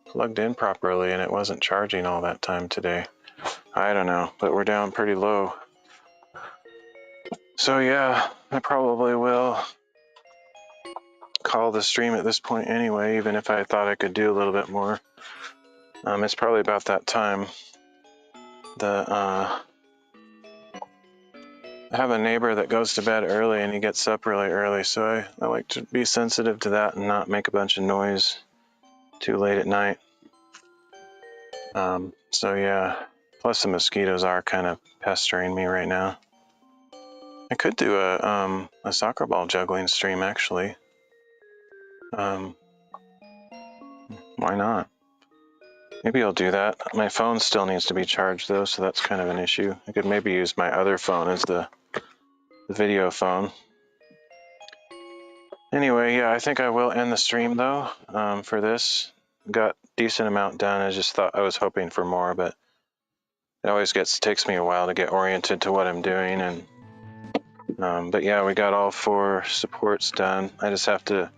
plugged in properly and it wasn't charging all that time today. I don't know, but we're down pretty low. So yeah, I probably will call the stream at this point anyway, even if I thought I could do a little bit more. It's probably about that time. I have a neighbor that goes to bed early and he gets up really early, so I like to be sensitive to that and not make a bunch of noise too late at night. So yeah, plus the mosquitoes are kind of pestering me right now. I could do a soccer ball juggling stream, actually. Why not? Maybe I'll do that. My phone still needs to be charged though, so that's kind of an issue. I could maybe use my other phone as the video phone. Anyway, yeah, I think I will end the stream though for this. Got a decent amount done. I was hoping for more, but it always takes me a while to get oriented to what I'm doing. And but yeah, we got all 4 supports done. I just have to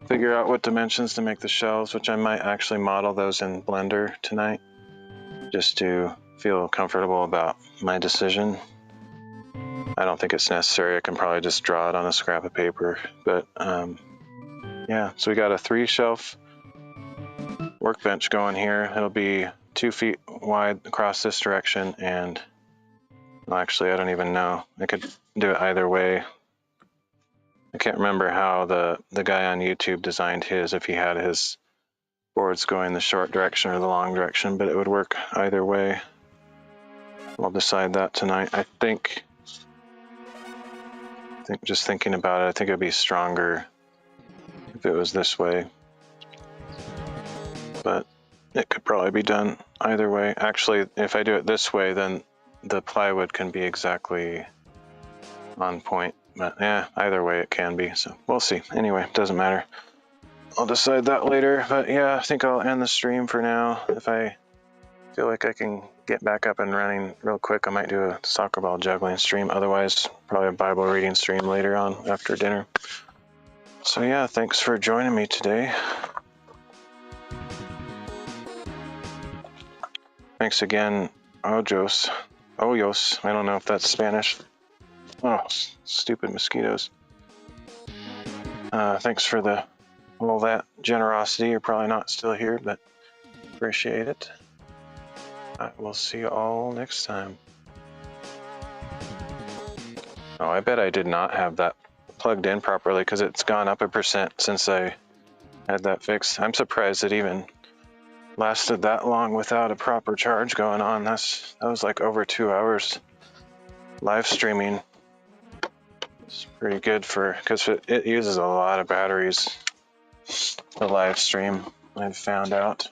figure out what dimensions to make the shelves, which I might actually model those in Blender tonight, just to feel comfortable about my decision. I don't think it's necessary. I can probably just draw it on a scrap of paper, but yeah, so we got a 3-shelf workbench going here. It'll be 2 feet wide across this direction, and well, actually, I don't even know. I could do it either way. I can't remember how the guy on YouTube designed his, if he had his boards going the short direction or the long direction, but it would work either way. We'll decide that tonight. I think just thinking about it, I think it would be stronger if it was this way, but it could probably be done either way. Actually, if I do it this way, then the plywood can be exactly on point, but yeah, either way it can be, so we'll see. Anyway, it doesn't matter. I'll decide that later, but yeah, I think I'll end the stream for now. If I feel like I can get back up and running real quick, I might do a soccer ball juggling stream. Otherwise, probably a Bible reading stream later on after dinner. So yeah, thanks for joining me today. Thanks again, Ojos. I don't know if that's Spanish. Oh, stupid mosquitoes. Thanks for all that generosity. You're probably not still here, but appreciate it. I will see you all next time. Oh, I bet I did not have that plugged in properly because it's gone up 1% since I had that fixed. I'm surprised it even lasted that long without a proper charge going on. That was like over 2 hours live streaming. It's pretty good because it uses a lot of batteries, the live stream, I've found out.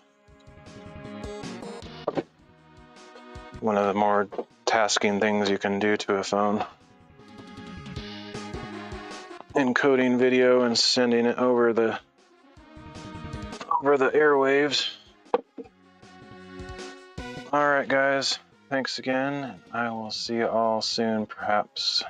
One of the more tasking things you can do to a phone. Encoding video and sending it over the airwaves. All right, guys. Thanks again. I will see you all soon, perhaps.